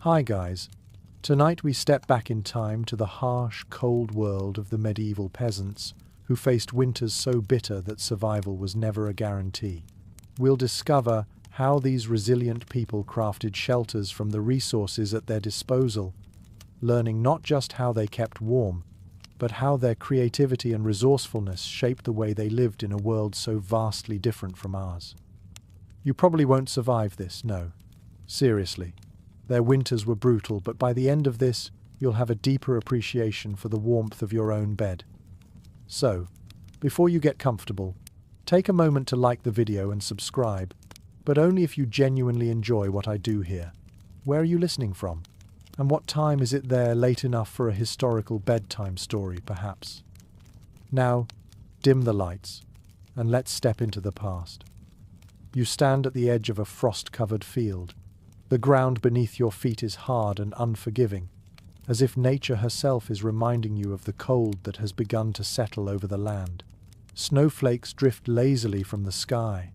Hi guys, tonight we step back in time to the harsh, cold world of the medieval peasants who faced winters so bitter that survival was never a guarantee. We'll discover how these resilient people crafted shelters from the resources at their disposal, learning not just how they kept warm, but how their creativity and resourcefulness shaped the way they lived in a world so vastly different from ours. You probably won't survive this, no. Seriously. Their winters were brutal, but by the end of this, you'll have a deeper appreciation for the warmth of your own bed. So, before you get comfortable, take a moment to like the video and subscribe, but only if you genuinely enjoy what I do here. Where are you listening from? And what time is it there, late enough for a historical bedtime story, perhaps? Now, dim the lights, and let's step into the past. You stand at the edge of a frost-covered field. The ground beneath your feet is hard and unforgiving, as if nature herself is reminding you of the cold that has begun to settle over the land. Snowflakes drift lazily from the sky,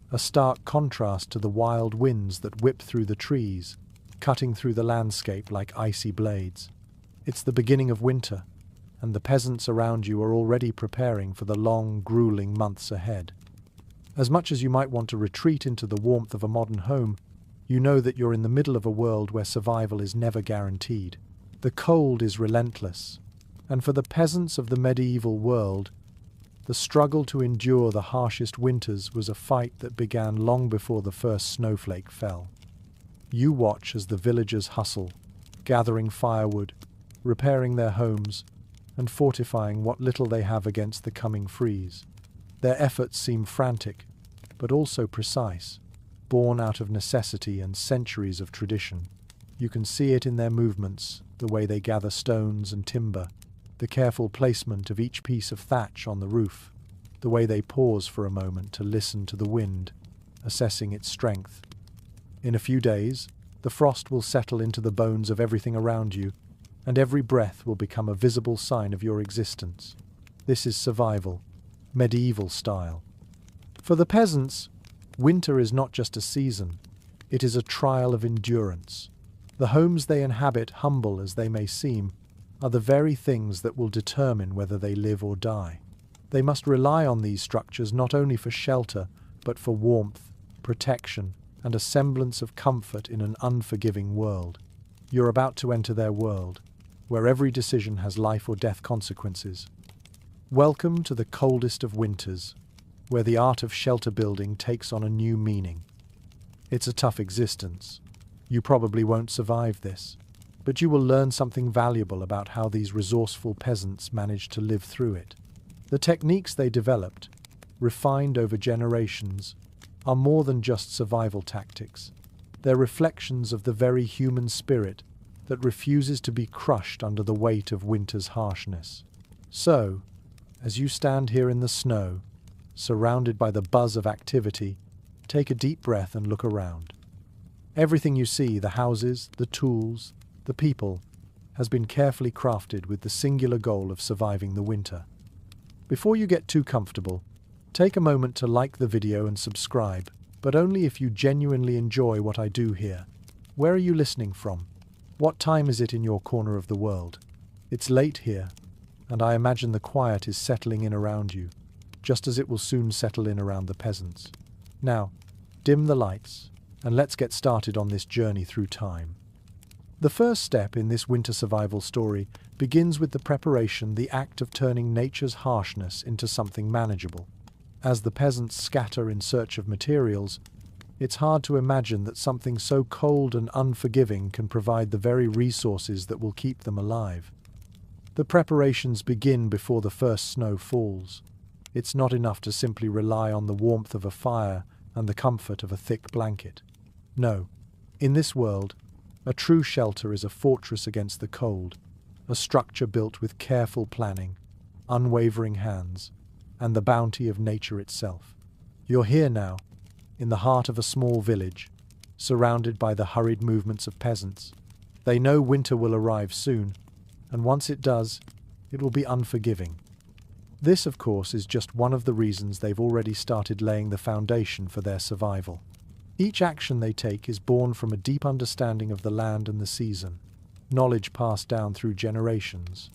a stark contrast to the wild winds that whip through the trees, cutting through the landscape like icy blades. It's the beginning of winter, and the peasants around you are already preparing for the long, grueling months ahead. As much as you might want to retreat into the warmth of a modern home, you know that you're in the middle of a world where survival is never guaranteed. The cold is relentless, and for the peasants of the medieval world, the struggle to endure the harshest winters was a fight that began long before the first snowflake fell. You watch as the villagers hustle, gathering firewood, repairing their homes, and fortifying what little they have against the coming freeze. Their efforts seem frantic, but also precise, born out of necessity and centuries of tradition. You can see it in their movements, the way they gather stones and timber, the careful placement of each piece of thatch on the roof, the way they pause for a moment to listen to the wind, assessing its strength. In a few days, the frost will settle into the bones of everything around you, and every breath will become a visible sign of your existence. This is survival, medieval style. For the peasants, winter is not just a season, it is a trial of endurance. The homes they inhabit, humble as they may seem, are the very things that will determine whether they live or die. They must rely on these structures not only for shelter, but for warmth, protection, and a semblance of comfort in an unforgiving world. You're about to enter their world, where every decision has life or death consequences. Welcome to the coldest of winters, where the art of shelter building takes on a new meaning. It's a tough existence. You probably won't survive this, but you will learn something valuable about how these resourceful peasants managed to live through it. The techniques they developed, refined over generations, are more than just survival tactics. They're reflections of the very human spirit that refuses to be crushed under the weight of winter's harshness. So, as you stand here in the snow, surrounded by the buzz of activity, take a deep breath and look around. Everything you see, the houses, the tools, the people, has been carefully crafted with the singular goal of surviving the winter. Before you get too comfortable, take a moment to like the video and subscribe, but only if you genuinely enjoy what I do here. Where are you listening from? What time is it in your corner of the world? It's late here, and I imagine the quiet is settling in around you, just as it will soon settle in around the peasants. Now, dim the lights, and let's get started on this journey through time. The first step in this winter survival story begins with the preparation, the act of turning nature's harshness into something manageable. As the peasants scatter in search of materials, it's hard to imagine that something so cold and unforgiving can provide the very resources that will keep them alive. The preparations begin before the first snow falls. It's not enough to simply rely on the warmth of a fire and the comfort of a thick blanket. No, in this world, a true shelter is a fortress against the cold, a structure built with careful planning, unwavering hands, and the bounty of nature itself. You're here now, in the heart of a small village, surrounded by the hurried movements of peasants. They know winter will arrive soon, and once it does, it will be unforgiving. This, of course, is just one of the reasons they've already started laying the foundation for their survival. Each action they take is born from a deep understanding of the land and the season, knowledge passed down through generations.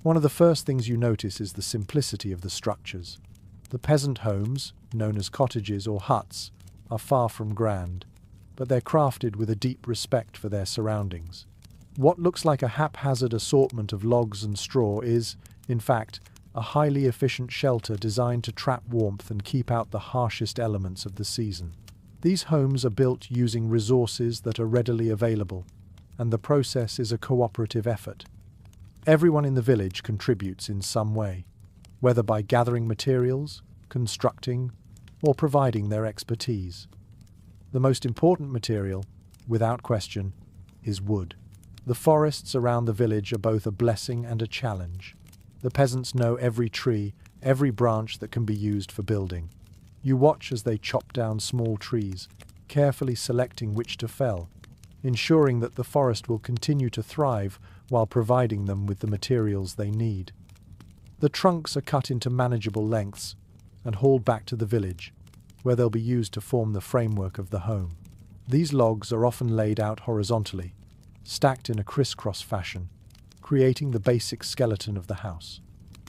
One of the first things you notice is the simplicity of the structures. The peasant homes, known as cottages or huts, are far from grand, but they're crafted with a deep respect for their surroundings. What looks like a haphazard assortment of logs and straw is, in fact, a highly efficient shelter designed to trap warmth and keep out the harshest elements of the season. These homes are built using resources that are readily available, and the process is a cooperative effort. Everyone in the village contributes in some way, whether by gathering materials, constructing, or providing their expertise. The most important material, without question, is wood. The forests around the village are both a blessing and a challenge. The peasants know every tree, every branch that can be used for building. You watch as they chop down small trees, carefully selecting which to fell, ensuring that the forest will continue to thrive while providing them with the materials they need. The trunks are cut into manageable lengths and hauled back to the village, where they'll be used to form the framework of the home. These logs are often laid out horizontally, stacked in a crisscross fashion, creating the basic skeleton of the house.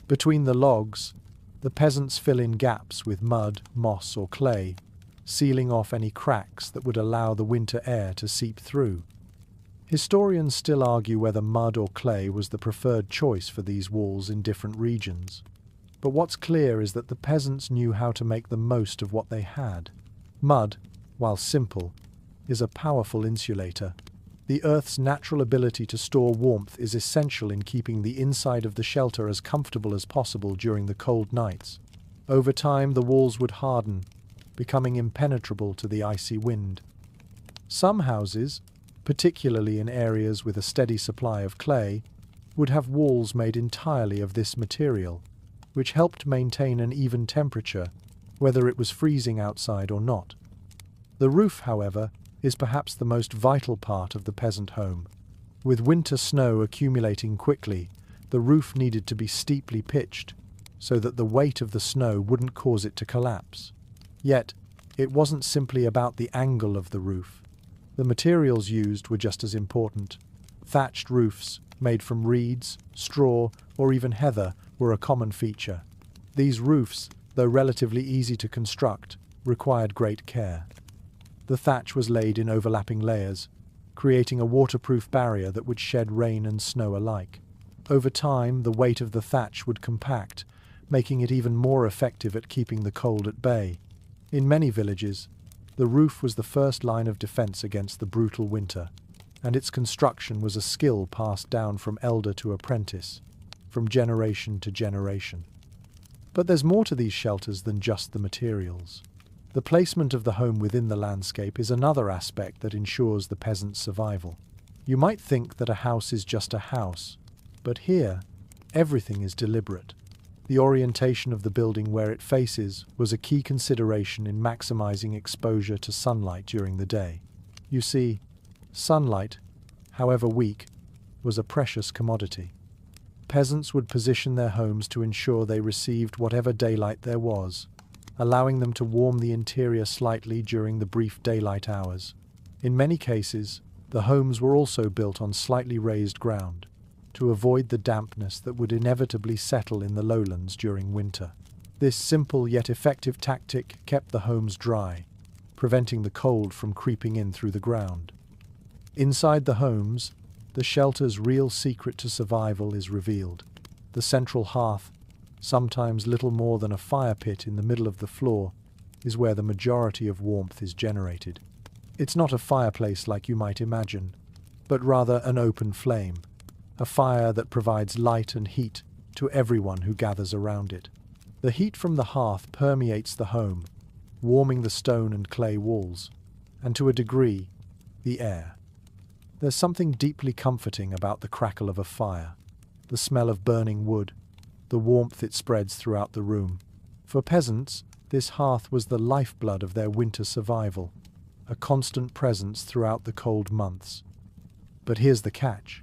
Between the logs, the peasants fill in gaps with mud, moss, or clay, sealing off any cracks that would allow the winter air to seep through. Historians still argue whether mud or clay was the preferred choice for these walls in different regions. But what's clear is that the peasants knew how to make the most of what they had. Mud, while simple, is a powerful insulator. The earth's natural ability to store warmth is essential in keeping the inside of the shelter as comfortable as possible during the cold nights. Over time, the walls would harden, becoming impenetrable to the icy wind. Some houses, particularly in areas with a steady supply of clay, would have walls made entirely of this material, which helped maintain an even temperature, whether it was freezing outside or not. The roof, however, is perhaps the most vital part of the peasant home. With winter snow accumulating quickly, the roof needed to be steeply pitched, so that the weight of the snow wouldn't cause it to collapse. Yet, it wasn't simply about the angle of the roof. The materials used were just as important. Thatched roofs, made from reeds, straw, or even heather, were a common feature. These roofs, though relatively easy to construct, required great care. The thatch was laid in overlapping layers, creating a waterproof barrier that would shed rain and snow alike. Over time, the weight of the thatch would compact, making it even more effective at keeping the cold at bay. In many villages, the roof was the first line of defense against the brutal winter, and its construction was a skill passed down from elder to apprentice, from generation to generation. But there's more to these shelters than just the materials. The placement of the home within the landscape is another aspect that ensures the peasant's survival. You might think that a house is just a house, but here, everything is deliberate. The orientation of the building where it faces was a key consideration in maximizing exposure to sunlight during the day. You see, sunlight, however weak, was a precious commodity. Peasants would position their homes to ensure they received whatever daylight there was, allowing them to warm the interior slightly during the brief daylight hours. In many cases, the homes were also built on slightly raised ground, to avoid the dampness that would inevitably settle in the lowlands during winter. This simple yet effective tactic kept the homes dry, preventing the cold from creeping in through the ground. Inside the homes, the shelter's real secret to survival is revealed. The central hearth, sometimes little more than a fire pit in the middle of the floor, is where the majority of warmth is generated. It's not a fireplace like you might imagine, but rather an open flame, a fire that provides light and heat to everyone who gathers around it. The heat from the hearth permeates the home, warming the stone and clay walls, and to a degree, the air. There's something deeply comforting about the crackle of a fire, the smell of burning wood, the warmth it spreads throughout the room. For peasants, this hearth was the lifeblood of their winter survival, a constant presence throughout the cold months. But here's the catch.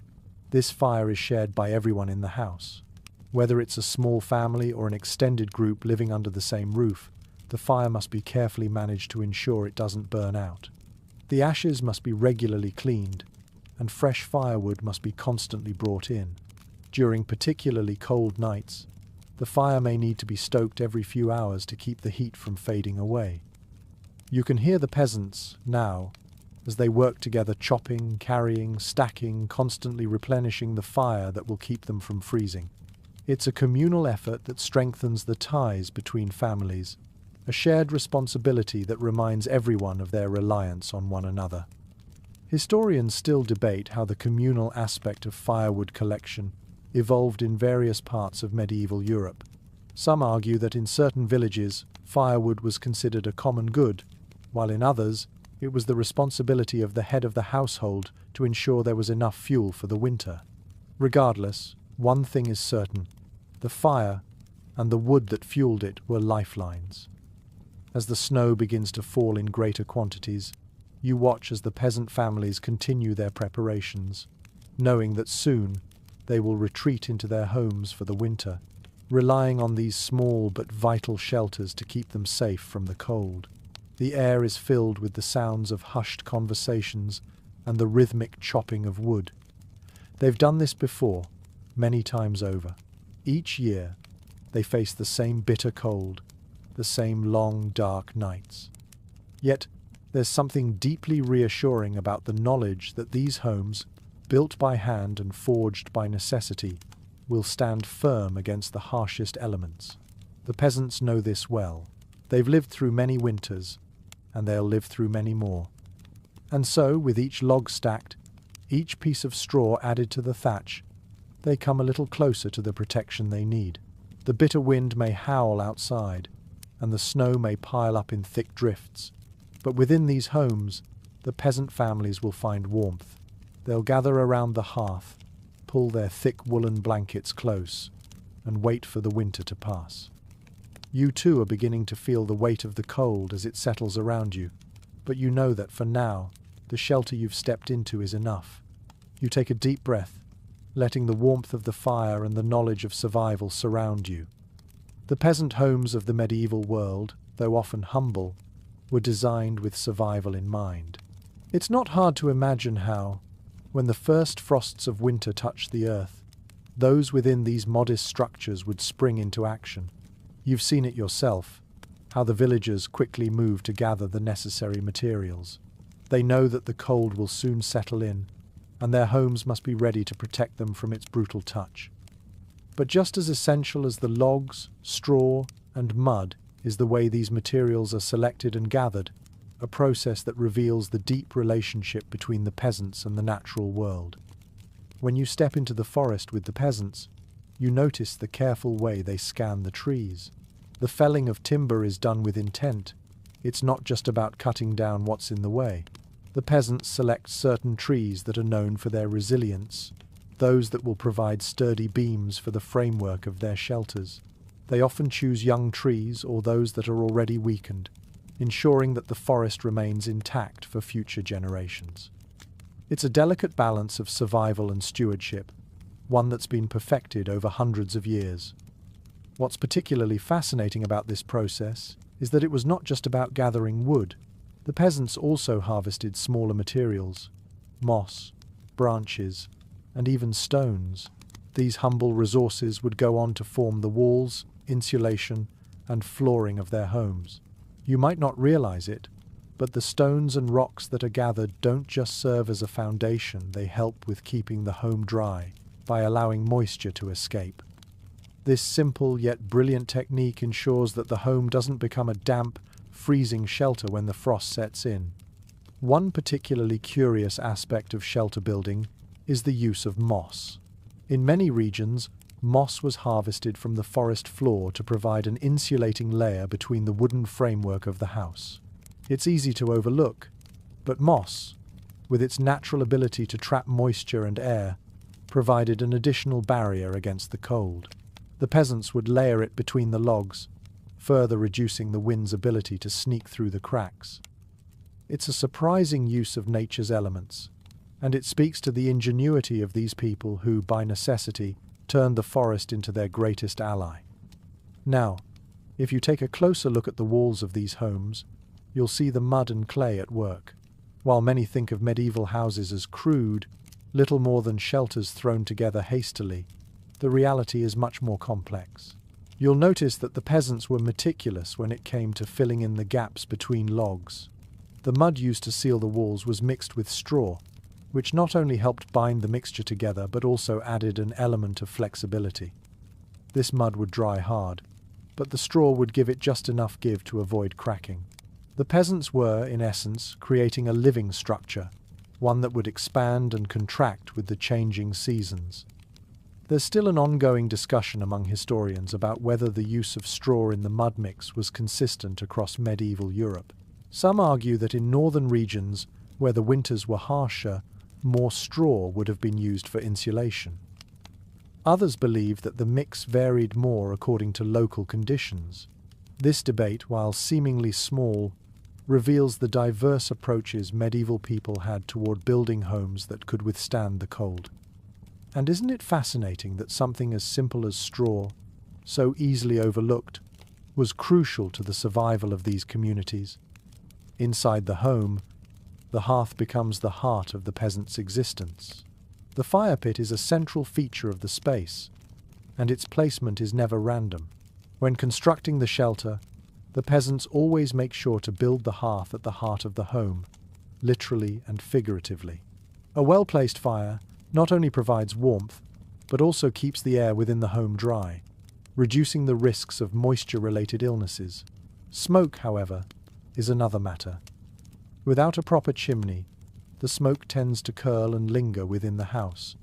This fire is shared by everyone in the house. Whether it's a small family or an extended group living under the same roof, The fire must be carefully managed to ensure it doesn't burn out. The ashes must be regularly cleaned, and fresh firewood must be constantly brought in. During particularly cold nights, the fire may need to be stoked every few hours to keep the heat from fading away. You can hear the peasants now as they work together, chopping, carrying, stacking, constantly replenishing the fire that will keep them from freezing. It's a communal effort that strengthens the ties between families, a shared responsibility that reminds everyone of their reliance on one another. Historians still debate how the communal aspect of firewood collection evolved in various parts of medieval Europe. Some argue that in certain villages, firewood was considered a common good, while in others, it was the responsibility of the head of the household to ensure there was enough fuel for the winter. Regardless, one thing is certain: the fire and the wood that fueled it were lifelines. As the snow begins to fall in greater quantities, you watch as the peasant families continue their preparations, knowing that soon they will retreat into their homes for the winter, relying on these small but vital shelters to keep them safe from the cold. The air is filled with the sounds of hushed conversations and the rhythmic chopping of wood. They've done this before, many times over. Each year, they face the same bitter cold, the same long, dark nights. Yet, there's something deeply reassuring about the knowledge that these homes, built by hand and forged by necessity, will stand firm against the harshest elements. The peasants know this well. They've lived through many winters, and they'll live through many more. And so, with each log stacked, each piece of straw added to the thatch, they come a little closer to the protection they need. The bitter wind may howl outside, and the snow may pile up in thick drifts, but within these homes, the peasant families will find warmth. They'll gather around the hearth, pull their thick woolen blankets close, and wait for the winter to pass. You too are beginning to feel the weight of the cold as it settles around you, but you know that for now, the shelter you've stepped into is enough. You take a deep breath, letting the warmth of the fire and the knowledge of survival surround you. The peasant homes of the medieval world, though often humble, were designed with survival in mind. It's not hard to imagine how, when the first frosts of winter touched the earth, those within these modest structures would spring into action. You've seen it yourself, how the villagers quickly move to gather the necessary materials. They know that the cold will soon settle in, and their homes must be ready to protect them from its brutal touch. But just as essential as the logs, straw, and mud is the way these materials are selected and gathered, a process that reveals the deep relationship between the peasants and the natural world. When you step into the forest with the peasants, you notice the careful way they scan the trees. The felling of timber is done with intent. It's not just about cutting down what's in the way. The peasants select certain trees that are known for their resilience, those that will provide sturdy beams for the framework of their shelters. They often choose young trees or those that are already weakened, ensuring that the forest remains intact for future generations. It's a delicate balance of survival and stewardship, one that's been perfected over hundreds of years. What's particularly fascinating about this process is that it was not just about gathering wood. The peasants also harvested smaller materials, moss, branches, and even stones. These humble resources would go on to form the walls, insulation, and flooring of their homes. You might not realize it, but the stones and rocks that are gathered don't just serve as a foundation, they help with keeping the home dry by allowing moisture to escape. This simple yet brilliant technique ensures that the home doesn't become a damp, freezing shelter when the frost sets in. One particularly curious aspect of shelter building is the use of moss. In many regions, moss was harvested from the forest floor to provide an insulating layer between the wooden framework of the house. It's easy to overlook, but moss, with its natural ability to trap moisture and air, provided an additional barrier against the cold. The peasants would layer it between the logs, further reducing the wind's ability to sneak through the cracks. It's a surprising use of nature's elements, and it speaks to the ingenuity of these people who, by necessity, turned the forest into their greatest ally. Now, If you take a closer look at the walls of these homes, you'll see the mud and clay at work. While many think of medieval houses as crude, little more than shelters thrown together hastily, the reality is much more complex. You'll notice that the peasants were meticulous when it came to filling in the gaps between logs. The mud used to seal the walls was mixed with straw, which not only helped bind the mixture together but also added an element of flexibility. This mud would dry hard, but the straw would give it just enough give to avoid cracking. The peasants were, in essence, creating a living structure, one that would expand and contract with the changing seasons. There's still an ongoing discussion among historians about whether the use of straw in the mud mix was consistent across medieval Europe. Some argue that in northern regions, where the winters were harsher, more straw would have been used for insulation. Others believe that the mix varied more according to local conditions. This debate, while seemingly small, reveals the diverse approaches medieval people had toward building homes that could withstand the cold. And isn't it fascinating that something as simple as straw, so easily overlooked, was crucial to the survival of these communities? Inside the home, the hearth becomes the heart of the peasant's existence. The fire pit is a central feature of the space, and its placement is never random. When constructing the shelter, the peasants always make sure to build the hearth at the heart of the home, literally and figuratively. A well-placed fire not only provides warmth, but also keeps the air within the home dry, reducing the risks of moisture-related illnesses. Smoke, however, is another matter. Without a proper chimney, the smoke tends to curl and linger within the house,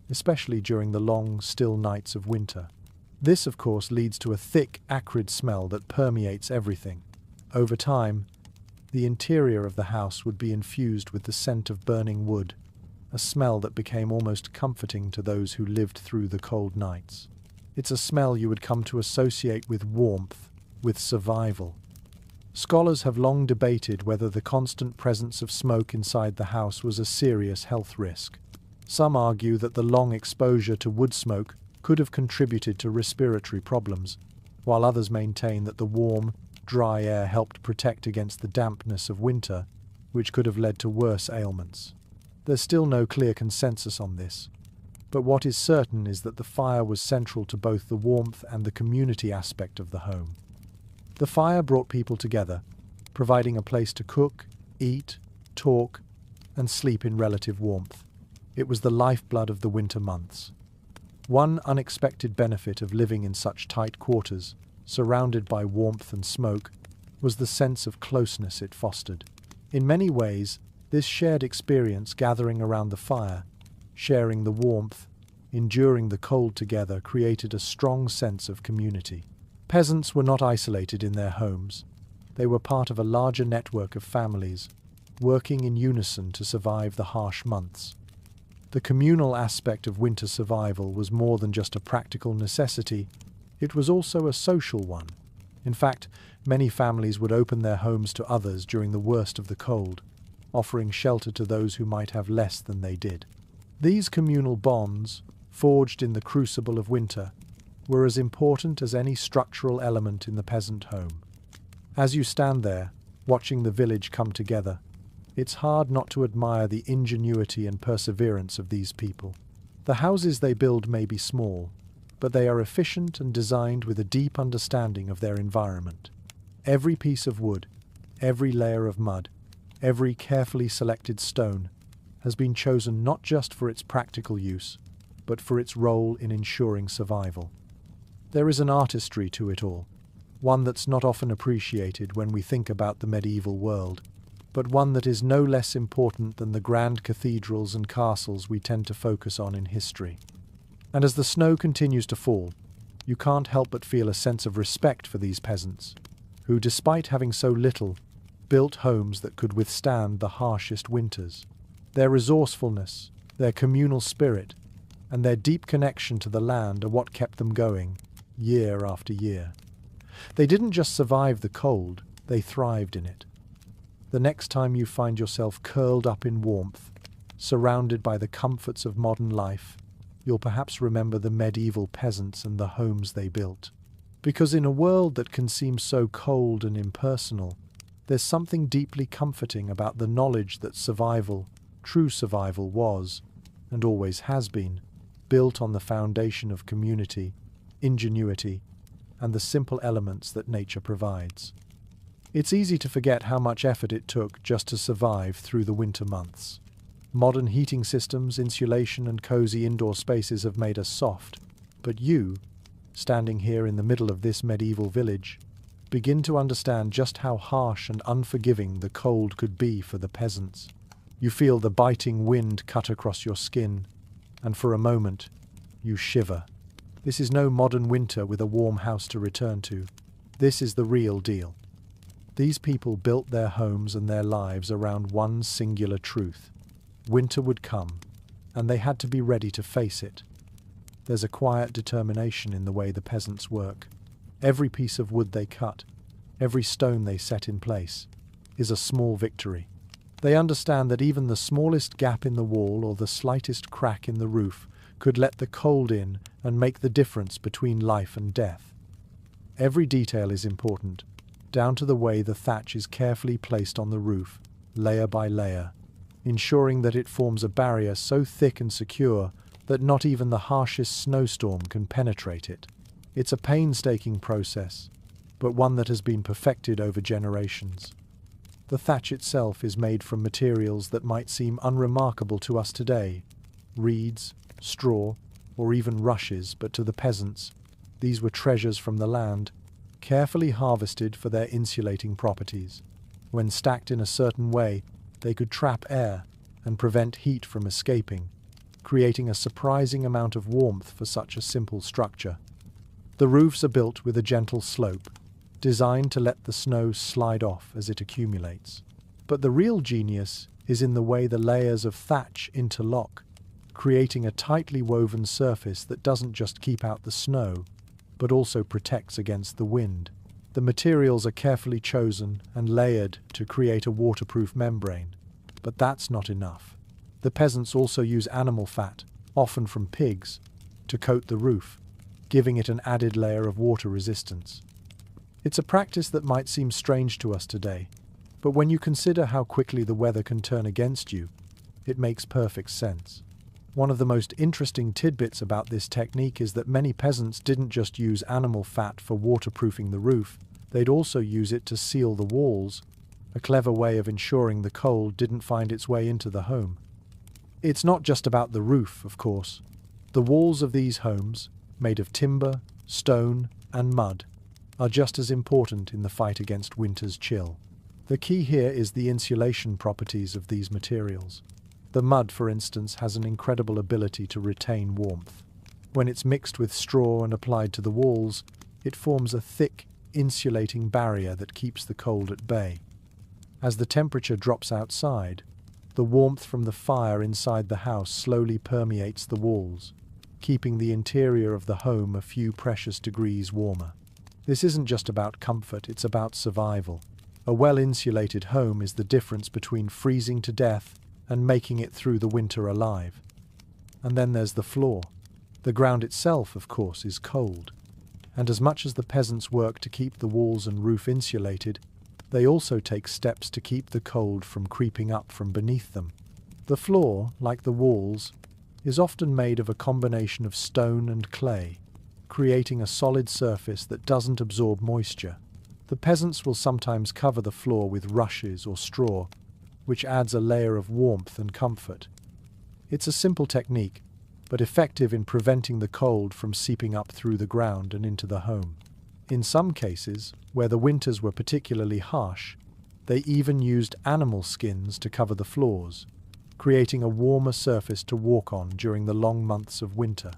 especially during the long, still nights of winter. This, of course, leads to a thick, acrid smell that permeates everything. Over time, the interior of the house would be infused with the scent of burning wood, a smell that became almost comforting to those who lived through the cold nights. It's a smell you would come to associate with warmth, with survival. Scholars have long debated whether the constant presence of smoke inside the house was a serious health risk. Some argue that the long exposure to wood smoke could have contributed to respiratory problems, while others maintain that the warm, dry air helped protect against the dampness of winter, which could have led to worse ailments. There's still no clear consensus on this, but what is certain is that the fire was central to both the warmth and the community aspect of the home. The fire brought people together, providing a place to cook, eat, talk, and sleep in relative warmth. It was the lifeblood of the winter months. One unexpected benefit of living in such tight quarters, surrounded by warmth and smoke, was the sense of closeness it fostered. In many ways, this shared experience gathering around the fire, sharing the warmth, enduring the cold together created a strong sense of community. Peasants were not isolated in their homes. They were part of a larger network of families, working in unison to survive the harsh months. The communal aspect of winter survival was more than just a practical necessity, it was also a social one. In fact, many families would open their homes to others during the worst of the cold, offering shelter to those who might have less than they did. These communal bonds, forged in the crucible of winter, were as important as any structural element in the peasant home. As you stand there, watching the village come together, it's hard not to admire the ingenuity and perseverance of these people. The houses they build may be small, but they are efficient and designed with a deep understanding of their environment. Every piece of wood, every layer of mud, every carefully selected stone has been chosen not just for its practical use, but for its role in ensuring survival. There is an artistry to it all, one that's not often appreciated when we think about the medieval world, but one that is no less important than the grand cathedrals and castles we tend to focus on in history. And as the snow continues to fall, you can't help but feel a sense of respect for these peasants, who, despite having so little, built homes that could withstand the harshest winters. Their resourcefulness, their communal spirit, and their deep connection to the land are what kept them going, year after year. They didn't just survive the cold, they thrived in it. The next time you find yourself curled up in warmth, surrounded by the comforts of modern life, you'll perhaps remember the medieval peasants and the homes they built. Because in a world that can seem so cold and impersonal, there's something deeply comforting about the knowledge that survival, true survival, was, and always has been, built on the foundation of community, ingenuity, and the simple elements that nature provides. It's easy to forget how much effort it took just to survive through the winter months. Modern heating systems, insulation, and cozy indoor spaces have made us soft, but you, standing here in the middle of this medieval village, begin to understand just how harsh and unforgiving the cold could be for the peasants. You feel the biting wind cut across your skin, and for a moment, you shiver. This is no modern winter with a warm house to return to. This is the real deal. These people built their homes and their lives around one singular truth. Winter would come, and they had to be ready to face it. There's a quiet determination in the way the peasants work. Every piece of wood they cut, every stone they set in place, is a small victory. They understand that even the smallest gap in the wall or the slightest crack in the roof could let the cold in and make the difference between life and death. Every detail is important, down to the way the thatch is carefully placed on the roof, layer by layer, ensuring that it forms a barrier so thick and secure that not even the harshest snowstorm can penetrate it. It's a painstaking process, but one that has been perfected over generations. The thatch itself is made from materials that might seem unremarkable to us today, reeds, straw, or even rushes, but to the peasants, these were treasures from the land, carefully harvested for their insulating properties. When stacked in a certain way, they could trap air and prevent heat from escaping, creating a surprising amount of warmth for such a simple structure. The roofs are built with a gentle slope, designed to let the snow slide off as it accumulates. But the real genius is in the way the layers of thatch interlock, creating a tightly woven surface that doesn't just keep out the snow, but also protects against the wind. The materials are carefully chosen and layered to create a waterproof membrane. But that's not enough. The peasants also use animal fat, often from pigs, to coat the roof, giving it an added layer of water resistance. It's a practice that might seem strange to us today, but when you consider how quickly the weather can turn against you, it makes perfect sense. One of the most interesting tidbits about this technique is that many peasants didn't just use animal fat for waterproofing the roof, they'd also use it to seal the walls, a clever way of ensuring the cold didn't find its way into the home. It's not just about the roof, of course. The walls of these homes, made of timber, stone, and mud, are just as important in the fight against winter's chill. The key here is the insulation properties of these materials. The mud, for instance, has an incredible ability to retain warmth. When it's mixed with straw and applied to the walls, it forms a thick, insulating barrier that keeps the cold at bay. As the temperature drops outside, the warmth from the fire inside the house slowly permeates the walls, keeping the interior of the home a few precious degrees warmer. This isn't just about comfort, it's about survival. A well-insulated home is the difference between freezing to death and making it through the winter alive. And then there's the floor. The ground itself, of course, is cold. And as much as the peasants work to keep the walls and roof insulated, they also take steps to keep the cold from creeping up from beneath them. The floor, like the walls, is often made of a combination of stone and clay, creating a solid surface that doesn't absorb moisture. The peasants will sometimes cover the floor with rushes or straw, which adds a layer of warmth and comfort. It's a simple technique, but effective in preventing the cold from seeping up through the ground and into the home. In some cases, where the winters were particularly harsh, they even used animal skins to cover the floors, creating a warmer surface to walk on during the long months of winter.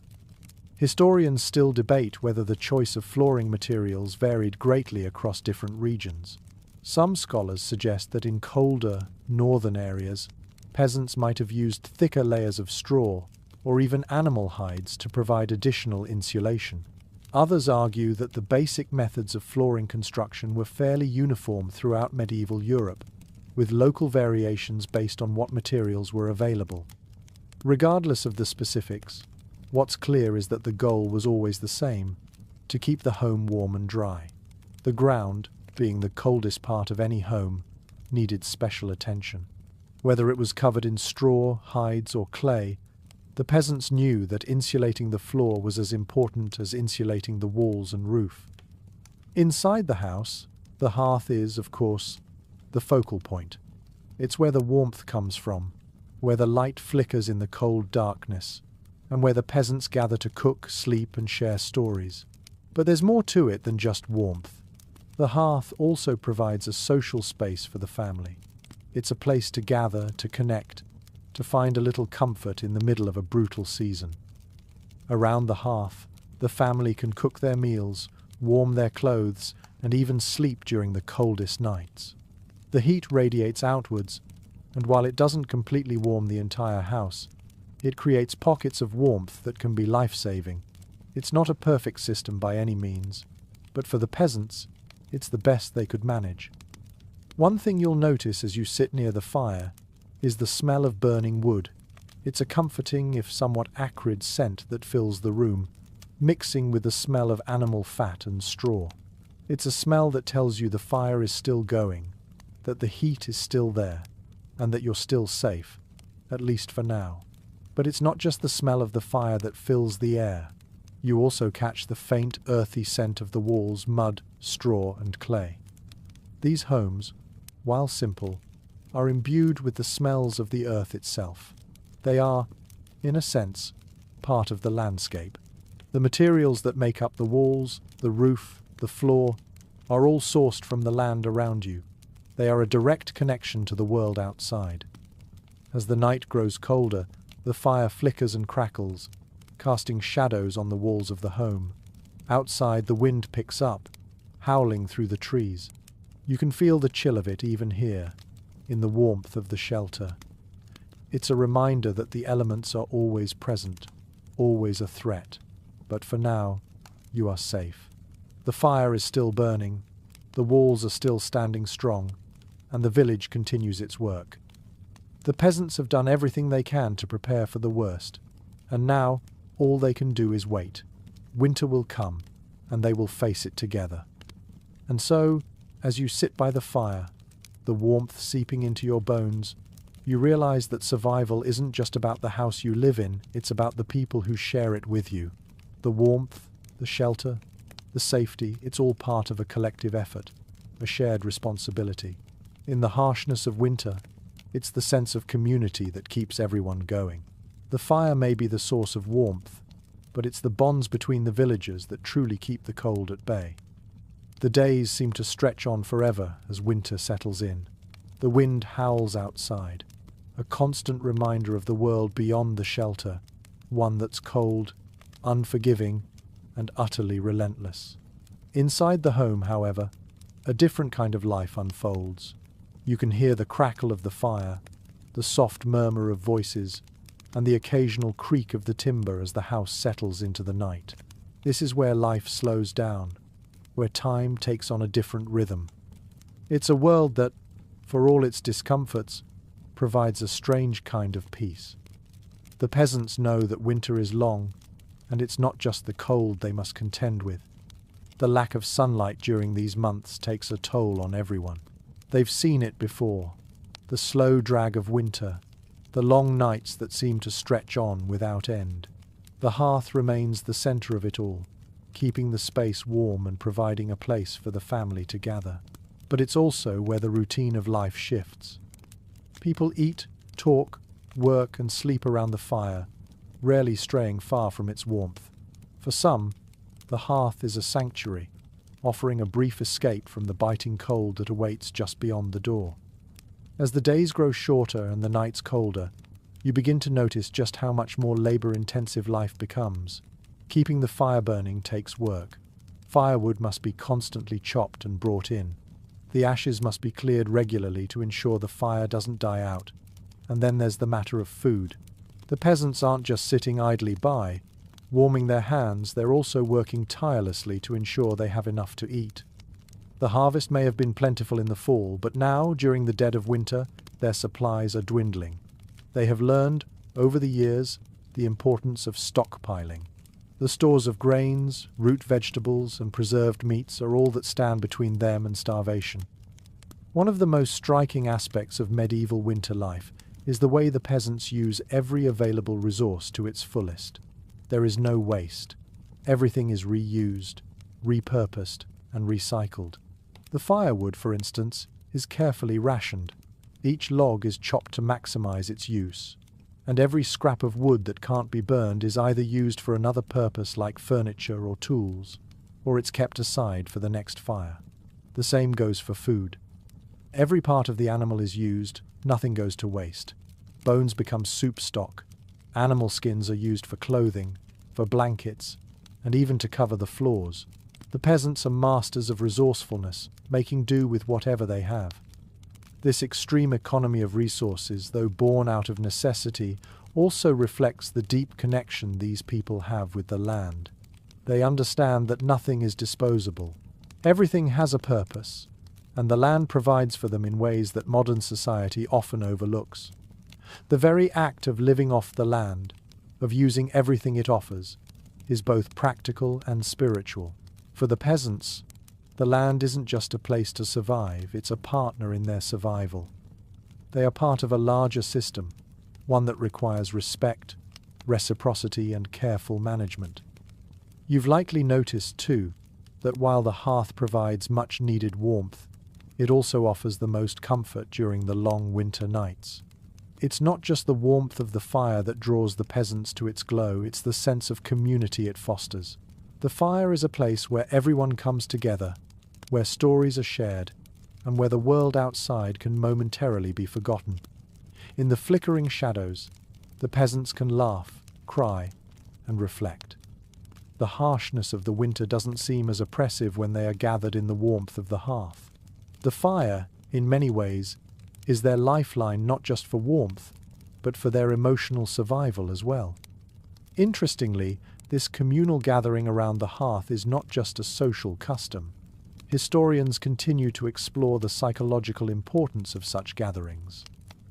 Historians still debate whether the choice of flooring materials varied greatly across different regions. Some scholars suggest that in colder, northern areas, peasants might have used thicker layers of straw or even animal hides to provide additional insulation. Others argue that the basic methods of flooring construction were fairly uniform throughout medieval Europe, with local variations based on what materials were available. Regardless of the specifics, what's clear is that the goal was always the same: to keep the home warm and dry. The ground, being the coldest part of any home, needed special attention. Whether it was covered in straw, hides, or clay, the peasants knew that insulating the floor was as important as insulating the walls and roof. Inside the house, the hearth is, of course, the focal point. It's where the warmth comes from, where the light flickers in the cold darkness, and where the peasants gather to cook, sleep, and share stories. But there's more to it than just warmth. The hearth also provides a social space for the family. It's a place to gather, to connect, to find a little comfort in the middle of a brutal season. Around the hearth, the family can cook their meals, warm their clothes, and even sleep during the coldest nights. The heat radiates outwards, and while it doesn't completely warm the entire house, it creates pockets of warmth that can be life-saving. It's not a perfect system by any means, but for the peasants, it's the best they could manage. One thing you'll notice as you sit near the fire is the smell of burning wood. It's a comforting, if somewhat acrid, scent that fills the room, mixing with the smell of animal fat and straw. It's a smell that tells you the fire is still going, that the heat is still there, and that you're still safe, at least for now. But it's not just the smell of the fire that fills the air. You also catch the faint, earthy scent of the walls, mud, straw, and clay. These homes, while simple, are imbued with the smells of the earth itself. They are, in a sense, part of the landscape. The materials that make up the walls, the roof, the floor, are all sourced from the land around you. They are a direct connection to the world outside. As the night grows colder, the fire flickers and crackles, casting shadows on the walls of the home. Outside, the wind picks up, howling through the trees. You can feel the chill of it even here, in the warmth of the shelter. It's a reminder that the elements are always present, always a threat. But for now, you are safe. The fire is still burning, the walls are still standing strong, and the village continues its work. The peasants have done everything they can to prepare for the worst, and now all they can do is wait. Winter will come, and they will face it together. And so, as you sit by the fire, the warmth seeping into your bones, you realize that survival isn't just about the house you live in, it's about the people who share it with you. The warmth, the shelter, the safety, it's all part of a collective effort, a shared responsibility. In the harshness of winter, it's the sense of community that keeps everyone going. The fire may be the source of warmth, but it's the bonds between the villagers that truly keep the cold at bay. The days seem to stretch on forever as winter settles in. The wind howls outside, a constant reminder of the world beyond the shelter, one that's cold, unforgiving, and utterly relentless. Inside the home, however, a different kind of life unfolds. You can hear the crackle of the fire, the soft murmur of voices, and the occasional creak of the timber as the house settles into the night. This is where life slows down, where time takes on a different rhythm. It's a world that, for all its discomforts, provides a strange kind of peace. The peasants know that winter is long, and it's not just the cold they must contend with. The lack of sunlight during these months takes a toll on everyone. They've seen it before, the slow drag of winter, the long nights that seem to stretch on without end. The hearth remains the center of it all, keeping the space warm and providing a place for the family to gather. But it's also where the routine of life shifts. People eat, talk, work, and sleep around the fire, rarely straying far from its warmth. For some, the hearth is a sanctuary, offering a brief escape from the biting cold that awaits just beyond the door. As the days grow shorter and the nights colder, you begin to notice just how much more labor-intensive life becomes. Keeping the fire burning takes work. Firewood must be constantly chopped and brought in. The ashes must be cleared regularly to ensure the fire doesn't die out. And then there's the matter of food. The peasants aren't just sitting idly by, warming their hands, they're also working tirelessly to ensure they have enough to eat. The harvest may have been plentiful in the fall, but now, during the dead of winter, their supplies are dwindling. They have learned, over the years, the importance of stockpiling. The stores of grains, root vegetables, and preserved meats are all that stand between them and starvation. One of the most striking aspects of medieval winter life is the way the peasants use every available resource to its fullest. There is no waste. Everything is reused, repurposed, and recycled. The firewood, for instance, is carefully rationed. Each log is chopped to maximize its use, and every scrap of wood that can't be burned is either used for another purpose like furniture or tools, or it's kept aside for the next fire. The same goes for food. Every part of the animal is used, nothing goes to waste. Bones become soup stock. Animal skins are used for clothing, for blankets, and even to cover the floors. The peasants are masters of resourcefulness, making do with whatever they have. This extreme economy of resources, though born out of necessity, also reflects the deep connection these people have with the land. They understand that nothing is disposable. Everything has a purpose, and the land provides for them in ways that modern society often overlooks. The very act of living off the land, of using everything it offers, is both practical and spiritual. For the peasants, the land isn't just a place to survive, it's a partner in their survival. They are part of a larger system, one that requires respect, reciprocity, and careful management. You've likely noticed, too, that while the hearth provides much-needed warmth, it also offers the most comfort during the long winter nights. It's not just the warmth of the fire that draws the peasants to its glow, it's the sense of community it fosters. The fire is a place where everyone comes together, where stories are shared, and where the world outside can momentarily be forgotten. In the flickering shadows, the peasants can laugh, cry, and reflect. The harshness of the winter doesn't seem as oppressive when they are gathered in the warmth of the hearth. The fire, in many ways, is their lifeline not just for warmth, but for their emotional survival as well. Interestingly, this communal gathering around the hearth is not just a social custom. Historians continue to explore the psychological importance of such gatherings.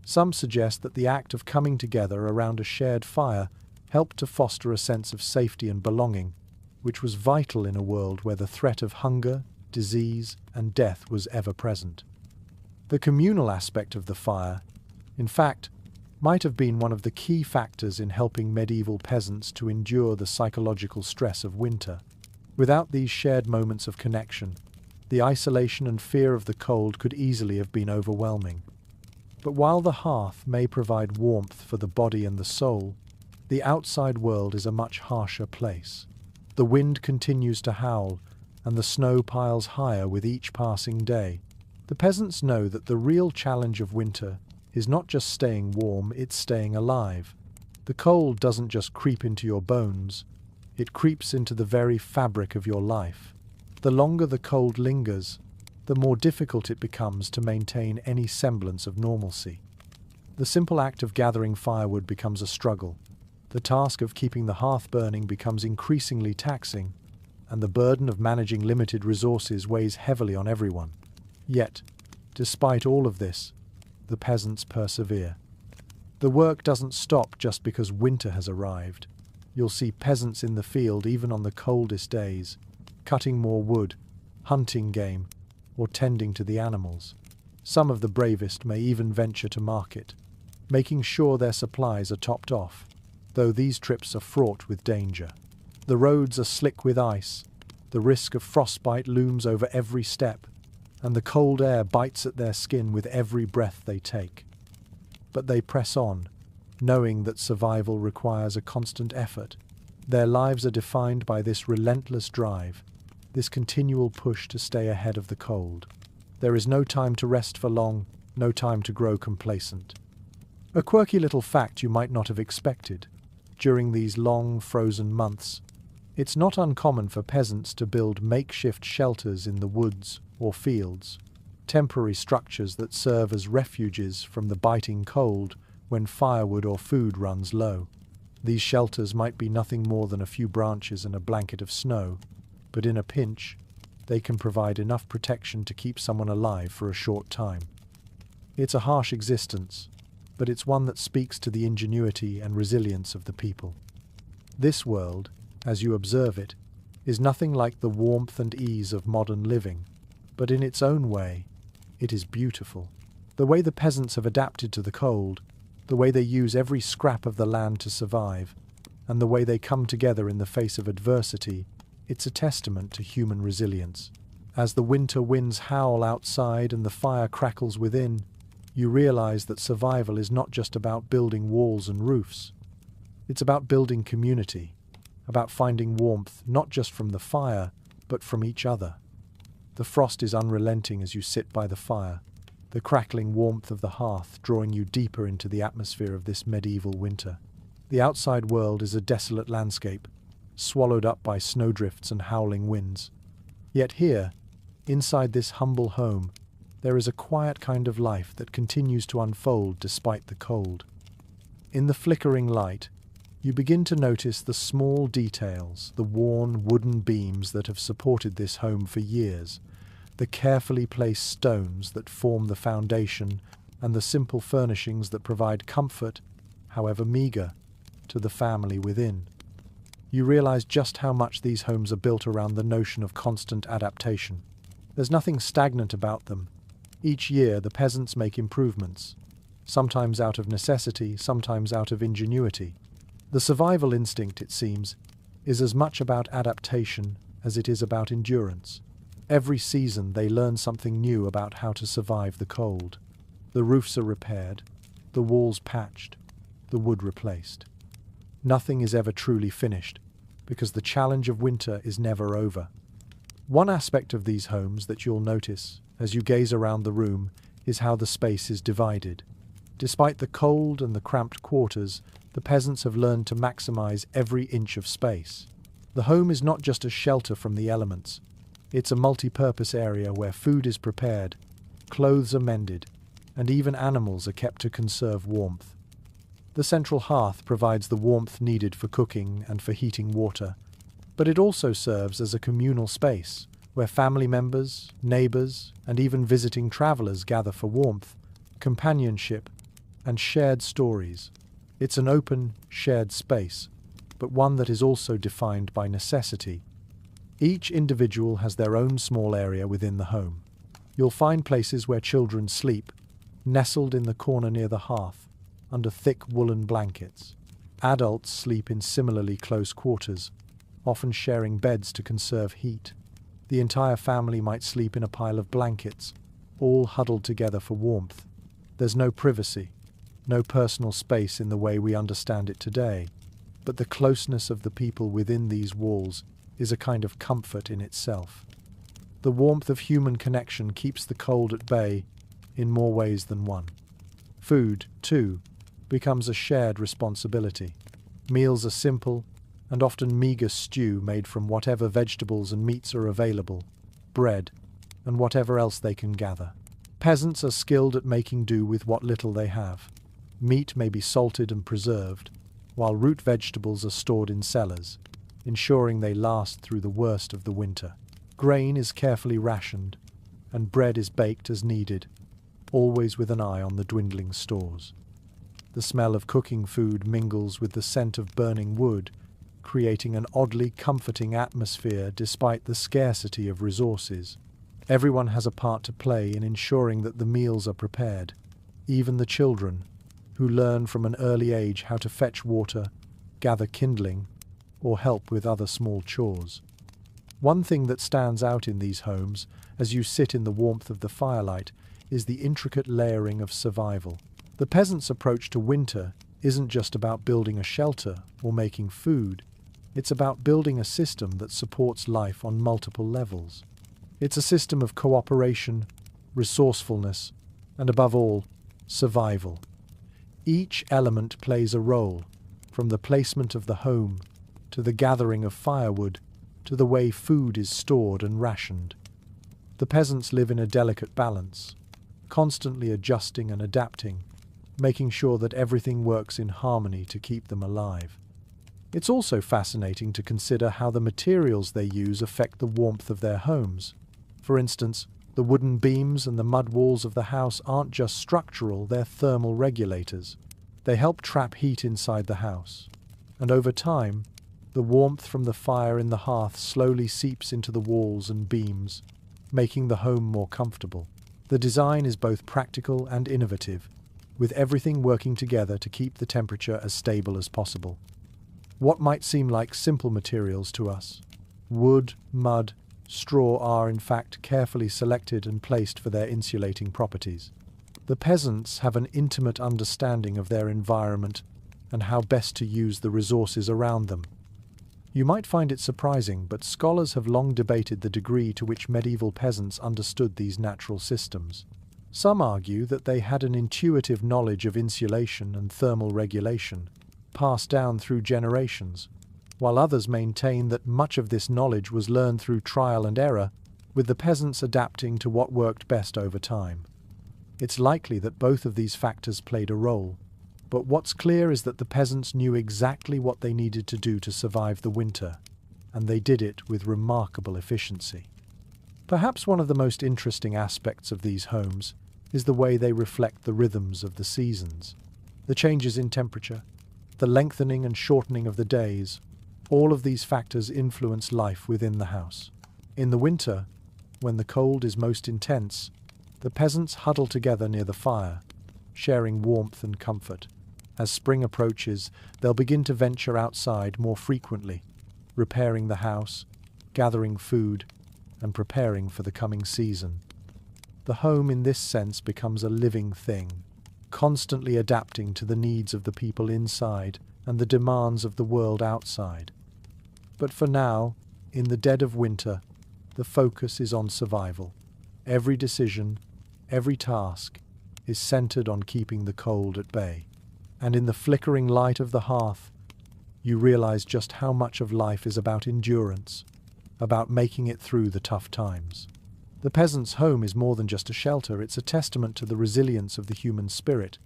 Some suggest that the act of coming together around a shared fire helped to foster a sense of safety and belonging, which was vital in a world where the threat of hunger, disease, and death was ever present. The communal aspect of the fire, in fact, might have been one of the key factors in helping medieval peasants to endure the psychological stress of winter. Without these shared moments of connection, the isolation and fear of the cold could easily have been overwhelming. But while the hearth may provide warmth for the body and the soul, the outside world is a much harsher place. The wind continues to howl, and the snow piles higher with each passing day. The peasants know that the real challenge of winter is not just staying warm, it's staying alive. The cold doesn't just creep into your bones, it creeps into the very fabric of your life. The longer the cold lingers, the more difficult it becomes to maintain any semblance of normalcy. The simple act of gathering firewood becomes a struggle. The task of keeping the hearth burning becomes increasingly taxing, and the burden of managing limited resources weighs heavily on everyone. Yet, despite all of this, the peasants persevere. The work doesn't stop just because winter has arrived. You'll see peasants in the field even on the coldest days, cutting more wood, hunting game, or tending to the animals. Some of the bravest may even venture to market, making sure their supplies are topped off, though these trips are fraught with danger. The roads are slick with ice, the risk of frostbite looms over every step, and the cold air bites at their skin with every breath they take. But they press on, knowing that survival requires a constant effort. Their lives are defined by this relentless drive, this continual push to stay ahead of the cold. There is no time to rest for long, no time to grow complacent. A quirky little fact you might not have expected. During these long, frozen months, it's not uncommon for peasants to build makeshift shelters in the woods or fields, temporary structures that serve as refuges from the biting cold when firewood or food runs low. These shelters might be nothing more than a few branches and a blanket of snow, but in a pinch, they can provide enough protection to keep someone alive for a short time. It's a harsh existence, but it's one that speaks to the ingenuity and resilience of the people. This world, as you observe it, is nothing like the warmth and ease of modern living, but in its own way, it is beautiful. The way the peasants have adapted to the cold, the way they use every scrap of the land to survive, and the way they come together in the face of adversity, it's a testament to human resilience. As the winter winds howl outside and the fire crackles within, you realize that survival is not just about building walls and roofs. It's about building community, about finding warmth not just from the fire, but from each other. The frost is unrelenting as you sit by the fire, the crackling warmth of the hearth drawing you deeper into the atmosphere of this medieval winter. The outside world is a desolate landscape, swallowed up by snowdrifts and howling winds. Yet here, inside this humble home, there is a quiet kind of life that continues to unfold despite the cold. In the flickering light, you begin to notice the small details, the worn wooden beams that have supported this home for years, the carefully placed stones that form the foundation, and the simple furnishings that provide comfort, however meager, to the family within. You realize just how much these homes are built around the notion of constant adaptation. There's nothing stagnant about them. Each year the peasants make improvements, sometimes out of necessity, sometimes out of ingenuity. The survival instinct, it seems, is as much about adaptation as it is about endurance. Every season they learn something new about how to survive the cold. The roofs are repaired, the walls patched, the wood replaced. Nothing is ever truly finished, because the challenge of winter is never over. One aspect of these homes that you'll notice as you gaze around the room is how the space is divided. Despite the cold and the cramped quarters, the peasants have learned to maximize every inch of space. The home is not just a shelter from the elements. It's a multi-purpose area where food is prepared, clothes are mended, and even animals are kept to conserve warmth. The central hearth provides the warmth needed for cooking and for heating water, but it also serves as a communal space where family members, neighbors, and even visiting travelers gather for warmth, companionship, and shared stories. It's an open, shared space, but one that is also defined by necessity. Each individual has their own small area within the home. You'll find places where children sleep, nestled in the corner near the hearth, under thick woolen blankets. Adults sleep in similarly close quarters, often sharing beds to conserve heat. The entire family might sleep in a pile of blankets, all huddled together for warmth. There's no privacy, no personal space in the way we understand it today, but the closeness of the people within these walls is a kind of comfort in itself. The warmth of human connection keeps the cold at bay in more ways than one. Food, too, becomes a shared responsibility. Meals are simple and often meager stew made from whatever vegetables and meats are available, bread, and whatever else they can gather. Peasants are skilled at making do with what little they have. Meat may be salted and preserved, while root vegetables are stored in cellars, ensuring they last through the worst of the winter. Grain is carefully rationed, and bread is baked as needed, always with an eye on the dwindling stores. The smell of cooking food mingles with the scent of burning wood, creating an oddly comforting atmosphere despite the scarcity of resources. Everyone has a part to play in ensuring that the meals are prepared, even the children, who learn from an early age how to fetch water, gather kindling, or help with other small chores. One thing that stands out in these homes, as you sit in the warmth of the firelight, is the intricate layering of survival. The peasants' approach to winter isn't just about building a shelter or making food. It's about building a system that supports life on multiple levels. It's a system of cooperation, resourcefulness, and above all, survival. Each element plays a role, from the placement of the home, to the gathering of firewood, to the way food is stored and rationed. The peasants live in a delicate balance, constantly adjusting and adapting, making sure that everything works in harmony to keep them alive. It's also fascinating to consider how the materials they use affect the warmth of their homes. For instance, the wooden beams and the mud walls of the house aren't just structural, they're thermal regulators. They help trap heat inside the house. And over time, The warmth from the fire in the hearth slowly seeps into the walls and beams, making the home more comfortable. The design is both practical and innovative, with everything working together to keep the temperature as stable as possible. What might seem like simple materials to us, wood, mud, straw are in fact carefully selected and placed for their insulating properties. The peasants have an intimate understanding of their environment and how best to use the resources around them. You might find it surprising, but scholars have long debated the degree to which medieval peasants understood these natural systems. Some argue that they had an intuitive knowledge of insulation and thermal regulation, passed down through generations, while others maintain that much of this knowledge was learned through trial and error, with the peasants adapting to what worked best over time. It's likely that both of these factors played a role, but what's clear is that the peasants knew exactly what they needed to do to survive the winter, and they did it with remarkable efficiency. Perhaps one of the most interesting aspects of these homes is the way they reflect the rhythms of the seasons. The changes in temperature, the lengthening and shortening of the days, all of these factors influence life within the house. In the winter, when the cold is most intense, the peasants huddle together near the fire, sharing warmth and comfort. As spring approaches, they'll begin to venture outside more frequently, repairing the house, gathering food, and preparing for the coming season. The home in this sense becomes a living thing, constantly adapting to the needs of the people inside and the demands of the world outside. But for now, in the dead of winter, the focus is on survival. Every decision, every task, is centered on keeping the cold at bay. And in the flickering light of the hearth, you realize just how much of life is about endurance, about making it through the tough times. The peasant's home is more than just a shelter, it's a testament to the resilience of the human spirit,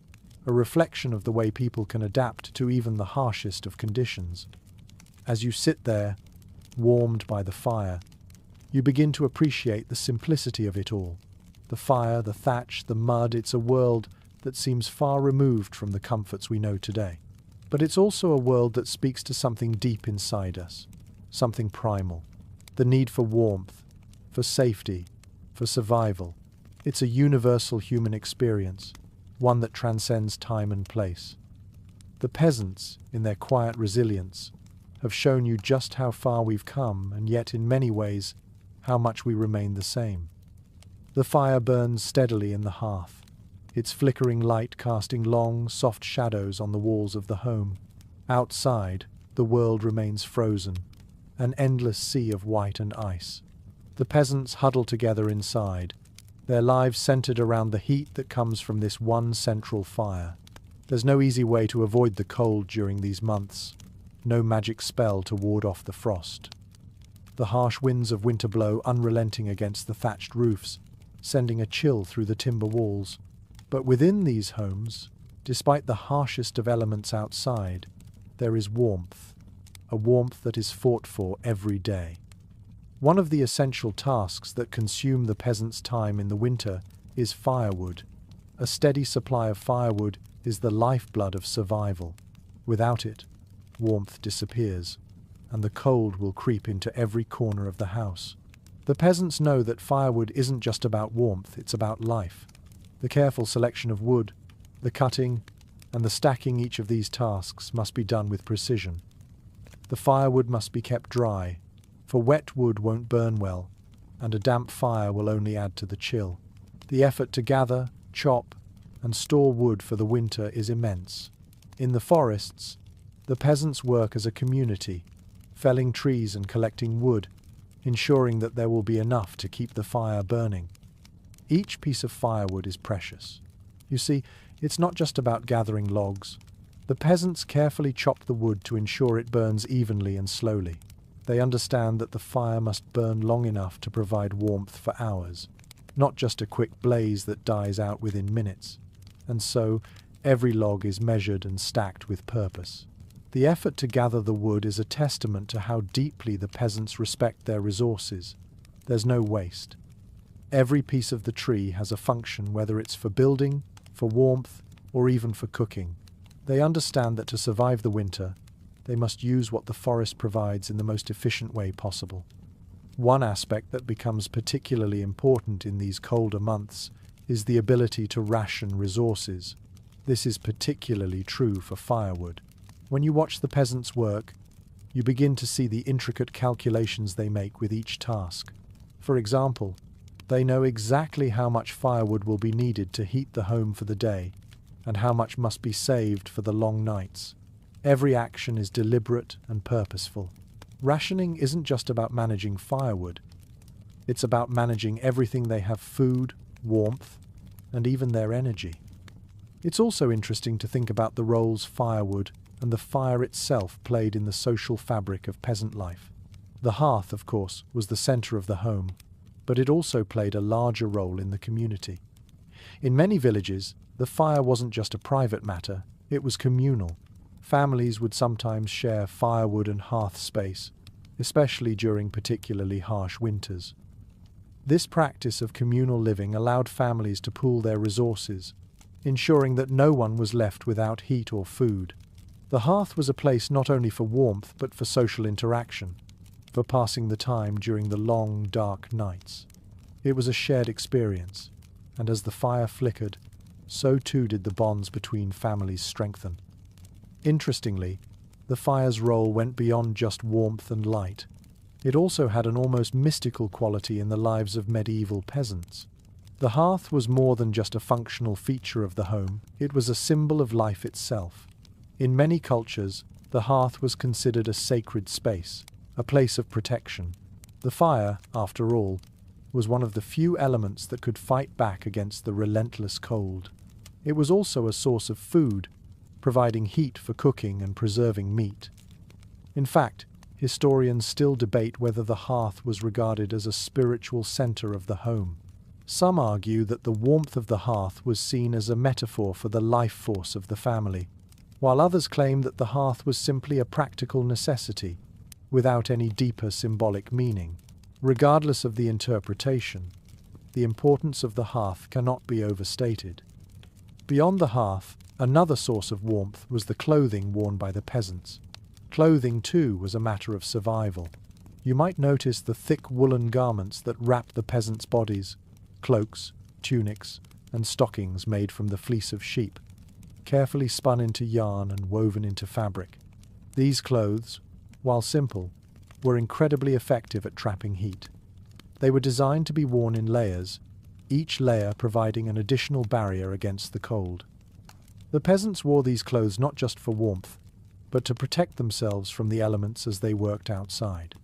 a reflection of the way people can adapt to even the harshest of conditions. As you sit there, warmed by the fire, you begin to appreciate the simplicity of it all. The fire, the thatch, the mud, it's a world that seems far removed from the comforts we know today. But it's also a world that speaks to something deep inside us, something primal. The need for warmth, for safety, for survival. It's a universal human experience, one that transcends time and place. The peasants, in their quiet resilience, have shown you just how far we've come, and yet in many ways, how much we remain the same. The fire burns steadily in the hearth, its flickering light casting long, soft shadows on the walls of the home. Outside, the world remains frozen, an endless sea of white and ice. The peasants huddle together inside, their lives centered around the heat that comes from this one central fire. There's no easy way to avoid the cold during these months, no magic spell to ward off the frost. The harsh winds of winter blow unrelenting against the thatched roofs, sending a chill through the timber walls. But within these homes, despite the harshest of elements outside, there is warmth, a warmth that is fought for every day. One of the essential tasks that consume the peasants' time in the winter is firewood. A steady supply of firewood is the lifeblood of survival. Without it, warmth disappears, and the cold will creep into every corner of the house. The peasants know that firewood isn't just about warmth, it's about life. The careful selection of wood, the cutting, and the stacking each of these tasks must be done with precision. The firewood must be kept dry, for wet wood won't burn well, and a damp fire will only add to the chill. The effort to gather, chop, and store wood for the winter is immense. In the forests, the peasants work as a community, felling trees and collecting wood, ensuring that there will be enough to keep the fire burning. Each piece of firewood is precious. You see, it's not just about gathering logs. The peasants carefully chop the wood to ensure it burns evenly and slowly. They understand that the fire must burn long enough to provide warmth for hours, not just a quick blaze that dies out within minutes. And so, every log is measured and stacked with purpose. The effort to gather the wood is a testament to how deeply the peasants respect their resources. There's no waste. Every piece of the tree has a function, whether it's for building, for warmth, or even for cooking. They understand that to survive the winter, They must use what the forest provides in the most efficient way possible. One aspect that becomes particularly important in these colder months is the ability to ration resources. This is particularly true for firewood. When you watch the peasants work, you begin to see the intricate calculations they make with each task. For example, they know exactly how much firewood will be needed to heat the home for the day, and how much must be saved for the long nights. Every action is deliberate and purposeful. Rationing isn't just about managing firewood. It's about managing everything they have: food, warmth, and even their energy. It's also interesting to think about the roles firewood and the fire itself played in the social fabric of peasant life. The hearth, of course, was the center of the home, but it also played a larger role in the community. In many villages, the fire wasn't just a private matter, it was communal. Families would sometimes share firewood and hearth space, especially during particularly harsh winters. This practice of communal living allowed families to pool their resources, ensuring that no one was left without heat or food. The hearth was a place not only for warmth but for social interaction, for passing the time during the long, dark nights. It was a shared experience, and as the fire flickered, so too did the bonds between families strengthen. Interestingly, the fire's role went beyond just warmth and light. It also had an almost mystical quality in the lives of medieval peasants. The hearth was more than just a functional feature of the home, it was a symbol of life itself. In many cultures, the hearth was considered a sacred space, a place of protection. The fire, after all, was one of the few elements that could fight back against the relentless cold. It was also a source of food, providing heat for cooking and preserving meat. In fact, historians still debate whether the hearth was regarded as a spiritual center of the home. Some argue that the warmth of the hearth was seen as a metaphor for the life force of the family, while others claim that the hearth was simply a practical necessity, without any deeper symbolic meaning. Regardless of the interpretation, the importance of the hearth cannot be overstated. Beyond the hearth, another source of warmth was the clothing worn by the peasants. Clothing, too, was a matter of survival. You might notice the thick woolen garments that wrapped the peasants' bodies: cloaks, tunics, and stockings made from the fleece of sheep, carefully spun into yarn and woven into fabric. These clothes, while simple, were incredibly effective at trapping heat. They were designed to be worn in layers, each layer providing an additional barrier against the cold. The peasants wore these clothes not just for warmth, but to protect themselves from the elements as they worked outside.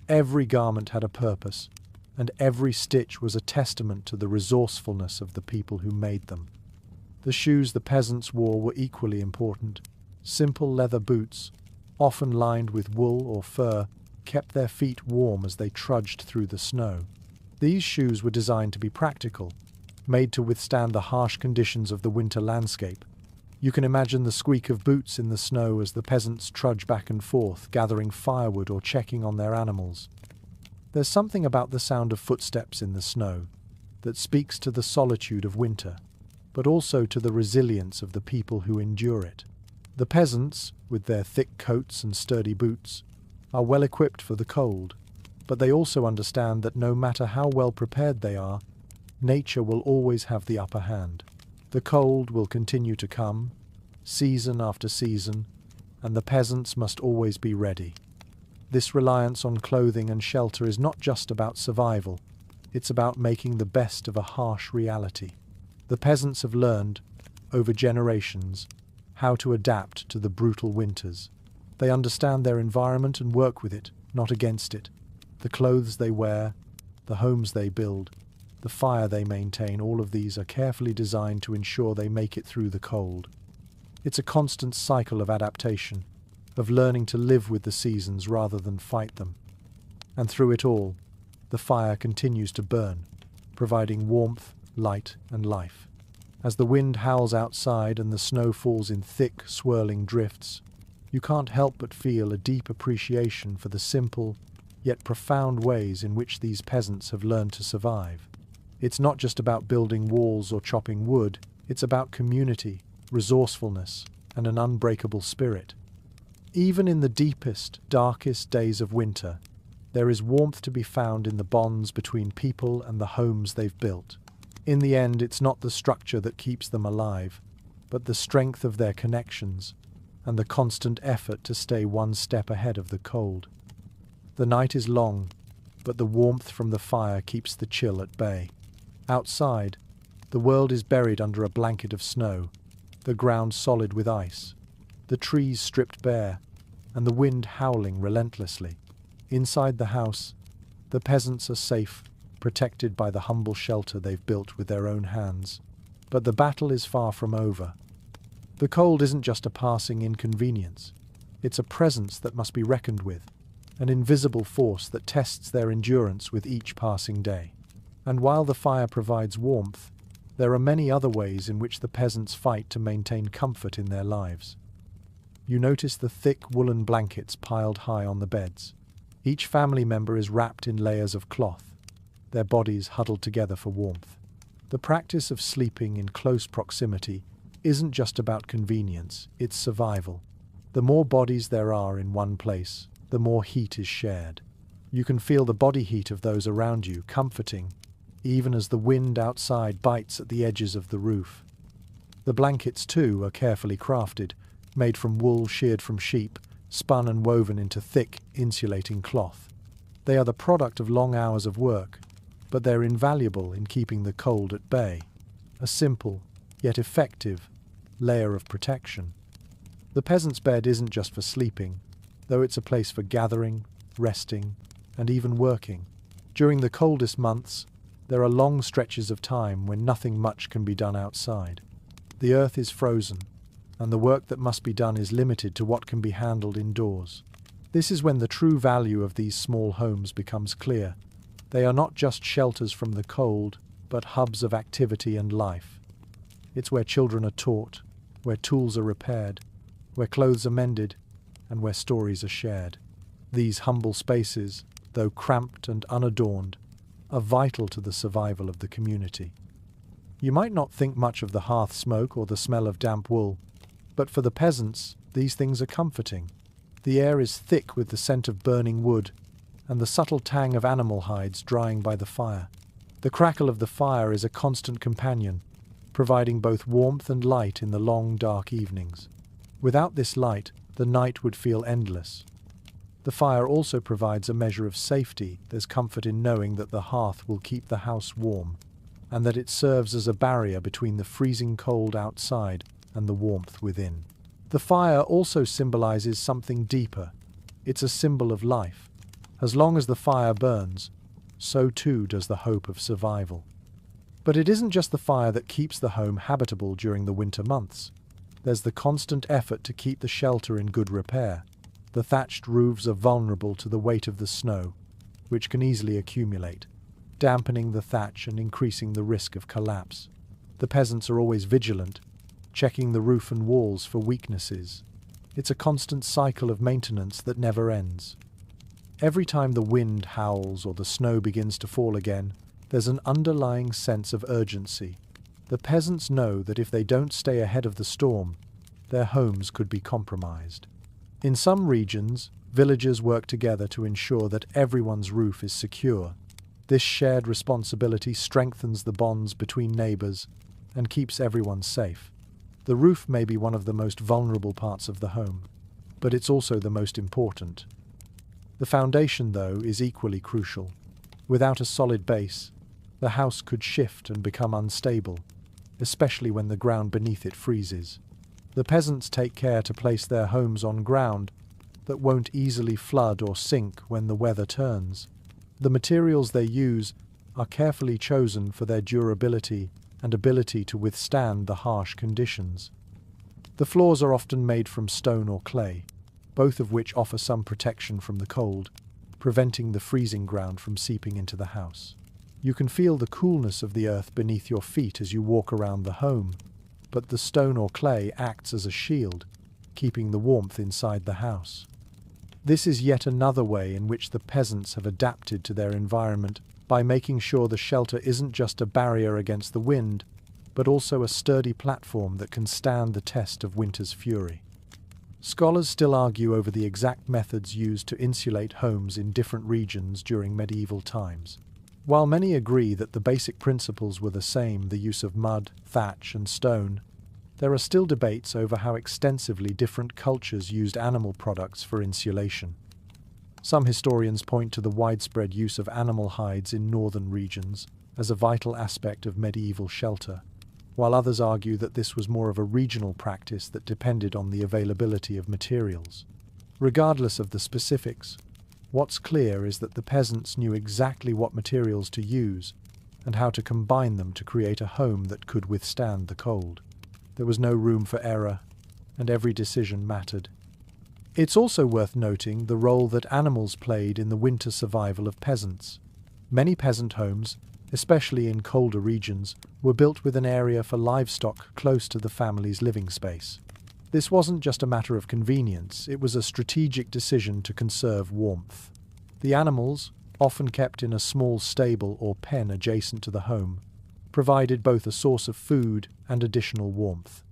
Every garment had a purpose, and every stitch was a testament to the resourcefulness of the people who made them. The shoes the peasants wore were equally important. Simple leather boots, often lined with wool or fur, kept their feet warm as they trudged through the snow. These shoes were designed to be practical, made to withstand the harsh conditions of the winter landscape. You can imagine the squeak of boots in the snow as the peasants trudge back and forth, gathering firewood or checking on their animals. There's something about the sound of footsteps in the snow that speaks to the solitude of winter, but also to the resilience of the people who endure it. The peasants, with their thick coats and sturdy boots, are well equipped for the cold, but they also understand that no matter how well prepared they are, nature will always have the upper hand. The cold will continue to come, season after season, and the peasants must always be ready. This reliance on clothing and shelter is not just about survival, it's about making the best of a harsh reality. The peasants have learned, over generations, how to adapt to the brutal winters. They understand their environment and work with it, not against it. The clothes they wear, the homes they build, the fire they maintain, all of these are carefully designed to ensure they make it through the cold. It's a constant cycle of adaptation, of learning to live with the seasons rather than fight them. And through it all, the fire continues to burn, providing warmth, light, and life. As the wind howls outside and the snow falls in thick, swirling drifts, you can't help but feel a deep appreciation for the simple, yet profound ways in which these peasants have learned to survive. It's not just about building walls or chopping wood, it's about community, resourcefulness, and an unbreakable spirit. Even in the deepest, darkest days of winter, there is warmth to be found in the bonds between people and the homes they've built. In the end, it's not the structure that keeps them alive, but the strength of their connections and the constant effort to stay one step ahead of the cold. The night is long, but the warmth from the fire keeps the chill at bay. Outside, the world is buried under a blanket of snow, the ground solid with ice, the trees stripped bare, and the wind howling relentlessly. Inside the house, the peasants are safe, protected by the humble shelter they've built with their own hands. But the battle is far from over. The cold isn't just a passing inconvenience. It's a presence that must be reckoned with, an invisible force that tests their endurance with each passing day. And while the fire provides warmth, there are many other ways in which the peasants fight to maintain comfort in their lives. You notice the thick woolen blankets piled high on the beds. Each family member is wrapped in layers of cloth, their bodies huddled together for warmth. The practice of sleeping in close proximity isn't just about convenience, it's survival. The more bodies there are in one place, the more heat is shared. You can feel the body heat of those around you, comforting, even as the wind outside bites at the edges of the roof. The blankets, too, are carefully crafted, made from wool sheared from sheep, spun and woven into thick, insulating cloth. They are the product of long hours of work, but they're invaluable in keeping the cold at bay. A simple, yet effective, layer of protection. The peasant's bed isn't just for sleeping, though it's a place for gathering, resting, and even working. During the coldest months, there are long stretches of time when nothing much can be done outside. The earth is frozen, and the work that must be done is limited to what can be handled indoors. This is when the true value of these small homes becomes clear. They are not just shelters from the cold, but hubs of activity and life. It's where children are taught, where tools are repaired, where clothes are mended, and where stories are shared. These humble spaces, though cramped and unadorned, are vital to the survival of the community. You might not think much of the hearth smoke or the smell of damp wool, but for the peasants, these things are comforting. The air is thick with the scent of burning wood and the subtle tang of animal hides drying by the fire. The crackle of the fire is a constant companion, providing both warmth and light in the long, dark evenings. Without this light, the night would feel endless. The fire also provides a measure of safety. There's comfort in knowing that the hearth will keep the house warm, and that it serves as a barrier between the freezing cold outside and the warmth within. The fire also symbolizes something deeper. It's a symbol of life. As long as the fire burns, so too does the hope of survival. But it isn't just the fire that keeps the home habitable during the winter months. There's the constant effort to keep the shelter in good repair. The thatched roofs are vulnerable to the weight of the snow, which can easily accumulate, dampening the thatch and increasing the risk of collapse. The peasants are always vigilant, checking the roof and walls for weaknesses. It's a constant cycle of maintenance that never ends. Every time the wind howls or the snow begins to fall again, there's an underlying sense of urgency. The peasants know that if they don't stay ahead of the storm, their homes could be compromised. In some regions, villagers work together to ensure that everyone's roof is secure. This shared responsibility strengthens the bonds between neighbors and keeps everyone safe. The roof may be one of the most vulnerable parts of the home, but it's also the most important. The foundation, though, is equally crucial. Without a solid base, the house could shift and become unstable, especially when the ground beneath it freezes. The peasants take care to place their homes on ground that won't easily flood or sink when the weather turns. The materials they use are carefully chosen for their durability and ability to withstand the harsh conditions. The floors are often made from stone or clay, both of which offer some protection from the cold, preventing the freezing ground from seeping into the house. You can feel the coolness of the earth beneath your feet as you walk around the home, but the stone or clay acts as a shield, keeping the warmth inside the house. This is yet another way in which the peasants have adapted to their environment by making sure the shelter isn't just a barrier against the wind, but also a sturdy platform that can stand the test of winter's fury. Scholars still argue over the exact methods used to insulate homes in different regions during medieval times. While many agree that the basic principles were the same, the use of mud, thatch, and stone, there are still debates over how extensively different cultures used animal products for insulation. Some historians point to the widespread use of animal hides in northern regions as a vital aspect of medieval shelter, while others argue that this was more of a regional practice that depended on the availability of materials. Regardless of the specifics, what's clear is that the peasants knew exactly what materials to use and how to combine them to create a home that could withstand the cold. There was no room for error, and every decision mattered. It's also worth noting the role that animals played in the winter survival of peasants. Many peasant homes, especially in colder regions, were built with an area for livestock close to the family's living space. This wasn't just a matter of convenience, it was a strategic decision to conserve warmth. The animals, often kept in a small stable or pen adjacent to the home, provided both a source of food and additional warmth.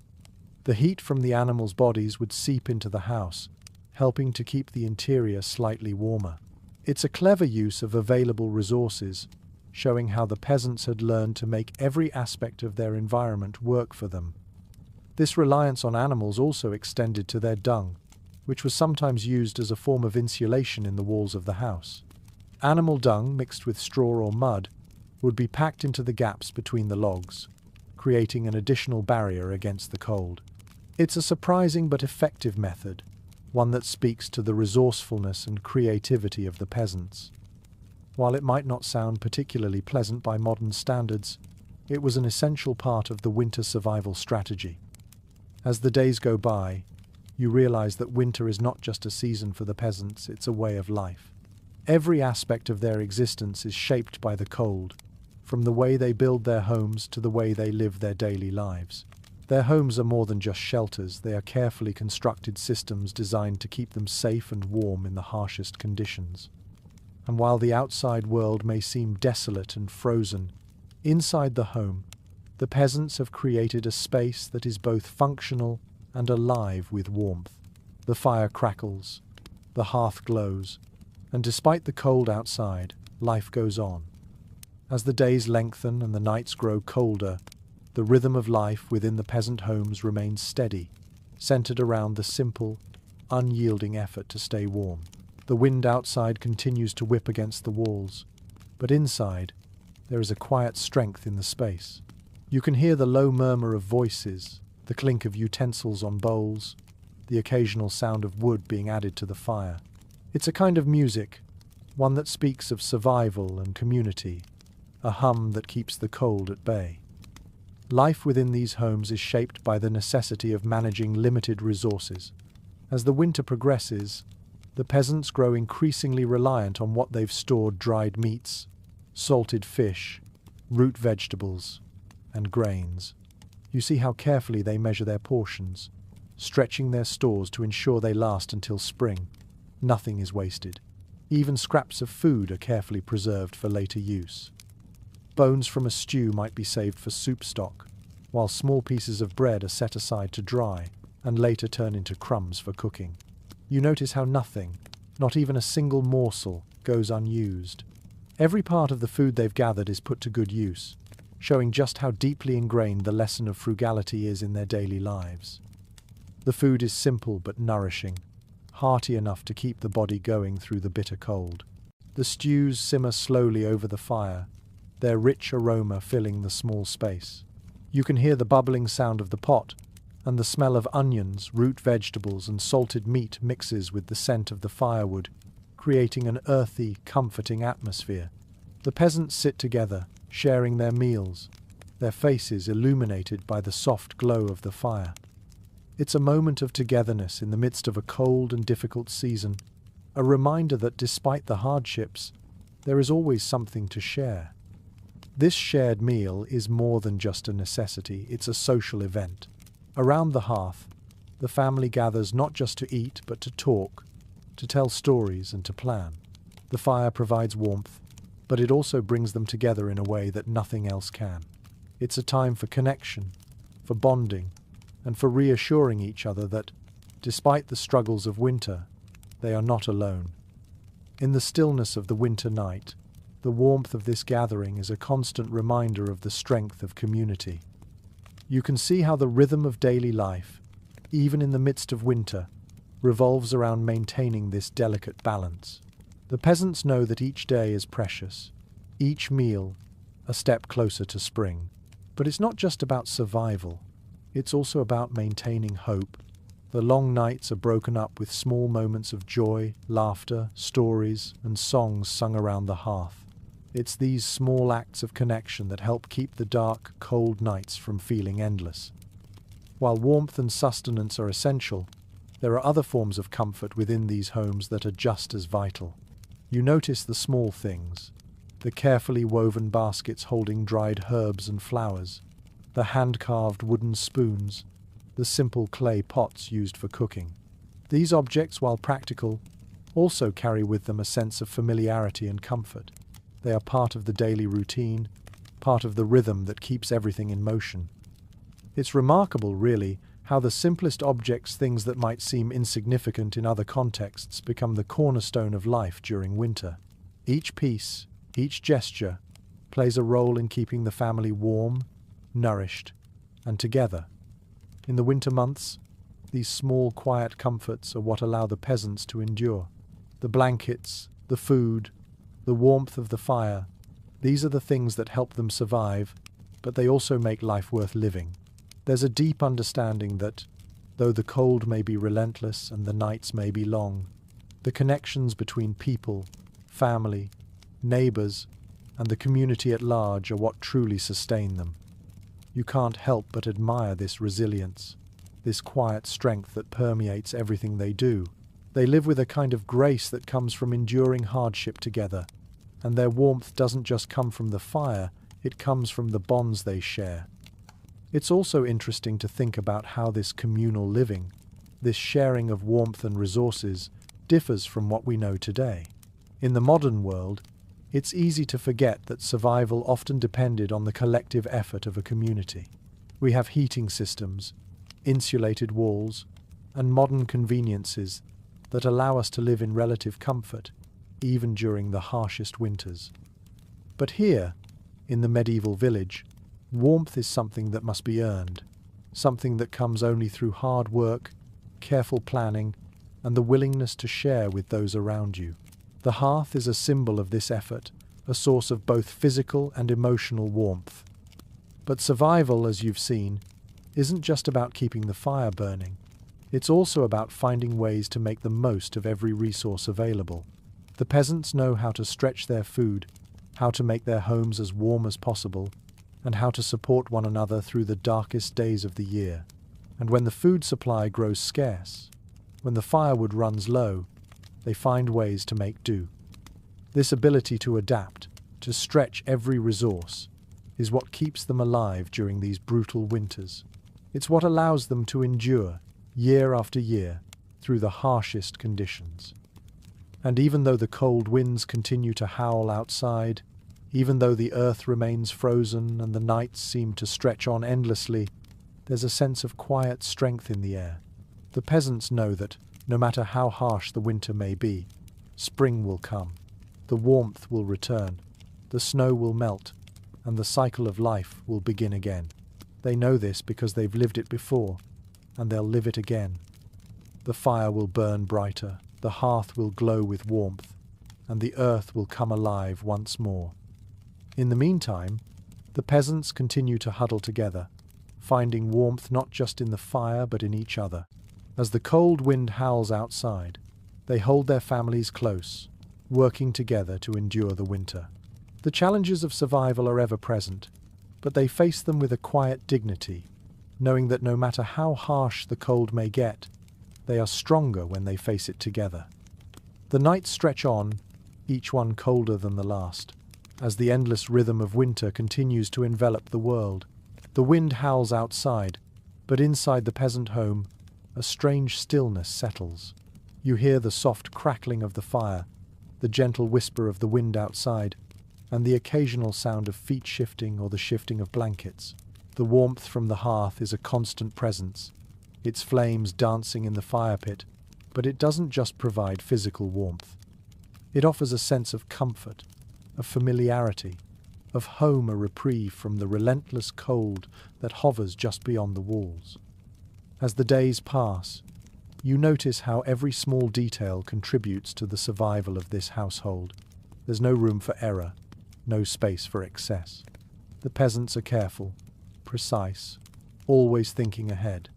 The heat from the animals' bodies would seep into the house, helping to keep the interior slightly warmer. It's a clever use of available resources, showing how the peasants had learned to make every aspect of their environment work for them. This reliance on animals also extended to their dung, which was sometimes used as a form of insulation in the walls of the house. Animal dung mixed with straw or mud would be packed into the gaps between the logs, creating an additional barrier against the cold. It's a surprising but effective method, one that speaks to the resourcefulness and creativity of the peasants. While it might not sound particularly pleasant by modern standards, it was an essential part of the winter survival strategy. As the days go by, you realize that winter is not just a season for the peasants, it's a way of life. Every aspect of their existence is shaped by the cold, from the way they build their homes to the way they live their daily lives. Their homes are more than just shelters, they are carefully constructed systems designed to keep them safe and warm in the harshest conditions. And while the outside world may seem desolate and frozen, inside the home, the peasants have created a space that is both functional and alive with warmth. The fire crackles, the hearth glows, and despite the cold outside, life goes on. As the days lengthen and the nights grow colder, the rhythm of life within the peasant homes remains steady, centered around the simple, unyielding effort to stay warm. The wind outside continues to whip against the walls, but inside, there is a quiet strength in the space. You can hear the low murmur of voices, the clink of utensils on bowls, the occasional sound of wood being added to the fire. It's a kind of music, one that speaks of survival and community, a hum that keeps the cold at bay. Life within these homes is shaped by the necessity of managing limited resources. As the winter progresses, the peasants grow increasingly reliant on what they've stored: dried meats, salted fish, root vegetables, and grains. You see how carefully they measure their portions, stretching their stores to ensure they last until spring. Nothing is wasted. Even scraps of food are carefully preserved for later use. Bones from a stew might be saved for soup stock, while small pieces of bread are set aside to dry and later turn into crumbs for cooking. You notice how nothing, not even a single morsel, goes unused. Every part of the food they've gathered is put to good use, showing just how deeply ingrained the lesson of frugality is in their daily lives. The food is simple but nourishing, hearty enough to keep the body going through the bitter cold. The stews simmer slowly over the fire, their rich aroma filling the small space. You can hear the bubbling sound of the pot, and the smell of onions, root vegetables, and salted meat mixes with the scent of the firewood, creating an earthy, comforting atmosphere. The peasants sit together, sharing their meals, their faces illuminated by the soft glow of the fire. It's a moment of togetherness in the midst of a cold and difficult season, a reminder that despite the hardships, there is always something to share. This shared meal is more than just a necessity, it's a social event. Around the hearth, the family gathers not just to eat but to talk, to tell stories and to plan. The fire provides warmth, but it also brings them together in a way that nothing else can. It's a time for connection, for bonding, and for reassuring each other that, Despite the struggles of winter, they are not alone. In the stillness of the winter night, the warmth of this gathering is a constant reminder of the strength of community. You can see how the rhythm of daily life, even in the midst of winter, revolves around maintaining this delicate balance. The peasants know that each day is precious, each meal a step closer to spring. But it's not just about survival, it's also about maintaining hope. The long nights are broken up with small moments of joy, laughter, stories, and songs sung around the hearth. It's these small acts of connection that help keep the dark, cold nights from feeling endless. While warmth and sustenance are essential, there are other forms of comfort within these homes that are just as vital. You notice the small things, the carefully woven baskets holding dried herbs and flowers, the hand-carved wooden spoons, the simple clay pots used for cooking. These objects, while practical, also carry with them a sense of familiarity and comfort. They are part of the daily routine, part of the rhythm that keeps everything in motion. It's remarkable, really, how the simplest objects, things that might seem insignificant in other contexts, become the cornerstone of life during winter. Each piece, each gesture, plays a role in keeping the family warm, nourished, and together. In the winter months, these small, quiet comforts are what allow the peasants to endure. The blankets, the food, the warmth of the fire, these are the things that help them survive, but they also make life worth living. There's a deep understanding that, though the cold may be relentless and the nights may be long, the connections between people, family, neighbors, and the community at large are what truly sustain them. You can't help but admire this resilience, this quiet strength that permeates everything they do. They live with a kind of grace that comes from enduring hardship together, and their warmth doesn't just come from the fire, it comes from the bonds they share. It's also interesting to think about how this communal living, this sharing of warmth and resources, differs from what we know today. In the modern world, it's easy to forget that survival often depended on the collective effort of a community. We have heating systems, insulated walls, and modern conveniences that allow us to live in relative comfort, even during the harshest winters. But here, in the medieval village, warmth is something that must be earned, something that comes only through hard work, careful planning, and the willingness to share with those around you. The hearth is a symbol of this effort, a source of both physical and emotional warmth. But survival, as you've seen, isn't just about keeping the fire burning. It's also about finding ways to make the most of every resource available. The peasants know how to stretch their food, how to make their homes as warm as possible, and how to support one another through the darkest days of the year. And when the food supply grows scarce, when the firewood runs low, they find ways to make do. This ability to adapt, to stretch every resource, is what keeps them alive during these brutal winters. It's what allows them to endure, year after year, through the harshest conditions. And even though the cold winds continue to howl outside, even though the earth remains frozen and the nights seem to stretch on endlessly, there's a sense of quiet strength in the air. The peasants know that, no matter how harsh the winter may be, spring will come, the warmth will return, the snow will melt, and the cycle of life will begin again. They know this because they've lived it before, and they'll live it again. The fire will burn brighter, the hearth will glow with warmth, and the earth will come alive once more. In the meantime, the peasants continue to huddle together, finding warmth not just in the fire but in each other. As the cold wind howls outside, they hold their families close, working together to endure the winter. The challenges of survival are ever present, but they face them with a quiet dignity, knowing that no matter how harsh the cold may get, they are stronger when they face it together. The nights stretch on, each one colder than the last, as the endless rhythm of winter continues to envelop the world. The wind howls outside, but inside the peasant home, a strange stillness settles. You hear the soft crackling of the fire, the gentle whisper of the wind outside, and the occasional sound of feet shifting or the shifting of blankets. The warmth from the hearth is a constant presence. its flames dancing in the fire pit, but it doesn't just provide physical warmth. It offers a sense of comfort, of familiarity, of home, a reprieve from the relentless cold that hovers just beyond the walls. As the days pass, you notice how every small detail contributes to the survival of this household. There's no room for error, no space for excess. The peasants are careful, precise, always thinking ahead.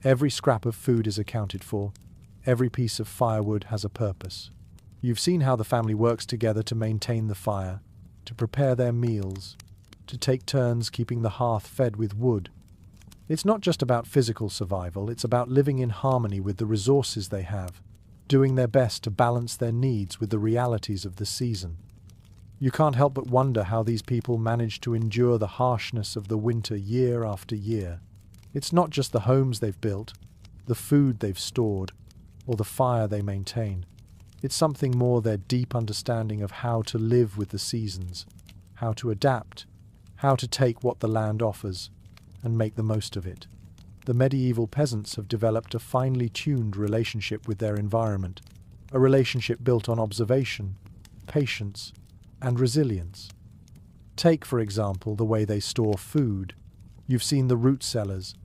Every scrap of food is accounted for. Every piece of firewood has a purpose. You've seen how the family works together to maintain the fire, to prepare their meals, to take turns keeping the hearth fed with wood. It's not just about physical survival, it's about living in harmony with the resources they have, doing their best to balance their needs with the realities of the season. You can't help but wonder how these people manage to endure the harshness of the winter year after year. It's not just the homes they've built, the food they've stored, or the fire they maintain. It's something more, their deep understanding of how to live with the seasons, how to adapt, how to take what the land offers and make the most of it. The medieval peasants have developed a finely tuned relationship with their environment, a relationship built on observation, patience, and resilience. Take, for example, the way they store food. You've seen the root cellars,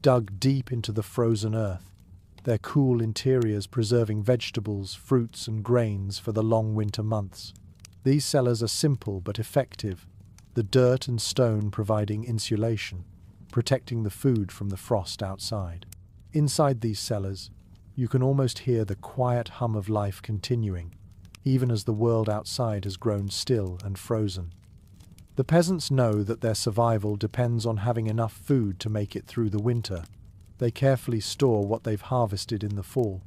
dug deep into the frozen earth, their cool interiors preserving vegetables, fruits, and grains for the long winter months. These cellars are simple but effective, the dirt and stone providing insulation, protecting the food from the frost outside. Inside these cellars, you can almost hear the quiet hum of life continuing, even as the world outside has grown still and frozen. The peasants know that their survival depends on having enough food to make it through the winter. They carefully store what they've harvested in the fall,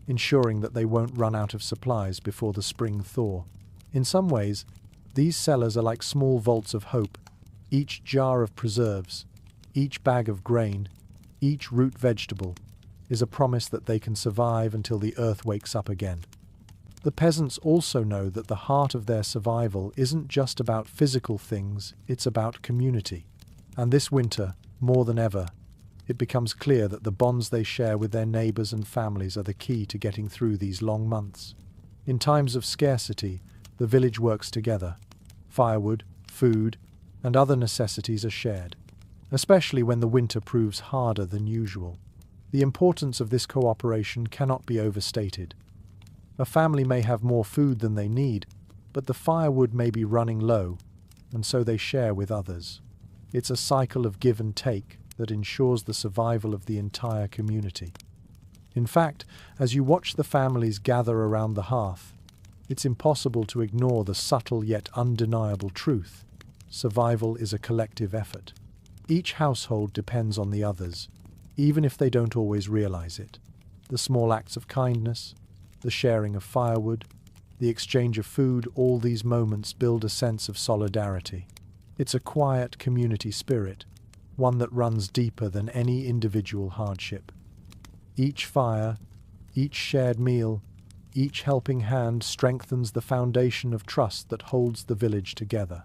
ensuring that they won't run out of supplies before the spring thaw. In some ways, these cellars are like small vaults of hope. Each jar of preserves, each bag of grain, each root vegetable is a promise that they can survive until the earth wakes up again. The peasants also know that the heart of their survival isn't just about physical things, it's about community. And this winter, more than ever, it becomes clear that the bonds they share with their neighbors and families are the key to getting through these long months. In times of scarcity, the village works together. Firewood, food, and other necessities are shared, especially when the winter proves harder than usual. The importance of this cooperation cannot be overstated. A family may have more food than they need, but the firewood may be running low, and so they share with others. It's a cycle of give and take that ensures the survival of the entire community. In fact, as you watch the families gather around the hearth, it's impossible to ignore the subtle yet undeniable truth. Survival is a collective effort. Each household depends on the others, even if they don't always realize it. The small acts of kindness, the sharing of firewood, the exchange of food, all these moments build a sense of solidarity. It's a quiet community spirit, one that runs deeper than any individual hardship. Each fire, each shared meal, each helping hand strengthens the foundation of trust that holds the village together.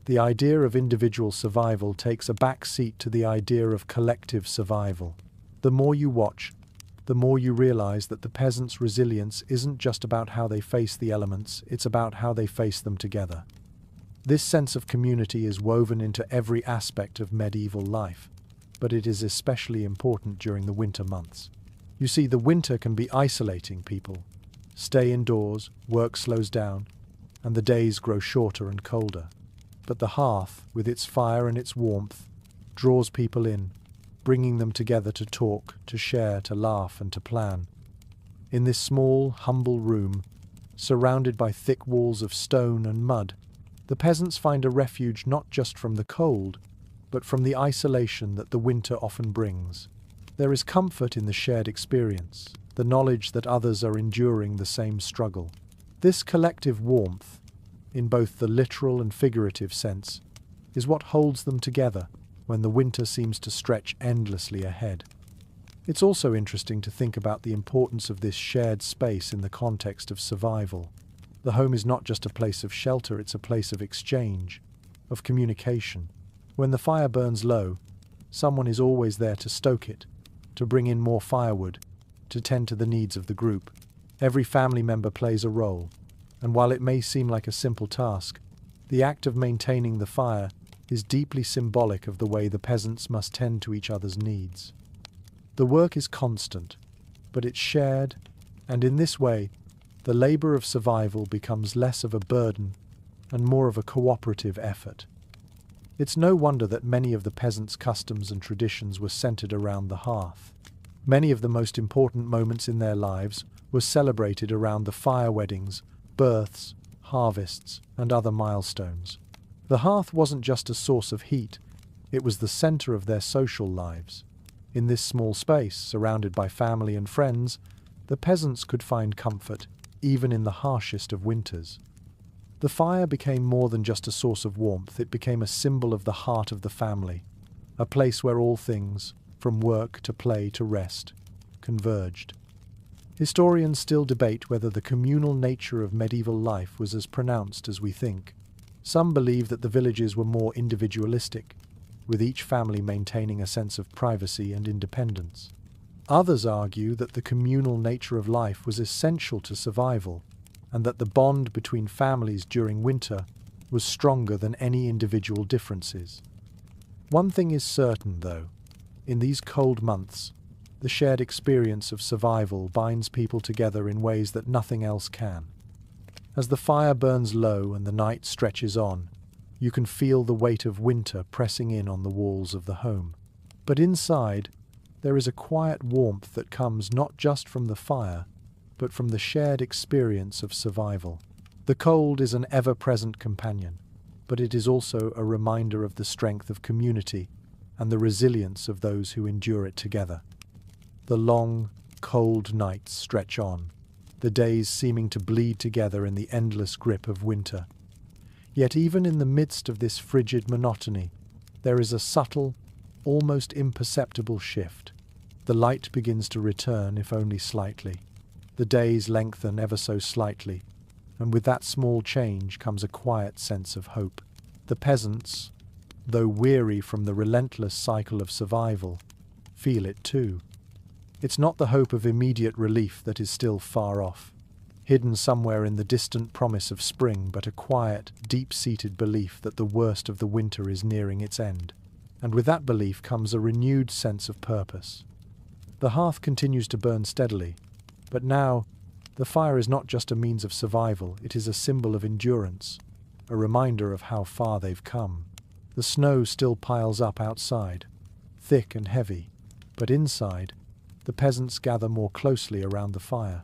The idea of individual survival takes a back seat to the idea of collective survival. The more you watch, the more you realize that the peasants' resilience isn't just about how they face the elements, it's about how they face them together. This sense of community is woven into every aspect of medieval life, but it is especially important during the winter months. You see, the winter can be isolating. People stay indoors, work slows down, and the days grow shorter and colder. But the hearth, with its fire and its warmth, draws people in, bringing them together to talk, to share, to laugh, and to plan. In this small, humble room, surrounded by thick walls of stone and mud, the peasants find a refuge not just from the cold, but from the isolation that the winter often brings. There is comfort in the shared experience, the knowledge that others are enduring the same struggle. This collective warmth, in both the literal and figurative sense, is what holds them together when the winter seems to stretch endlessly ahead. It's also interesting to think about the importance of this shared space in the context of survival. The home is not just a place of shelter, it's a place of exchange, of communication. When the fire burns low, someone is always there to stoke it, to bring in more firewood, to tend to the needs of the group. Every family member plays a role, and while it may seem like a simple task, the act of maintaining the fire is deeply symbolic of the way the peasants must tend to each other's needs. The work is constant, but it's shared, and in this way, the labor of survival becomes less of a burden and more of a cooperative effort. It's no wonder that many of the peasants' customs and traditions were centered around the hearth. Many of the most important moments in their lives were celebrated around the fire: weddings, births, harvests, and other milestones. The hearth wasn't just a source of heat, it was the center of their social lives. In this small space, surrounded by family and friends, the peasants could find comfort, even in the harshest of winters. The fire became more than just a source of warmth, it became a symbol of the heart of the family, a place where all things, from work to play to rest, converged. Historians still debate whether the communal nature of medieval life was as pronounced as we think. Some believe that the villages were more individualistic, with each family maintaining a sense of privacy and independence. Others argue that the communal nature of life was essential to survival, and that the bond between families during winter was stronger than any individual differences. One thing is certain, though. In these cold months, the shared experience of survival binds people together in ways that nothing else can. As the fire burns low and the night stretches on, you can feel the weight of winter pressing in on the walls of the home. But inside, there is a quiet warmth that comes not just from the fire, but from the shared experience of survival. The cold is an ever-present companion, but it is also a reminder of the strength of community and the resilience of those who endure it together. The long, cold nights stretch on, the days seeming to bleed together in the endless grip of winter. Yet even in the midst of this frigid monotony, there is a subtle, almost imperceptible shift. The light begins to return, if only slightly. The days lengthen ever so slightly, and with that small change comes a quiet sense of hope. The peasants, though weary from the relentless cycle of survival, feel it too. It's not the hope of immediate relief that is still far off, hidden somewhere in the distant promise of spring, but a quiet, deep-seated belief that the worst of the winter is nearing its end. And with that belief comes a renewed sense of purpose. The hearth continues to burn steadily, but now, the fire is not just a means of survival, it is a symbol of endurance, a reminder of how far they've come. The snow still piles up outside, thick and heavy, but inside, the peasants gather more closely around the fire.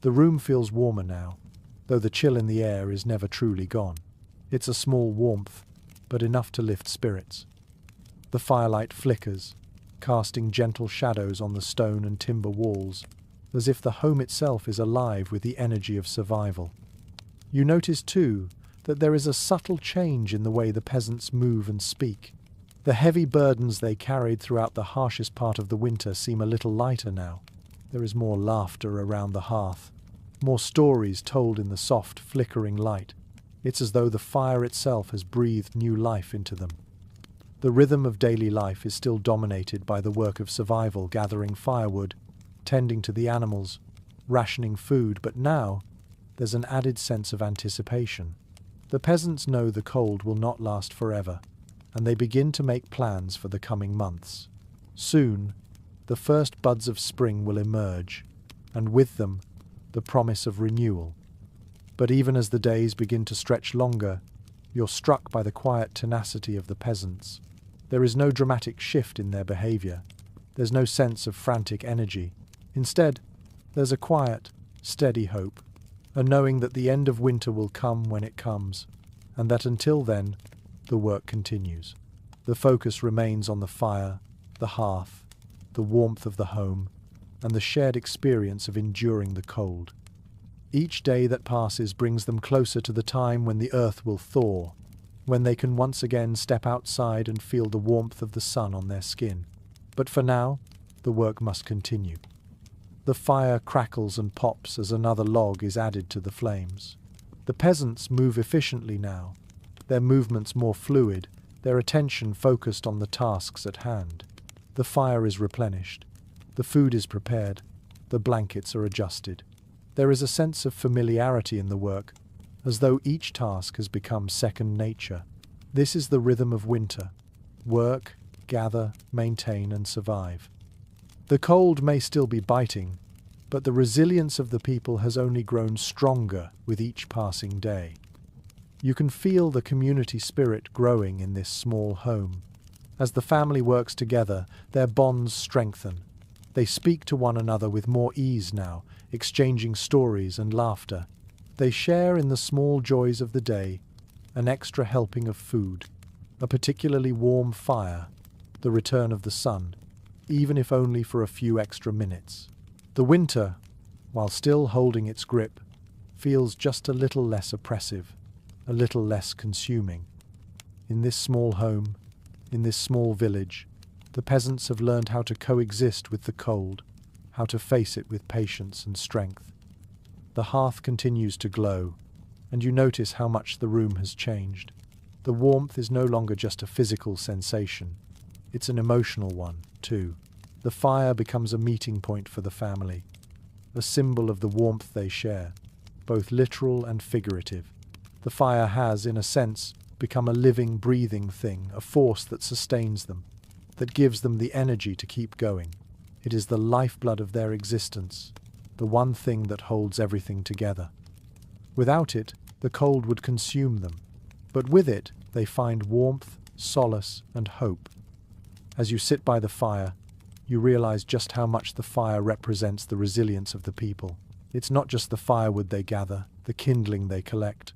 The room feels warmer now, though the chill in the air is never truly gone. It's a small warmth, but enough to lift spirits. The firelight flickers, casting gentle shadows on the stone and timber walls, as if the home itself is alive with the energy of survival. You notice, too, that there is a subtle change in the way the peasants move and speak. The heavy burdens they carried throughout the harshest part of the winter seem a little lighter now. There is more laughter around the hearth, more stories told in the soft, flickering light. It's as though the fire itself has breathed new life into them. The rhythm of daily life is still dominated by the work of survival, gathering firewood, tending to the animals, rationing food, but now there's an added sense of anticipation. The peasants know the cold will not last forever, and they begin to make plans for the coming months. Soon, the first buds of spring will emerge, and with them, the promise of renewal. But even as the days begin to stretch longer, you're struck by the quiet tenacity of the peasants. There is no dramatic shift in their behavior. There's no sense of frantic energy. Instead, there's a quiet, steady hope, a knowing that the end of winter will come when it comes, and that until then, the work continues. The focus remains on the fire, the hearth, the warmth of the home, and the shared experience of enduring the cold. Each day that passes brings them closer to the time when the earth will thaw, when they can once again step outside and feel the warmth of the sun on their skin. But for now, the work must continue. The fire crackles and pops as another log is added to the flames. The peasants move efficiently now, their movements more fluid, their attention focused on the tasks at hand. The fire is replenished. The food is prepared, the blankets are adjusted. There is a sense of familiarity in the work, as though each task has become second nature. This is the rhythm of winter. Work, gather, maintain, and survive. The cold may still be biting, but the resilience of the people has only grown stronger with each passing day. You can feel the community spirit growing in this small home. As the family works together, their bonds strengthen. They speak to one another with more ease now, exchanging stories and laughter. They share in the small joys of the day, an extra helping of food, a particularly warm fire, the return of the sun, even if only for a few extra minutes. The winter, while still holding its grip, feels just a little less oppressive, a little less consuming. In this small home, in this small village, the peasants have learned how to coexist with the cold, how to face it with patience and strength. The hearth continues to glow, and you notice how much the room has changed. The warmth is no longer just a physical sensation. It's an emotional one, too. The fire becomes a meeting point for the family, a symbol of the warmth they share, both literal and figurative. The fire has, in a sense, become a living, breathing thing, a force that sustains them, that gives them the energy to keep going. It is the lifeblood of their existence, the one thing that holds everything together. Without it, the cold would consume them, but with it, they find warmth, solace, and hope. As you sit by the fire, you realize just how much the fire represents the resilience of the people. It's not just the firewood they gather, the kindling they collect,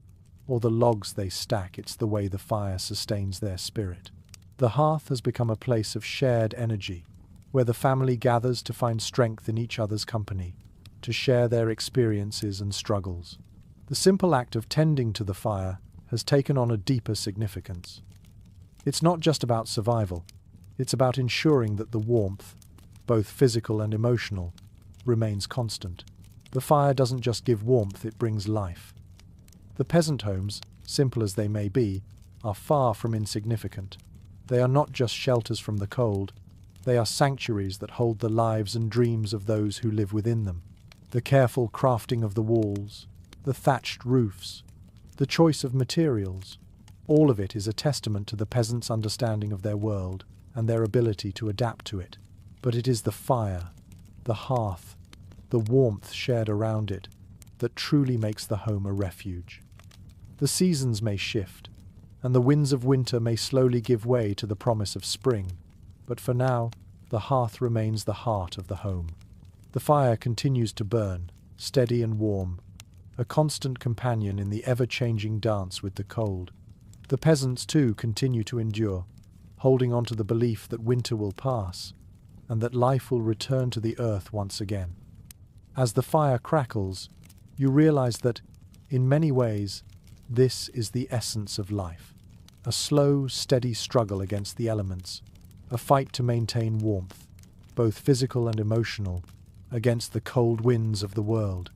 or the logs they stack, it's the way the fire sustains their spirit. The hearth has become a place of shared energy, where the family gathers to find strength in each other's company, to share their experiences and struggles. The simple act of tending to the fire has taken on a deeper significance. It's not just about survival, it's about ensuring that the warmth, both physical and emotional, remains constant. The fire doesn't just give warmth, it brings life. The peasant homes, simple as they may be, are far from insignificant. They are not just shelters from the cold, they are sanctuaries that hold the lives and dreams of those who live within them. The careful crafting of the walls, the thatched roofs, the choice of materials, all of it is a testament to the peasants' understanding of their world and their ability to adapt to it. But it is the fire, the hearth, the warmth shared around it, that truly makes the home a refuge. The seasons may shift, and the winds of winter may slowly give way to the promise of spring, but for now, the hearth remains the heart of the home. The fire continues to burn, steady and warm, a constant companion in the ever-changing dance with the cold. The peasants, too, continue to endure, holding on to the belief that winter will pass, and that life will return to the earth once again. As the fire crackles, you realize that, in many ways, this is the essence of life. A slow, steady struggle against the elements, a fight to maintain warmth, both physical and emotional, against the cold winds of the world.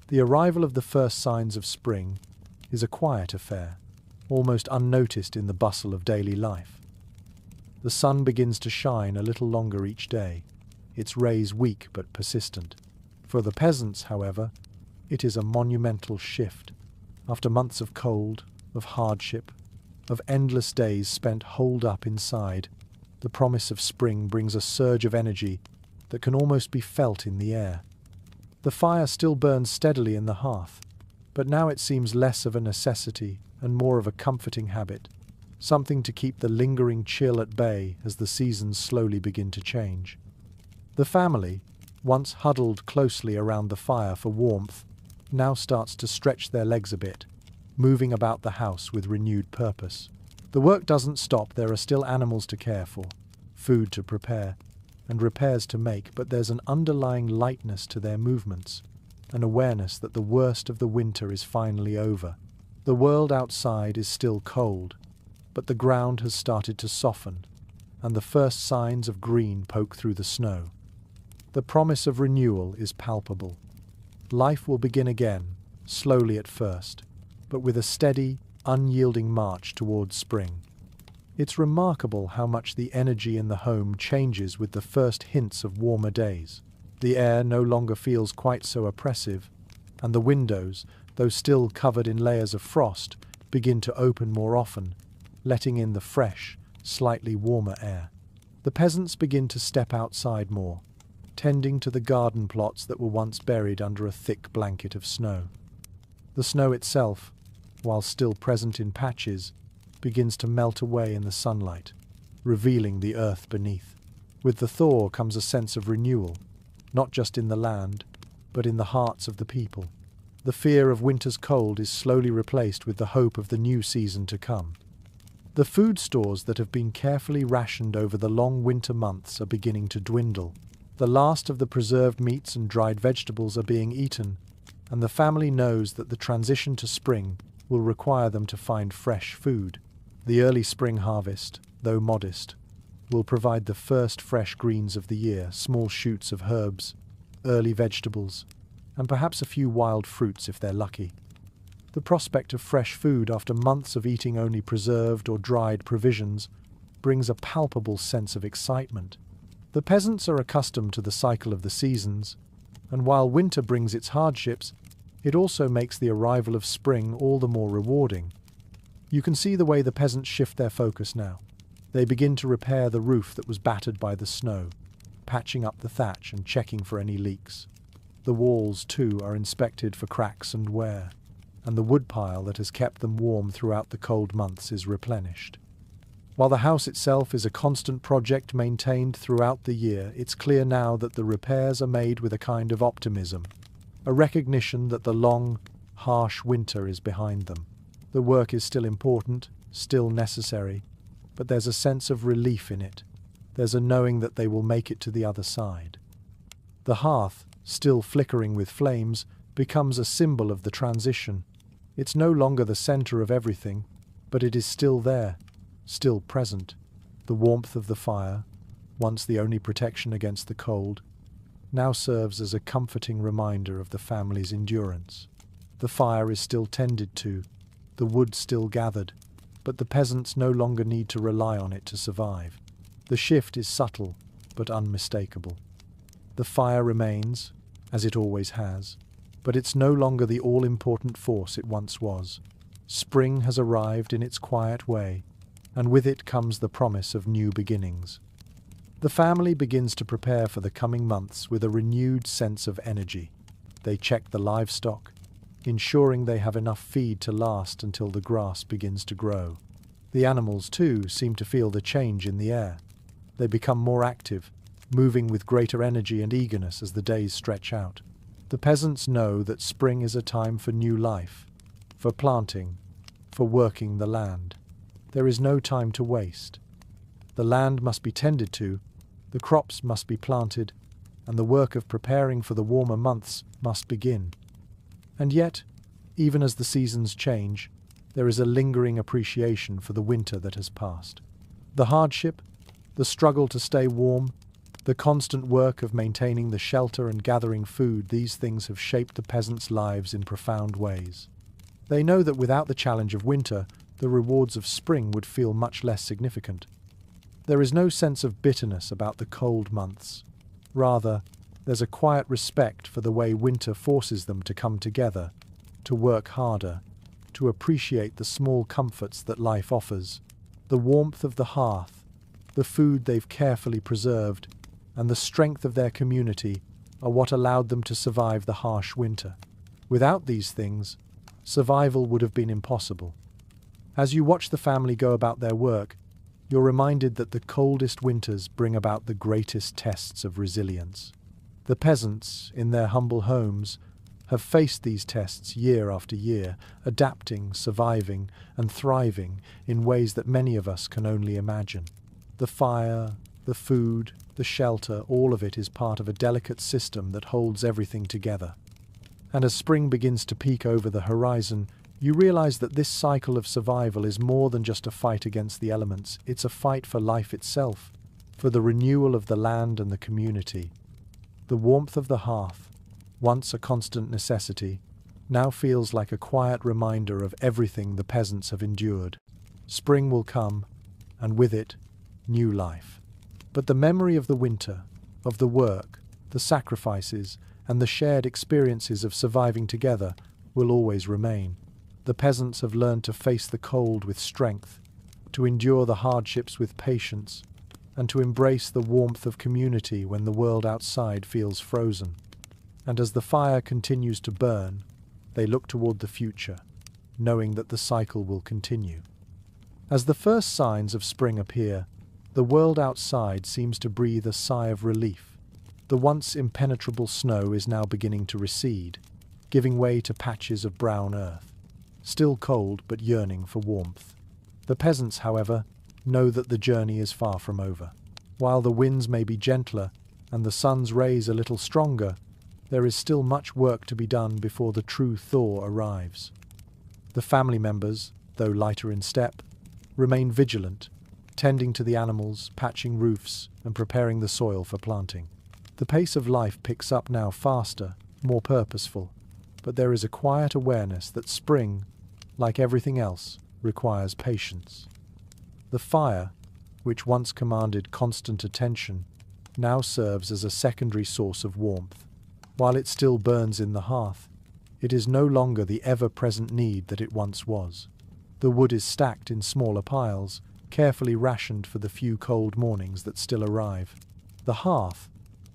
The arrival of the first signs of spring is a quiet affair, almost unnoticed in the bustle of daily life. The sun begins to shine a little longer each day, its rays weak but persistent. For the peasants, however, it is a monumental shift. After months of cold, of hardship, of endless days spent holed up inside, the promise of spring brings a surge of energy that can almost be felt in the air. The fire still burns steadily in the hearth, but now it seems less of a necessity and more of a comforting habit, something to keep the lingering chill at bay as the seasons slowly begin to change. The family, once huddled closely around the fire for warmth, now starts to stretch their legs a bit, moving about the house with renewed purpose. The work doesn't stop, there are still animals to care for, food to prepare, and repairs to make, but there's an underlying lightness to their movements, an awareness that the worst of the winter is finally over. The world outside is still cold, but the ground has started to soften, and the first signs of green poke through the snow. The promise of renewal is palpable. Life will begin again, slowly at first, but with a steady, unyielding march towards spring. It's remarkable how much the energy in the home changes with the first hints of warmer days. The air no longer feels quite so oppressive, and the windows, though still covered in layers of frost, begin to open more often, letting in the fresh, slightly warmer air. The peasants begin to step outside more, tending to the garden plots that were once buried under a thick blanket of snow. The snow itself, while still present in patches, begins to melt away in the sunlight, revealing the earth beneath. With the thaw comes a sense of renewal, not just in the land, but in the hearts of the people. The fear of winter's cold is slowly replaced with the hope of the new season to come. The food stores that have been carefully rationed over the long winter months are beginning to dwindle. The last of the preserved meats and dried vegetables are being eaten, and the family knows that the transition to spring will require them to find fresh food. The early spring harvest, though modest, will provide the first fresh greens of the year, small shoots of herbs, early vegetables, and perhaps a few wild fruits if they're lucky. The prospect of fresh food after months of eating only preserved or dried provisions brings a palpable sense of excitement. The peasants are accustomed to the cycle of the seasons, and while winter brings its hardships, it also makes the arrival of spring all the more rewarding. You can see the way the peasants shift their focus now. They begin to repair the roof that was battered by the snow, patching up the thatch and checking for any leaks. The walls, too, are inspected for cracks and wear, and the woodpile that has kept them warm throughout the cold months is replenished. While the house itself is a constant project maintained throughout the year, it's clear now that the repairs are made with a kind of optimism, a recognition that the long, harsh winter is behind them. The work is still important, still necessary, but there's a sense of relief in it. There's a knowing that they will make it to the other side. The hearth, still flickering with flames, becomes a symbol of the transition. It's no longer the center of everything, but it is still there, still present. The warmth of the fire, once the only protection against the cold, now serves as a comforting reminder of the family's endurance. The fire is still tended to, the wood still gathered, but the peasants no longer need to rely on it to survive. The shift is subtle, but unmistakable. The fire remains, as it always has, but it's no longer the all-important force it once was. Spring has arrived in its quiet way, and with it comes the promise of new beginnings. The family begins to prepare for the coming months with a renewed sense of energy. They check the livestock, ensuring they have enough feed to last until the grass begins to grow. The animals, too, seem to feel the change in the air. They become more active, moving with greater energy and eagerness as the days stretch out. The peasants know that spring is a time for new life, for planting, for working the land. There is no time to waste. The land must be tended to, the crops must be planted, and the work of preparing for the warmer months must begin. And yet, even as the seasons change, there is a lingering appreciation for the winter that has passed. The hardship, the struggle to stay warm, the constant work of maintaining the shelter and gathering food, these things have shaped the peasants' lives in profound ways. They know that without the challenge of winter, the rewards of spring would feel much less significant. There is no sense of bitterness about the cold months. Rather, there's a quiet respect for the way winter forces them to come together, to work harder, to appreciate the small comforts that life offers. The warmth of the hearth, the food they've carefully preserved, and the strength of their community are what allowed them to survive the harsh winter. Without these things, survival would have been impossible. As you watch the family go about their work, you're reminded that the coldest winters bring about the greatest tests of resilience. The peasants, in their humble homes, have faced these tests year after year, adapting, surviving, and thriving in ways that many of us can only imagine. The fire, the food, the shelter, all of it is part of a delicate system that holds everything together. And as spring begins to peek over the horizon, you realize that this cycle of survival is more than just a fight against the elements. It's a fight for life itself, for the renewal of the land and the community. The warmth of the hearth, once a constant necessity, now feels like a quiet reminder of everything the peasants have endured. Spring will come, and with it, new life. But the memory of the winter, of the work, the sacrifices, and the shared experiences of surviving together will always remain. The peasants have learned to face the cold with strength, to endure the hardships with patience, and to embrace the warmth of community when the world outside feels frozen. And as the fire continues to burn, they look toward the future, knowing that the cycle will continue. As the first signs of spring appear, the world outside seems to breathe a sigh of relief. The once impenetrable snow is now beginning to recede, giving way to patches of brown earth, still cold but yearning for warmth. The peasants, however, know that the journey is far from over. While the winds may be gentler and the sun's rays a little stronger, there is still much work to be done before the true thaw arrives. The family members, though lighter in step, remain vigilant, tending to the animals, patching roofs, and preparing the soil for planting. The pace of life picks up now faster, more purposeful, but there is a quiet awareness that spring, like everything else, requires patience. The fire, which once commanded constant attention, now serves as a secondary source of warmth. While it still burns in the hearth, it is no longer the ever-present need that it once was. The wood is stacked in smaller piles, carefully rationed for the few cold mornings that still arrive. The hearth,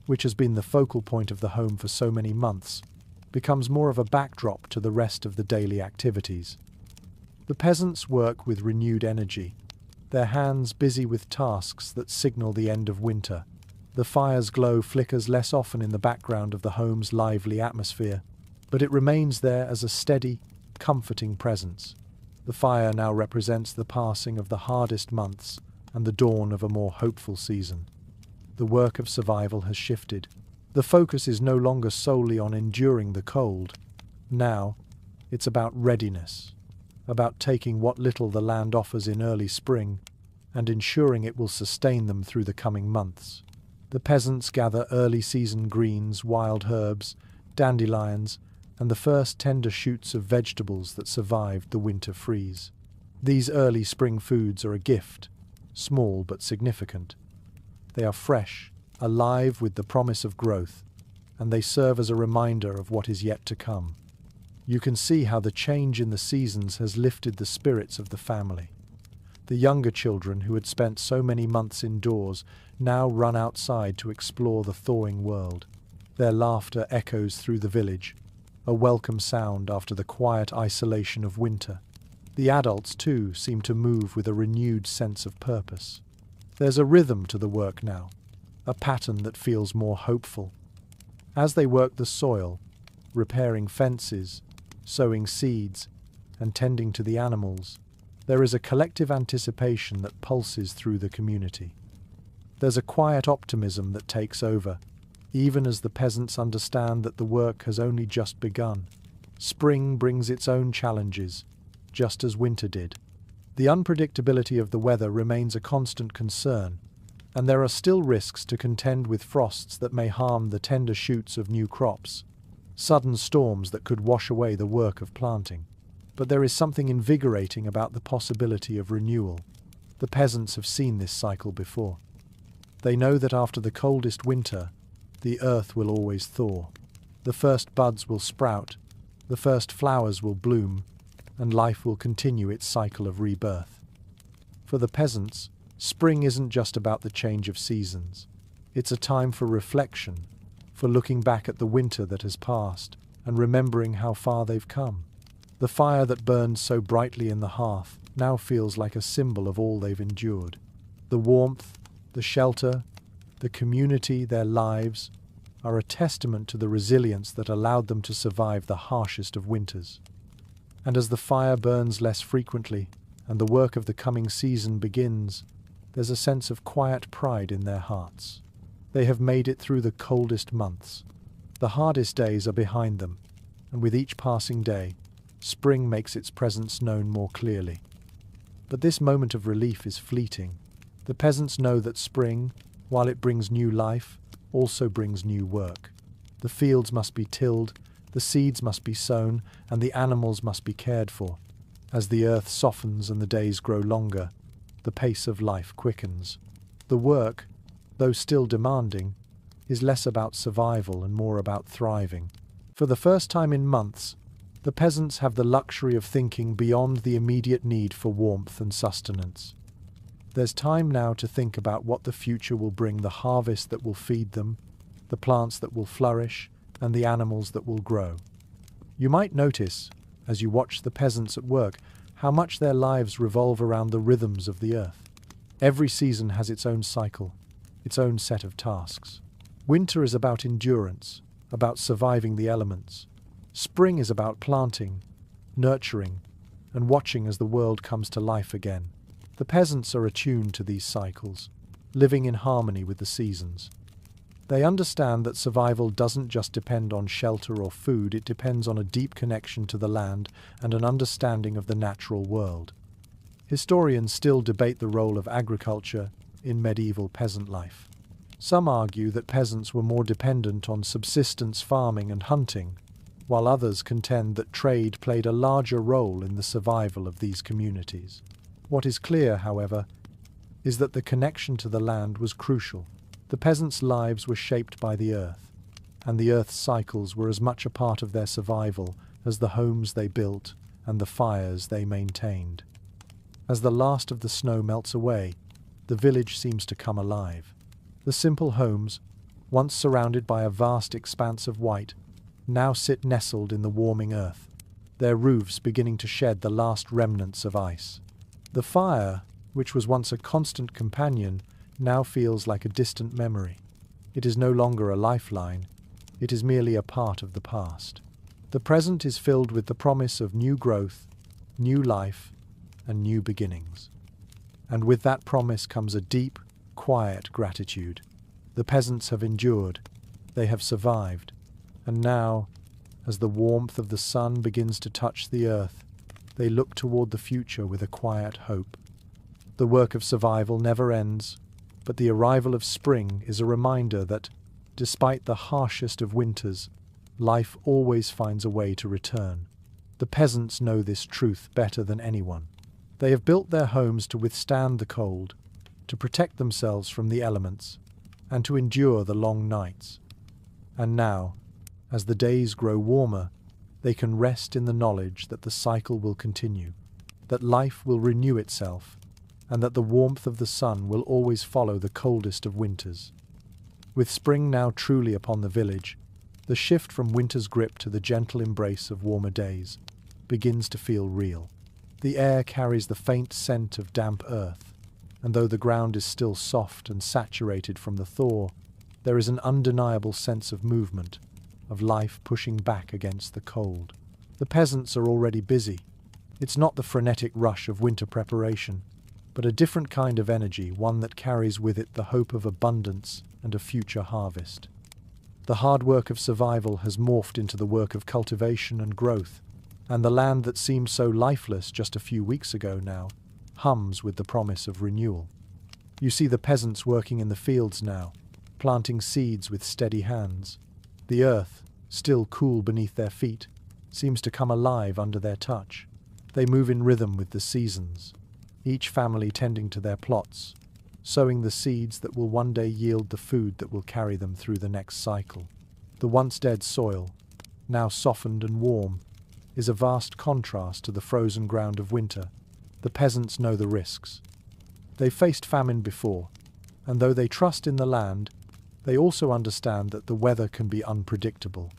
which has been the focal point of the home for so many months, becomes more of a backdrop to the rest of the daily activities. The peasants work with renewed energy, their hands busy with tasks that signal the end of winter. The fire's glow flickers less often in the background of the home's lively atmosphere, but it remains there as a steady, comforting presence. The fire now represents the passing of the hardest months and the dawn of a more hopeful season. The work of survival has shifted. The focus is no longer solely on enduring the cold. Now, it's about readiness, about taking what little the land offers in early spring and ensuring it will sustain them through the coming months. The peasants gather early season greens, wild herbs, dandelions, and the first tender shoots of vegetables that survived the winter freeze. These early spring foods are a gift, small but significant. They are fresh, alive with the promise of growth, and they serve as a reminder of what is yet to come. You can see how the change in the seasons has lifted the spirits of the family. The younger children who had spent so many months indoors now run outside to explore the thawing world. Their laughter echoes through the village, a welcome sound after the quiet isolation of winter. The adults, too, seem to move with a renewed sense of purpose. There's a rhythm to the work now, a pattern that feels more hopeful. As they work the soil, repairing fences, sowing seeds, and tending to the animals, there is a collective anticipation that pulses through the community. There's a quiet optimism that takes over, even as the peasants understand that the work has only just begun. Spring brings its own challenges, just as winter did. The unpredictability of the weather remains a constant concern, and there are still risks to contend with frosts that may harm the tender shoots of new crops, sudden storms that could wash away the work of planting. But there is something invigorating about the possibility of renewal. The peasants have seen this cycle before. They know that after the coldest winter, the earth will always thaw. The first buds will sprout, the first flowers will bloom, and life will continue its cycle of rebirth. For the peasants, spring isn't just about the change of seasons. It's a time for reflection, for looking back at the winter that has passed and remembering how far they've come. The fire that burned so brightly in the hearth now feels like a symbol of all they've endured. The warmth, the shelter, the community, their lives, are a testament to the resilience that allowed them to survive the harshest of winters. And as the fire burns less frequently and the work of the coming season begins, there's a sense of quiet pride in their hearts. They have made it through the coldest months. The hardest days are behind them, and with each passing day, spring makes its presence known more clearly. But this moment of relief is fleeting. The peasants know that spring, while it brings new life, also brings new work. The fields must be tilled, the seeds must be sown, and the animals must be cared for. As the earth softens and the days grow longer, the pace of life quickens. The work, though still demanding, is less about survival and more about thriving. For the first time in months, the peasants have the luxury of thinking beyond the immediate need for warmth and sustenance. There's time now to think about what the future will bring, the harvest that will feed them, the plants that will flourish, and the animals that will grow. You might notice, as you watch the peasants at work, how much their lives revolve around the rhythms of the earth. Every season has its own cycle, its own set of tasks. Winter is about endurance, about surviving the elements. Spring is about planting, nurturing, and watching as the world comes to life again. The peasants are attuned to these cycles, living in harmony with the seasons. They understand that survival doesn't just depend on shelter or food, it depends on a deep connection to the land and an understanding of the natural world. Historians still debate the role of agriculture in medieval peasant life. Some argue that peasants were more dependent on subsistence farming and hunting, while others contend that trade played a larger role in the survival of these communities. What is clear, however, is that the connection to the land was crucial. The peasants' lives were shaped by the earth, and the earth's cycles were as much a part of their survival as the homes they built and the fires they maintained. As the last of the snow melts away, the village seems to come alive. The simple homes, once surrounded by a vast expanse of white, now sit nestled in the warming earth, their roofs beginning to shed the last remnants of ice. The fire, which was once a constant companion, now feels like a distant memory. It is no longer a lifeline, it is merely a part of the past. The present is filled with the promise of new growth, new life, and new beginnings. And with that promise comes a deep, quiet gratitude. The peasants have endured, they have survived, and now, as the warmth of the sun begins to touch the earth, they look toward the future with a quiet hope. The work of survival never ends, but the arrival of spring is a reminder that, despite the harshest of winters, life always finds a way to return. The peasants know this truth better than anyone. They have built their homes to withstand the cold, to protect themselves from the elements, and to endure the long nights. And now, as the days grow warmer, they can rest in the knowledge that the cycle will continue, that life will renew itself, and that the warmth of the sun will always follow the coldest of winters. With spring now truly upon the village, the shift from winter's grip to the gentle embrace of warmer days begins to feel real. The air carries the faint scent of damp earth, and though the ground is still soft and saturated from the thaw, there is an undeniable sense of movement, of life pushing back against the cold. The peasants are already busy. It's not the frenetic rush of winter preparation, but a different kind of energy, one that carries with it the hope of abundance and a future harvest. The hard work of survival has morphed into the work of cultivation and growth, and the land that seemed so lifeless just a few weeks ago now hums with the promise of renewal. You see the peasants working in the fields now, planting seeds with steady hands. The earth, still cool beneath their feet, seems to come alive under their touch. They move in rhythm with the seasons, each family tending to their plots, sowing the seeds that will one day yield the food that will carry them through the next cycle. The once dead soil, now softened and warm, is a vast contrast to the frozen ground of winter. The peasants know the risks. They've faced famine before, and though they trust in the land, they also understand that the weather can be unpredictable.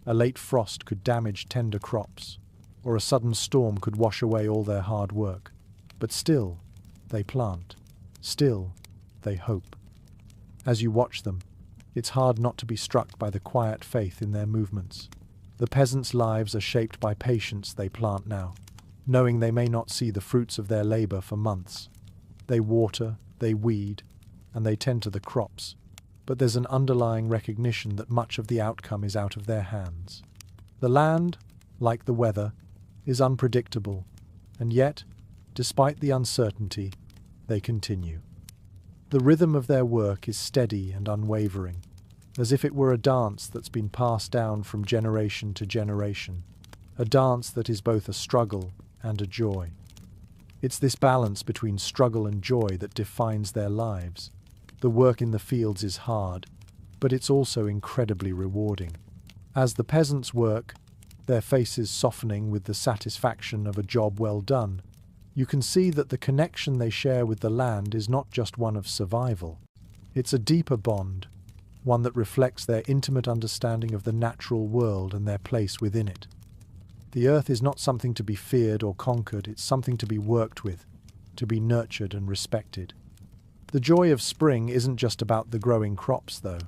A late frost could damage tender crops, or a sudden storm could wash away all their hard work. But still, they plant. Still, they hope. As you watch them, it's hard not to be struck by the quiet faith in their movements. The peasants' lives are shaped by patience. They plant now, knowing they may not see the fruits of their labor for months. They water, they weed, and they tend to the crops. But there's an underlying recognition that much of the outcome is out of their hands. The land, like the weather, is unpredictable, and yet, despite the uncertainty, they continue. The rhythm of their work is steady and unwavering, as if it were a dance that's been passed down from generation to generation, a dance that is both a struggle and a joy. It's this balance between struggle and joy that defines their lives. The work in the fields is hard, but it's also incredibly rewarding. As the peasants work, their faces softening with the satisfaction of a job well done, you can see that the connection they share with the land is not just one of survival. It's a deeper bond, one that reflects their intimate understanding of the natural world and their place within it. The earth is not something to be feared or conquered, it's something to be worked with, to be nurtured and respected. The joy of spring isn't just about the growing crops, though.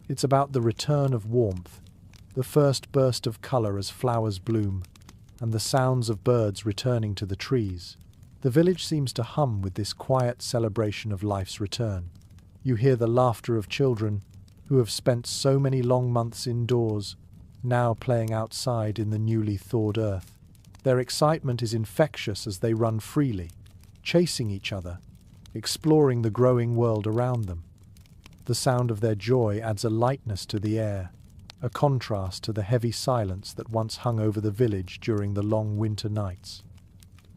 It's about the return of warmth, the first burst of color as flowers bloom, and the sounds of birds returning to the trees. The village seems to hum with this quiet celebration of life's return. You hear the laughter of children who have spent so many long months indoors, now playing outside in the newly thawed earth. Their excitement is infectious as they run freely, chasing each other, exploring the growing world around them. The sound of their joy adds a lightness to the air, a contrast to the heavy silence that once hung over the village during the long winter nights.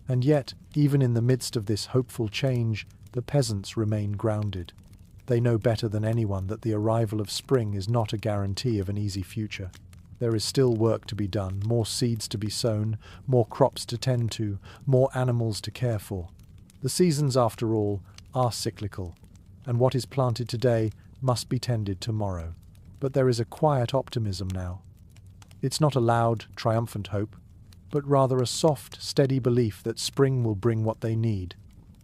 And yet, even in the midst of this hopeful change, the peasants remain grounded. They know better than anyone that the arrival of spring is not a guarantee of an easy future. There is still work to be done, more seeds to be sown, more crops to tend to, more animals to care for. The seasons, after all, are cyclical, and what is planted today must be tended tomorrow. But there is a quiet optimism now. It's not a loud, triumphant hope, but rather a soft, steady belief that spring will bring what they need.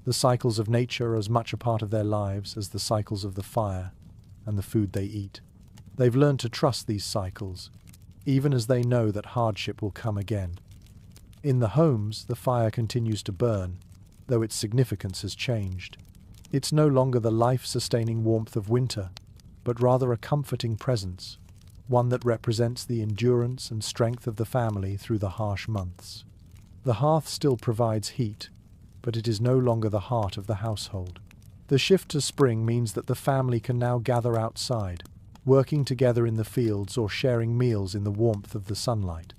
The cycles of nature are as much a part of their lives as the cycles of the fire and the food they eat. They've learned to trust these cycles, even as they know that hardship will come again. In the homes, the fire continues to burn, though its significance has changed. It's no longer the life-sustaining warmth of winter, but rather a comforting presence, one that represents the endurance and strength of the family through the harsh months. The hearth still provides heat, but it is no longer the heart of the household. The shift to spring means that the family can now gather outside, working together in the fields or sharing meals in the warmth of the sunlight.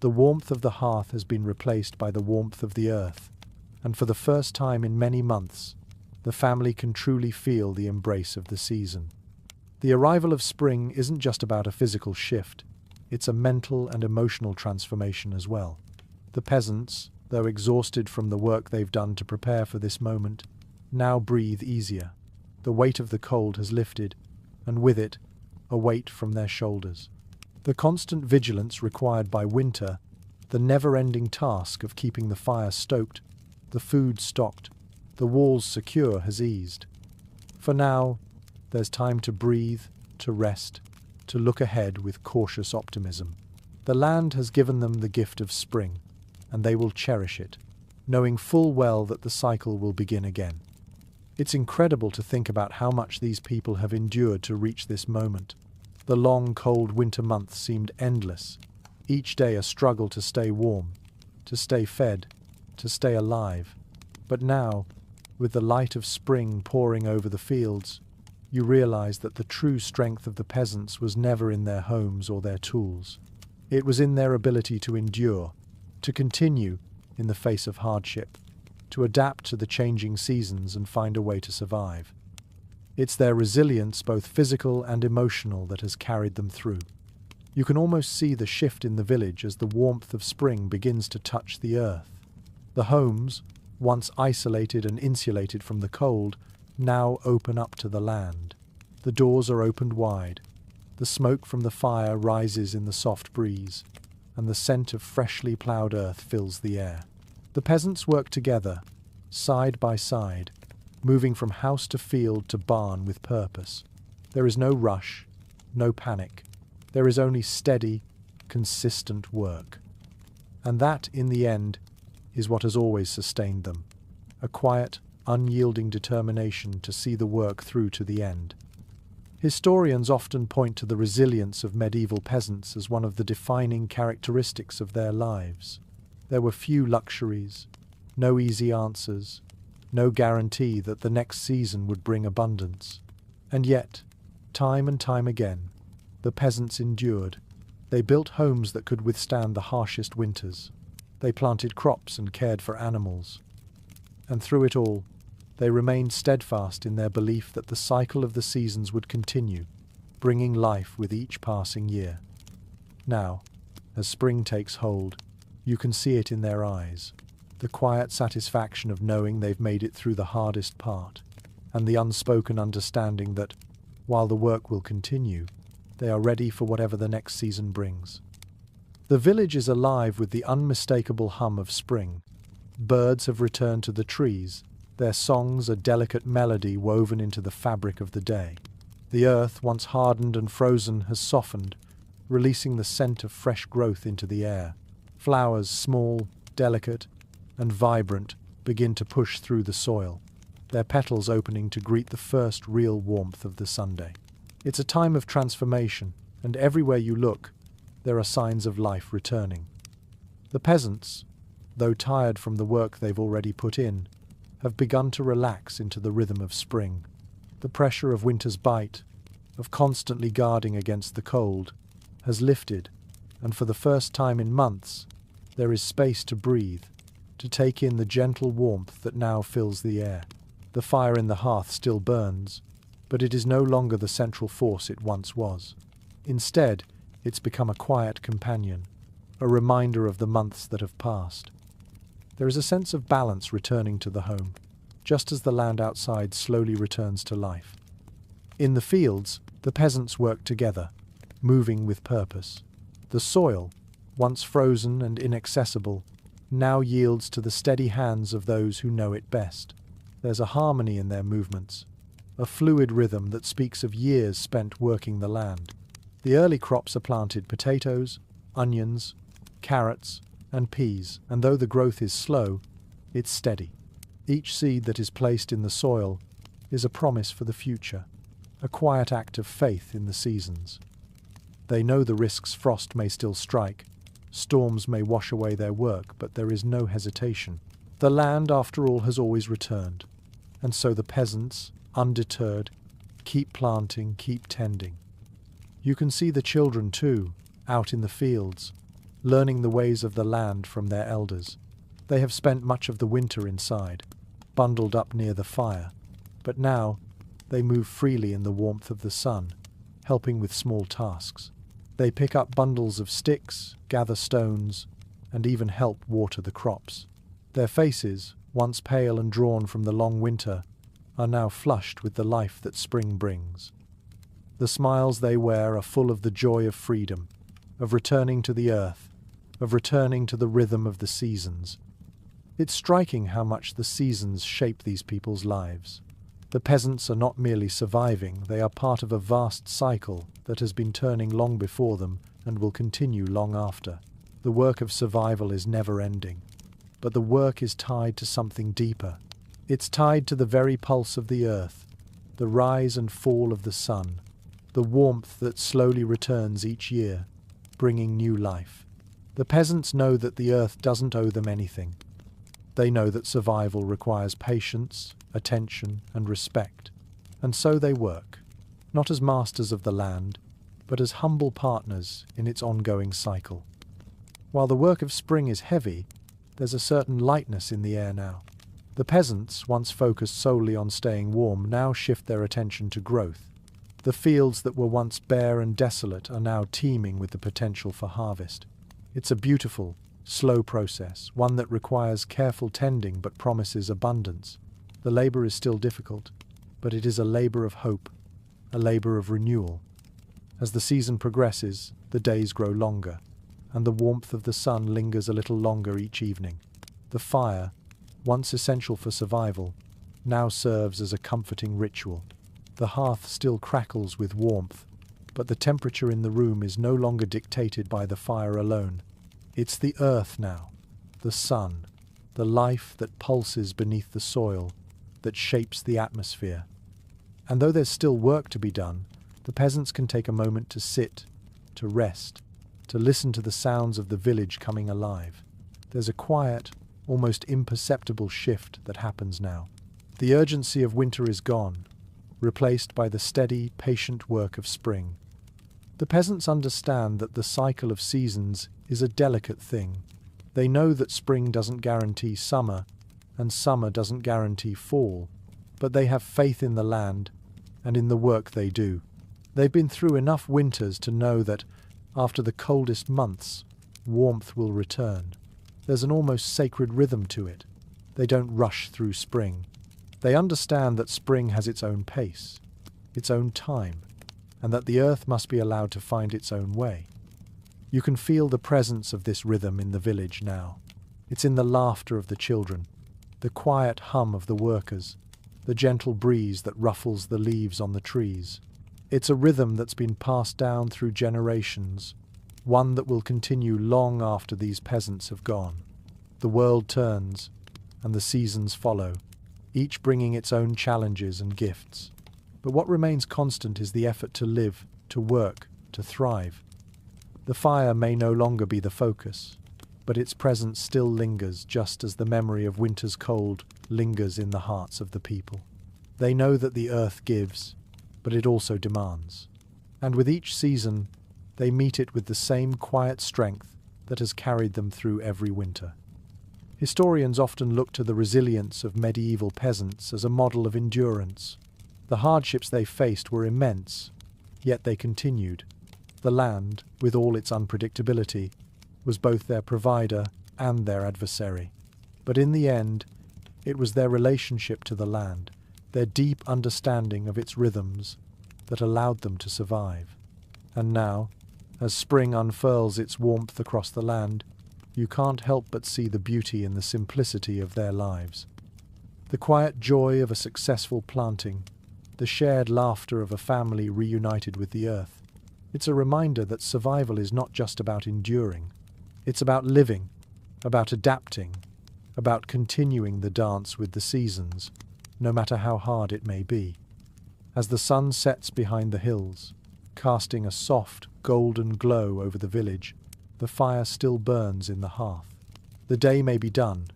The warmth of the hearth has been replaced by the warmth of the earth, and for the first time in many months, the family can truly feel the embrace of the season. The arrival of spring isn't just about a physical shift, it's a mental and emotional transformation as well. The peasants, though exhausted from the work they've done to prepare for this moment, now breathe easier. The weight of the cold has lifted, and with it, a weight from their shoulders. The constant vigilance required by winter, the never-ending task of keeping the fire stoked, the food stocked, the walls secure has eased. For now, there's time to breathe, to rest, to look ahead with cautious optimism. The land has given them the gift of spring, and they will cherish it, knowing full well that the cycle will begin again. It's incredible to think about how much these people have endured to reach this moment. The long, cold winter months seemed endless, each day a struggle to stay warm, to stay fed, to stay alive. But now, with the light of spring pouring over the fields, you realize that the true strength of the peasants was never in their homes or their tools. It was in their ability to endure, to continue in the face of hardship, to adapt to the changing seasons and find a way to survive. It's their resilience, both physical and emotional, that has carried them through. You can almost see the shift in the village as the warmth of spring begins to touch the earth. The homes, once isolated and insulated from the cold, now open up to the land. The doors are opened wide. The smoke from the fire rises in the soft breeze, and the scent of freshly ploughed earth fills the air. The peasants work together, side by side, moving from house to field to barn with purpose. There is no rush, no panic. There is only steady, consistent work. And that, in the end, is what has always sustained them. A quiet, unyielding determination to see the work through to the end. Historians often point to the resilience of medieval peasants as one of the defining characteristics of their lives. There were few luxuries, no easy answers, no guarantee that the next season would bring abundance. And yet, time and time again, the peasants endured. They built homes that could withstand the harshest winters. They planted crops and cared for animals. And through it all, they remained steadfast in their belief that the cycle of the seasons would continue, bringing life with each passing year. Now, as spring takes hold, you can see it in their eyes, the quiet satisfaction of knowing they've made it through the hardest part, and the unspoken understanding that, while the work will continue, they are ready for whatever the next season brings. The village is alive with the unmistakable hum of spring. Birds have returned to the trees, their songs a delicate melody woven into the fabric of the day. The earth, once hardened and frozen, has softened, releasing the scent of fresh growth into the air. Flowers, small, delicate, and vibrant, begin to push through the soil, their petals opening to greet the first real warmth of the Sunday. It's a time of transformation, and everywhere you look, there are signs of life returning. The peasants, though tired from the work they've already put in, have begun to relax into the rhythm of spring. The pressure of winter's bite, of constantly guarding against the cold, has lifted, and for the first time in months, there is space to breathe, to take in the gentle warmth that now fills the air. The fire in the hearth still burns, but it is no longer the central force it once was. Instead, it's become a quiet companion, a reminder of the months that have passed. There is a sense of balance returning to the home, just as the land outside slowly returns to life. In the fields, the peasants work together, moving with purpose. The soil, once frozen and inaccessible, now yields to the steady hands of those who know it best. There's a harmony in their movements, a fluid rhythm that speaks of years spent working the land. The early crops are planted: potatoes, onions, carrots, and peas, and though the growth is slow, it's steady. Each seed that is placed in the soil is a promise for the future, a quiet act of faith in the seasons. They know the risks: frost may still strike, storms may wash away their work, but there is no hesitation. The land, after all, has always returned, and so the peasants, undeterred, keep planting, keep tending. You can see the children too, out in the fields, learning the ways of the land from their elders. They have spent much of the winter inside, bundled up near the fire, but now they move freely in the warmth of the sun, helping with small tasks. They pick up bundles of sticks, gather stones, and even help water the crops. Their faces, once pale and drawn from the long winter, are now flushed with the life that spring brings. The smiles they wear are full of the joy of freedom, of returning to the earth, of returning to the rhythm of the seasons. It's striking how much the seasons shape these people's lives. The peasants are not merely surviving, they are part of a vast cycle that has been turning long before them and will continue long after. The work of survival is never-ending, but the work is tied to something deeper. It's tied to the very pulse of the earth, the rise and fall of the sun, the warmth that slowly returns each year, bringing new life. The peasants know that the earth doesn't owe them anything. They know that survival requires patience, attention, and respect. And so they work, not as masters of the land, but as humble partners in its ongoing cycle. While the work of spring is heavy, there's a certain lightness in the air now. The peasants, once focused solely on staying warm, now shift their attention to growth. The fields that were once bare and desolate are now teeming with the potential for harvest. It's a beautiful, slow process, one that requires careful tending but promises abundance. The labor is still difficult, but it is a labor of hope, a labor of renewal. As the season progresses, the days grow longer, and the warmth of the sun lingers a little longer each evening. The fire, once essential for survival, now serves as a comforting ritual. The hearth still crackles with warmth, but the temperature in the room is no longer dictated by the fire alone. It's the earth now, the sun, the life that pulses beneath the soil, that shapes the atmosphere. And though there's still work to be done, the peasants can take a moment to sit, to rest, to listen to the sounds of the village coming alive. There's a quiet, almost imperceptible shift that happens now. The urgency of winter is gone, replaced by the steady, patient work of spring. The peasants understand that the cycle of seasons is a delicate thing. They know that spring doesn't guarantee summer, and summer doesn't guarantee fall, but they have faith in the land and in the work they do. They've been through enough winters to know that, after the coldest months, warmth will return. There's an almost sacred rhythm to it. They don't rush through spring. They understand that spring has its own pace, its own time, and that the earth must be allowed to find its own way. You can feel the presence of this rhythm in the village now. It's in the laughter of the children, the quiet hum of the workers, the gentle breeze that ruffles the leaves on the trees. It's a rhythm that's been passed down through generations, one that will continue long after these peasants have gone. The world turns, and the seasons follow, each bringing its own challenges and gifts. But what remains constant is the effort to live, to work, to thrive. The fire may no longer be the focus, but its presence still lingers, just as the memory of winter's cold lingers in the hearts of the people. They know that the earth gives, but it also demands. And with each season, they meet it with the same quiet strength that has carried them through every winter. Historians often look to the resilience of medieval peasants as a model of endurance. The hardships they faced were immense, yet they continued. The land, with all its unpredictability, was both their provider and their adversary. But in the end, it was their relationship to the land, their deep understanding of its rhythms, that allowed them to survive. And now, as spring unfurls its warmth across the land, you can't help but see the beauty in the simplicity of their lives. The quiet joy of a successful planting, the shared laughter of a family reunited with the earth. It's a reminder that survival is not just about enduring. It's about living, about adapting, about continuing the dance with the seasons, no matter how hard it may be. As the sun sets behind the hills, casting a soft, golden glow over the village, the fire still burns in the hearth. The day may be done,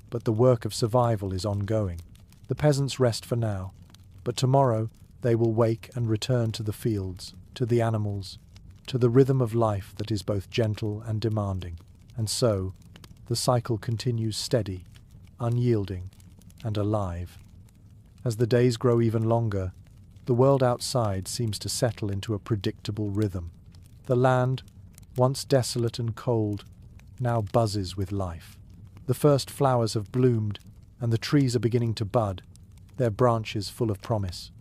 but the work of survival is ongoing. The peasants rest for now, but tomorrow they will wake and return to the fields, to the animals, to the rhythm of life that is both gentle and demanding. And so, the cycle continues steady, unyielding, and alive. As the days grow even longer, the world outside seems to settle into a predictable rhythm. The land, once desolate and cold, now buzzes with life. The first flowers have bloomed, and the trees are beginning to bud, their branches full of promise.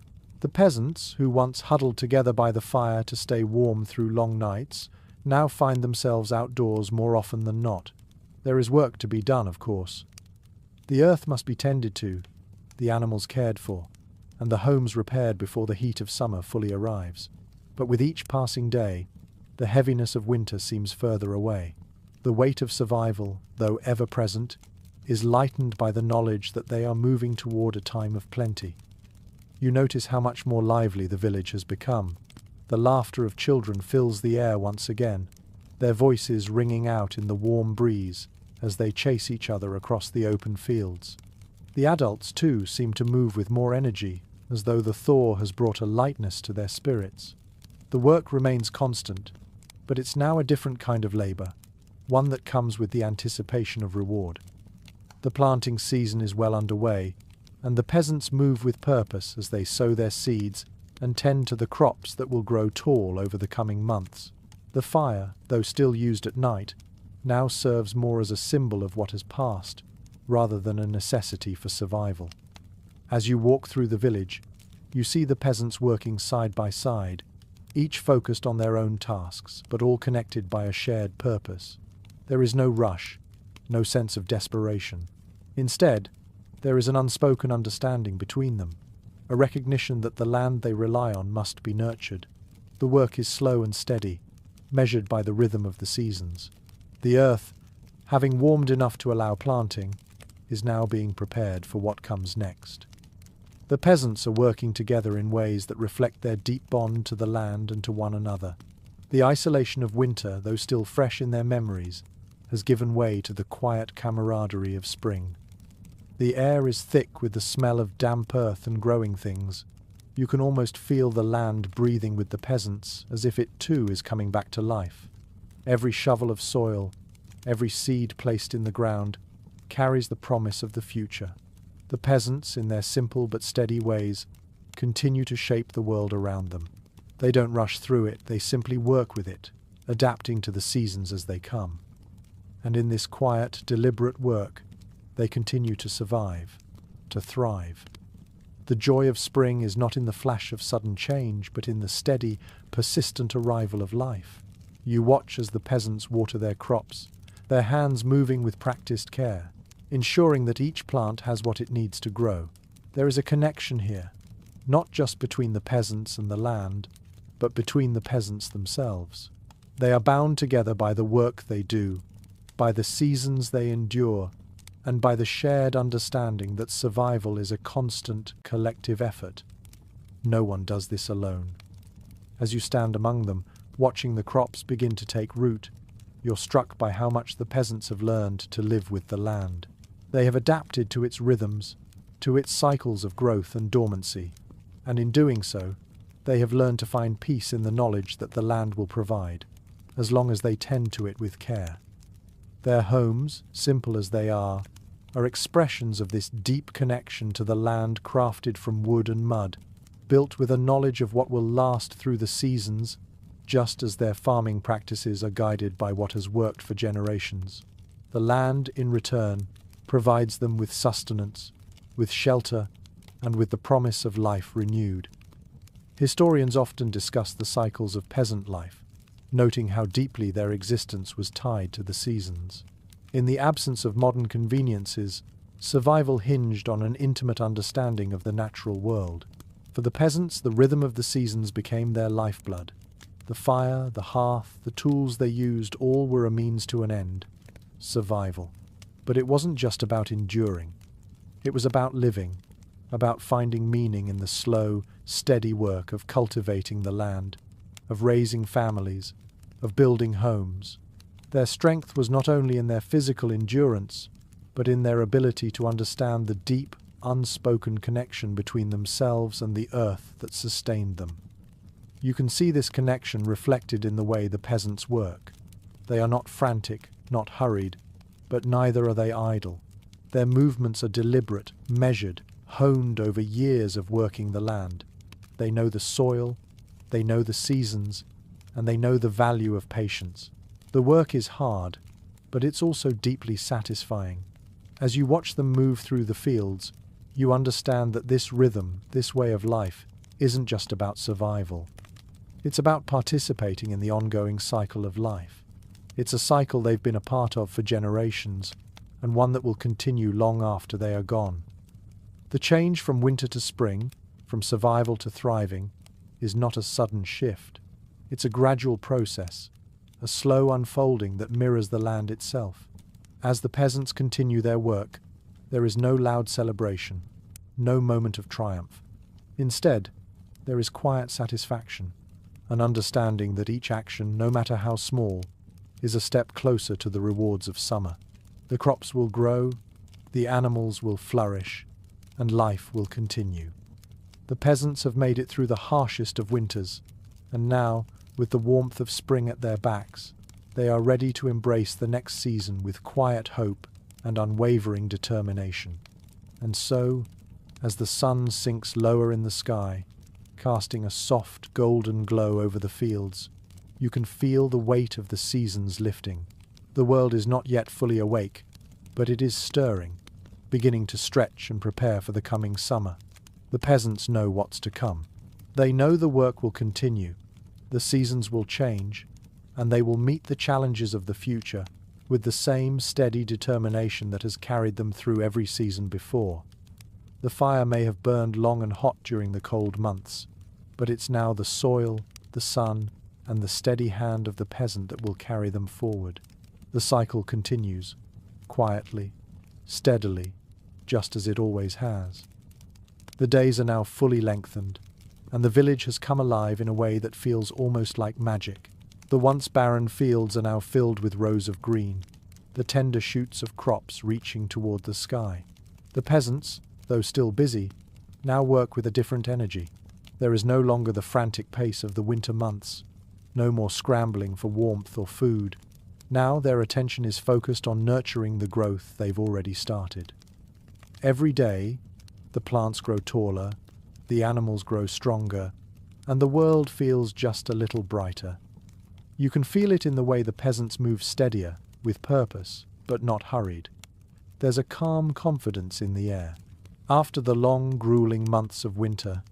The peasants, who once huddled together by the fire to stay warm through long nights, now find themselves outdoors more often than not. There is work to be done, of course. The earth must be tended to, the animals cared for, and the homes repaired before the heat of summer fully arrives. But with each passing day, the heaviness of winter seems further away. The weight of survival, though ever present, is lightened by the knowledge that they are moving toward a time of plenty. You notice how much more lively the village has become. The laughter of children fills the air once again, their voices ringing out in the warm breeze as they chase each other across the open fields. The adults, too, seem to move with more energy, as though the thaw has brought a lightness to their spirits. The work remains constant, but it's now a different kind of labor, one that comes with the anticipation of reward. The planting season is well underway, and the peasants move with purpose as they sow their seeds and tend to the crops that will grow tall over the coming months. The fire, though still used at night, now serves more as a symbol of what has passed, rather than a necessity for survival. As you walk through the village, you see the peasants working side by side, each focused on their own tasks, but all connected by a shared purpose. There is no rush, no sense of desperation. Instead, there is an unspoken understanding between them, a recognition that the land they rely on must be nurtured. The work is slow and steady, measured by the rhythm of the seasons. The earth, having warmed enough to allow planting, is now being prepared for what comes next. The peasants are working together in ways that reflect their deep bond to the land and to one another. The isolation of winter, though still fresh in their memories, has given way to the quiet camaraderie of spring. The air is thick with the smell of damp earth and growing things. You can almost feel the land breathing with the peasants, as if it too is coming back to life. Every shovel of soil, every seed placed in the ground, carries the promise of the future. The peasants, in their simple but steady ways, continue to shape the world around them. They don't rush through it, they simply work with it, adapting to the seasons as they come. And in this quiet, deliberate work, they continue to survive, to thrive. The joy of spring is not in the flash of sudden change, but in the steady, persistent arrival of life. You watch as the peasants water their crops, their hands moving with practiced care, ensuring that each plant has what it needs to grow. There is a connection here, not just between the peasants and the land, but between the peasants themselves. They are bound together by the work they do, by the seasons they endure, and by the shared understanding that survival is a constant, collective effort. No one does this alone. As you stand among them, watching the crops begin to take root, you're struck by how much the peasants have learned to live with the land. They have adapted to its rhythms, to its cycles of growth and dormancy, and in doing so, they have learned to find peace in the knowledge that the land will provide, as long as they tend to it with care. Their homes, simple as they are expressions of this deep connection to the land, crafted from wood and mud, built with a knowledge of what will last through the seasons, just as their farming practices are guided by what has worked for generations. The land, in return, provides them with sustenance, with shelter, and with the promise of life renewed. Historians often discuss the cycles of peasant life, noting how deeply their existence was tied to the seasons. In the absence of modern conveniences, survival hinged on an intimate understanding of the natural world. For the peasants, the rhythm of the seasons became their lifeblood. The fire, the hearth, the tools they used, all were a means to an end: survival. But it wasn't just about enduring. It was about living, about finding meaning in the slow, steady work of cultivating the land, of raising families, of building homes. Their strength was not only in their physical endurance, but in their ability to understand the deep, unspoken connection between themselves and the earth that sustained them. You can see this connection reflected in the way the peasants work. They are not frantic, not hurried, but neither are they idle. Their movements are deliberate, measured, honed over years of working the land. They know the soil, they know the seasons, and they know the value of patience. The work is hard, but it's also deeply satisfying. As you watch them move through the fields, you understand that this rhythm, this way of life, isn't just about survival. It's about participating in the ongoing cycle of life. It's a cycle they've been a part of for generations, and one that will continue long after they are gone. The change from winter to spring, from survival to thriving, is not a sudden shift. It's a gradual process, a slow unfolding that mirrors the land itself. As the peasants continue their work, there is no loud celebration, no moment of triumph. Instead, there is quiet satisfaction, an understanding that each action, no matter how small, is a step closer to the rewards of summer. The crops will grow, the animals will flourish, and life will continue. The peasants have made it through the harshest of winters, and now, with the warmth of spring at their backs, they are ready to embrace the next season with quiet hope and unwavering determination. And so, as the sun sinks lower in the sky, casting a soft golden glow over the fields, you can feel the weight of the seasons lifting. The world is not yet fully awake, but it is stirring, beginning to stretch and prepare for the coming summer. The peasants know what's to come. They know the work will continue, the seasons will change, and they will meet the challenges of the future with the same steady determination that has carried them through every season before. The fire may have burned long and hot during the cold months, but it's now the soil, the sun, and the steady hand of the peasant that will carry them forward. The cycle continues, quietly, steadily, just as it always has. The days are now fully lengthened, and the village has come alive in a way that feels almost like magic. The once barren fields are now filled with rows of green, the tender shoots of crops reaching toward the sky. The peasants, though still busy, now work with a different energy. There is no longer the frantic pace of the winter months, no more scrambling for warmth or food. Now their attention is focused on nurturing the growth they've already started. Every day, the plants grow taller, the animals grow stronger, and the world feels just a little brighter. You can feel it in the way the peasants move steadier, with purpose, but not hurried. There's a calm confidence in the air. After the long, grueling months of winter,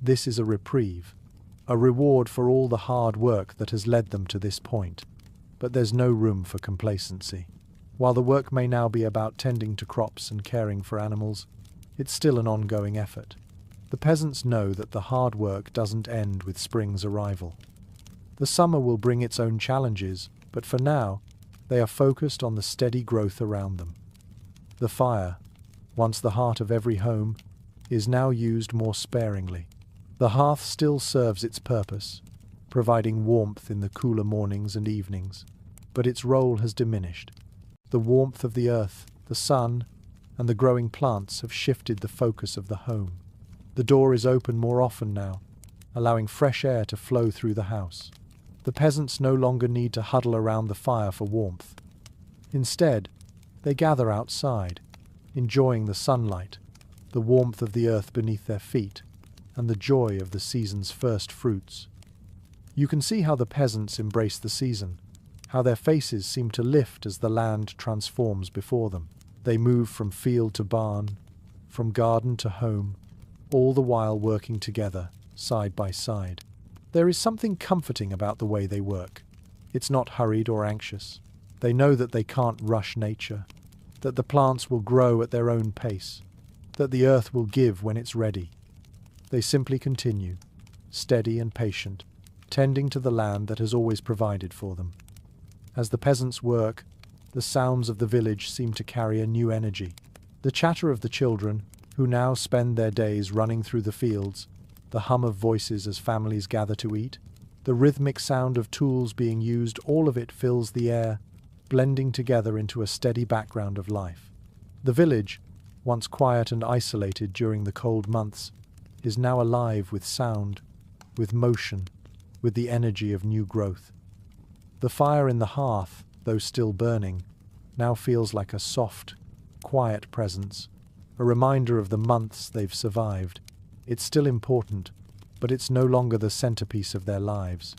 this is a reprieve, a reward for all the hard work that has led them to this point. But there's no room for complacency. While the work may now be about tending to crops and caring for animals, it's still an ongoing effort. The peasants know that the hard work doesn't end with spring's arrival. The summer will bring its own challenges, but for now, they are focused on the steady growth around them. The fire, once the heart of every home, is now used more sparingly. The hearth still serves its purpose, providing warmth in the cooler mornings and evenings, but its role has diminished. The warmth of the earth, the sun, and the growing plants have shifted the focus of the home. The door is open more often now, allowing fresh air to flow through the house. The peasants no longer need to huddle around the fire for warmth. Instead, they gather outside, enjoying the sunlight, the warmth of the earth beneath their feet, and the joy of the season's first fruits. You can see how the peasants embrace the season, how their faces seem to lift as the land transforms before them. They move from field to barn, from garden to home, all the while working together, side by side. There is something comforting about the way they work. It's not hurried or anxious. They know that they can't rush nature, that the plants will grow at their own pace, that the earth will give when it's ready. They simply continue, steady and patient, tending to the land that has always provided for them. As the peasants work, the sounds of the village seem to carry a new energy. The chatter of the children, who now spend their days running through the fields, the hum of voices as families gather to eat, the rhythmic sound of tools being used, all of it fills the air, blending together into a steady background of life. The village, once quiet and isolated during the cold months, is now alive with sound, with motion, with the energy of new growth. The fire in the hearth, though still burning, now feels like a soft, quiet presence, a reminder of the months they've survived. It's still important, but it's no longer the centerpiece of their lives.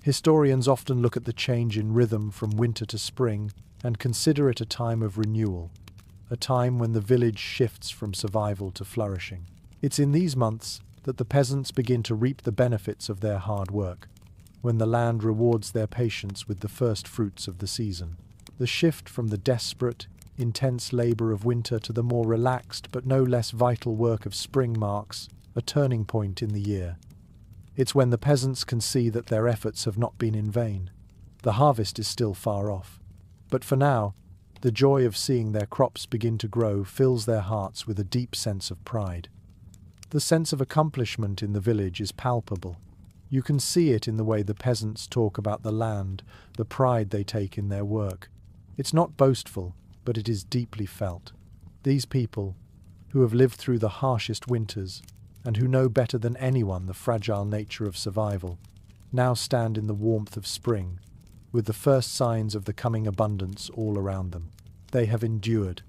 Historians often look at the change in rhythm from winter to spring and consider it a time of renewal, a time when the village shifts from survival to flourishing. It's in these months that the peasants begin to reap the benefits of their hard work, when the land rewards their patience with the first fruits of the season. The shift from the desperate, intense labor of winter to the more relaxed but no less vital work of spring marks a turning point in the year. It's when the peasants can see that their efforts have not been in vain. The harvest is still far off, but for now, the joy of seeing their crops begin to grow fills their hearts with a deep sense of pride. The sense of accomplishment in the village is palpable. You can see it in the way the peasants talk about the land, the pride they take in their work. It's not boastful, but it is deeply felt. These people, who have lived through the harshest winters, and who know better than anyone the fragile nature of survival, now stand in the warmth of spring, with the first signs of the coming abundance all around them. They have endured.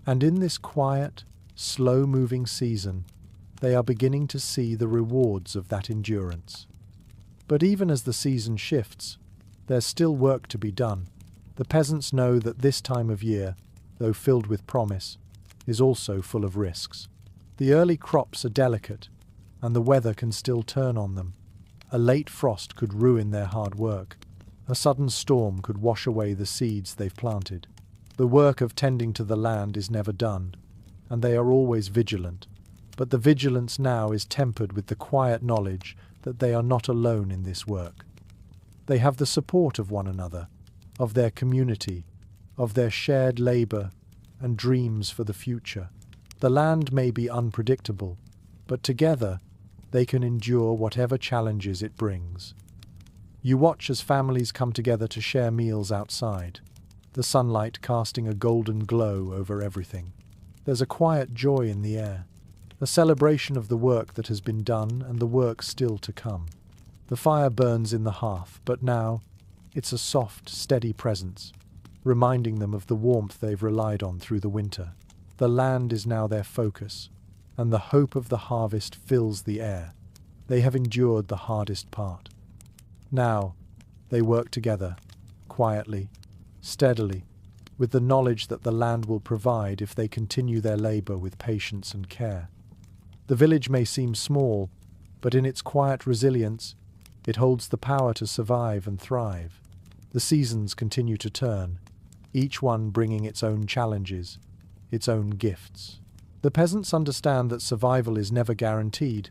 And in this quiet, slow-moving season, they are beginning to see the rewards of that endurance. But even as the season shifts, there's still work to be done. The peasants know that this time of year, though filled with promise, is also full of risks. The early crops are delicate, and the weather can still turn on them. A late frost could ruin their hard work. A sudden storm could wash away the seeds they've planted. The work of tending to the land is never done, and they are always vigilant. But the vigilance now is tempered with the quiet knowledge that they are not alone in this work. They have the support of one another, of their community, of their shared labor and dreams for the future. The land may be unpredictable, but together they can endure whatever challenges it brings. You watch as families come together to share meals outside, the sunlight casting a golden glow over everything. There's a quiet joy in the air, a celebration of the work that has been done and the work still to come. The fire burns in the hearth, but now, It's a soft, steady presence, reminding them of the warmth they've relied on through the winter. The land is now their focus, and the hope of the harvest fills the air. They have endured the hardest part. Now, they work together, quietly, steadily, with the knowledge that the land will provide if they continue their labor with patience and care. The village may seem small, but in its quiet resilience, it holds the power to survive and thrive. The seasons continue to turn, each one bringing its own challenges, its own gifts. The peasants understand that survival is never guaranteed,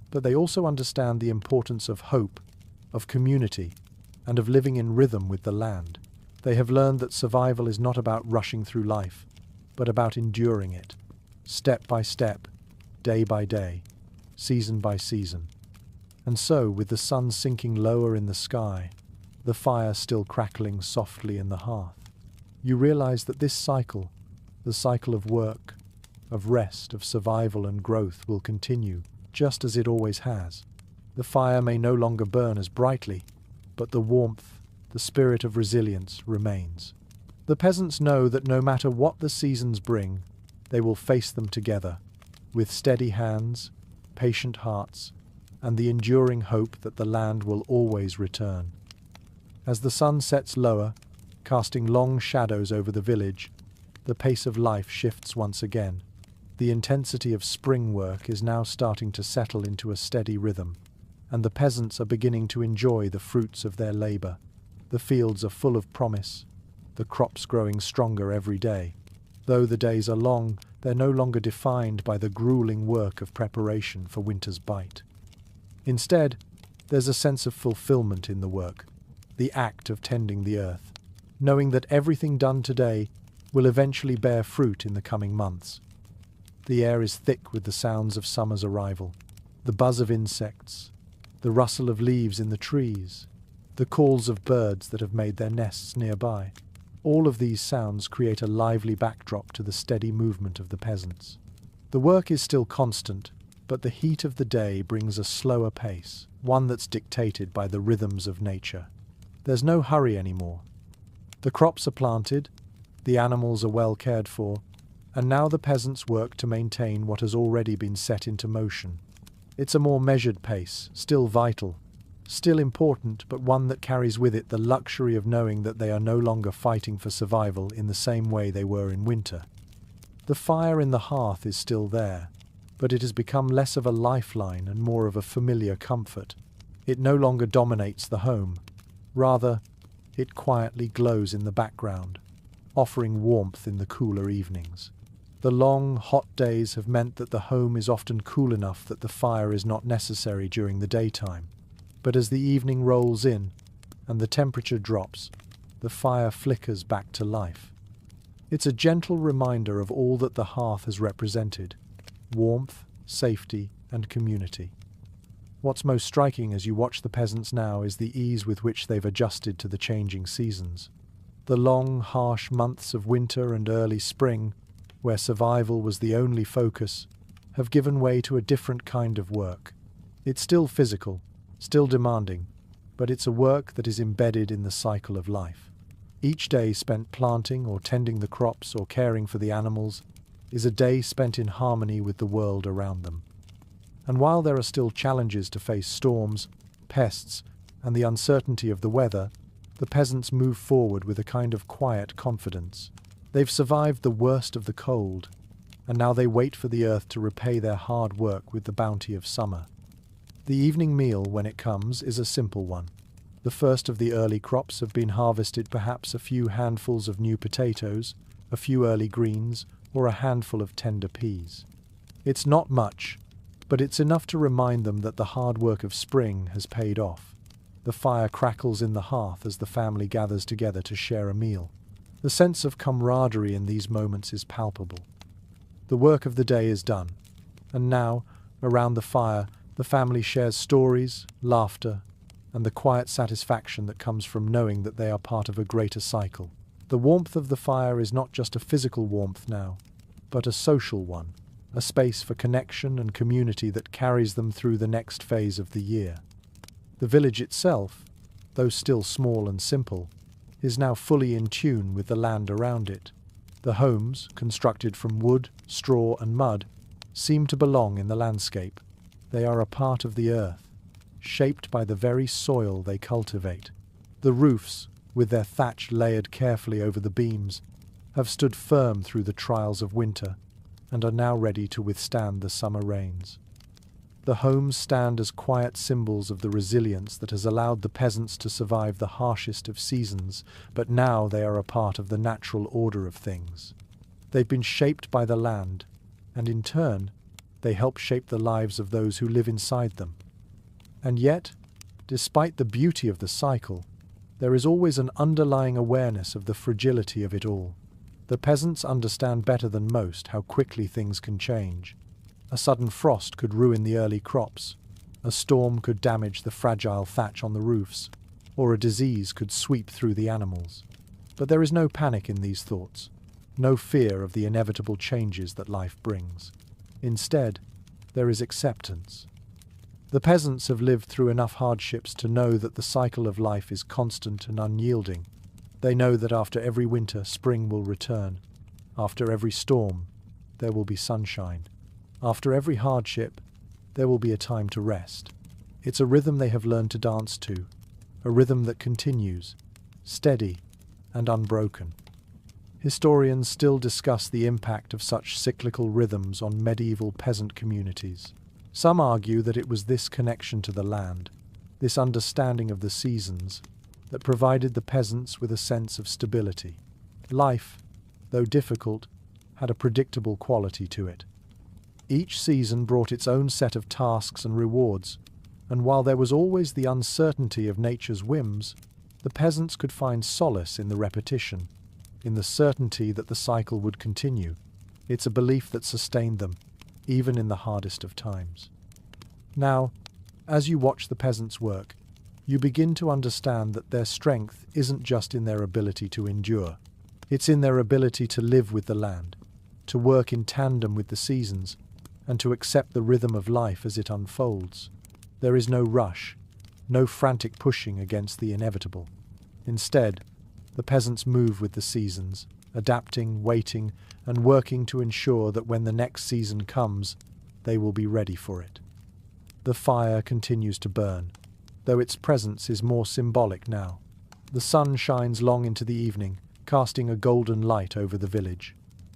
but they also understand the importance of hope, of community, and of living in rhythm with the land. They have learned that survival is not about rushing through life, but about enduring it, step by step, day by day, season by season. And so, with the sun sinking lower in the sky, the fire still crackling softly in the hearth, you realize that this cycle, the cycle of work, of rest, of survival and growth, will continue, just as it always has. The fire may no longer burn as brightly, but the warmth, the spirit of resilience remains. The peasants know that no matter what the seasons bring, they will face them together, with steady hands, patient hearts, and the enduring hope that the land will always return. As the sun sets lower, casting long shadows over the village, the pace of life shifts once again. The intensity of spring work is now starting to settle into a steady rhythm, and the peasants are beginning to enjoy the fruits of their labor. The fields are full of promise, the crops growing stronger every day. Though the days are long, they're no longer defined by the grueling work of preparation for winter's bite. Instead, there's a sense of fulfillment in the work, the act of tending the earth, knowing that everything done today will eventually bear fruit in the coming months. The air is thick with the sounds of summer's arrival, the buzz of insects, the rustle of leaves in the trees, the calls of birds that have made their nests nearby. All of these sounds create a lively backdrop to the steady movement of the peasants. The work is still constant, but the heat of the day brings a slower pace, one that's dictated by the rhythms of nature. There's no hurry anymore. The crops are planted, the animals are well cared for, and now the peasants work to maintain what has already been set into motion. It's a more measured pace, still vital, still important, but one that carries with it the luxury of knowing that they are no longer fighting for survival in the same way they were in winter. The fire in the hearth is still there, but it has become less of a lifeline and more of a familiar comfort. It no longer dominates the home. Rather, it quietly glows in the background, offering warmth in the cooler evenings. The long, hot days have meant that the home is often cool enough that the fire is not necessary during the daytime. But as the evening rolls in and the temperature drops, the fire flickers back to life. It's a gentle reminder of all that the hearth has represented: warmth, safety, and community. What's most striking as you watch the peasants now is the ease with which they've adjusted to the changing seasons. The long, harsh months of winter and early spring, where survival was the only focus, have given way to a different kind of work. It's still physical, still demanding, but it's a work that is embedded in the cycle of life. Each day spent planting or tending the crops or caring for the animals is a day spent in harmony with the world around them. And while there are still challenges to face: storms, pests, and the uncertainty of the weather, the peasants move forward with a kind of quiet confidence. They've survived the worst of the cold, and now they wait for the earth to repay their hard work with the bounty of summer. The evening meal, when it comes, is a simple one. The first of the early crops have been harvested, perhaps a few handfuls of new potatoes, a few early greens, or a handful of tender peas. It's not much, but it's enough to remind them that the hard work of spring has paid off. The fire crackles in the hearth as the family gathers together to share a meal. The sense of camaraderie in these moments is palpable. The work of the day is done, and now, around the fire, the family shares stories, laughter, and the quiet satisfaction that comes from knowing that they are part of a greater cycle. The warmth of the fire is not just a physical warmth now, but a social one, a space for connection and community that carries them through the next phase of the year. The village itself, though still small and simple, is now fully in tune with the land around it. The homes, constructed from wood, straw and mud, seem to belong in the landscape. They are a part of the earth, shaped by the very soil they cultivate. The roofs, with their thatch layered carefully over the beams, have stood firm through the trials of winter and are now ready to withstand the summer rains. The homes stand as quiet symbols of the resilience that has allowed the peasants to survive the harshest of seasons, but now they are a part of the natural order of things. They've been shaped by the land, and in turn, they help shape the lives of those who live inside them. And yet, despite the beauty of the cycle, there is always an underlying awareness of the fragility of it all. The peasants understand better than most how quickly things can change. A sudden frost could ruin the early crops, a storm could damage the fragile thatch on the roofs, or a disease could sweep through the animals. But there is no panic in these thoughts, no fear of the inevitable changes that life brings. Instead, there is acceptance. The peasants have lived through enough hardships to know that the cycle of life is constant and unyielding. They know that after every winter, spring will return. After every storm, there will be sunshine. After every hardship, there will be a time to rest. It's a rhythm they have learned to dance to, a rhythm that continues, steady and unbroken. Historians still discuss the impact of such cyclical rhythms on medieval peasant communities. Some argue that it was this connection to the land, this understanding of the seasons, that provided the peasants with a sense of stability. Life, though difficult, had a predictable quality to it. Each season brought its own set of tasks and rewards, and while there was always the uncertainty of nature's whims, the peasants could find solace in the repetition, in the certainty that the cycle would continue. It's a belief that sustained them, even in the hardest of times. Now, as you watch the peasants work, you begin to understand that their strength isn't just in their ability to endure. It's in their ability to live with the land, to work in tandem with the seasons, and to accept the rhythm of life as it unfolds. There is no rush, no frantic pushing against the inevitable. Instead, the peasants move with the seasons, adapting, waiting, and working to ensure that when the next season comes, they will be ready for it. The fire continues to burn, though its presence is more symbolic now. The sun shines long into the evening, casting a golden light over the village.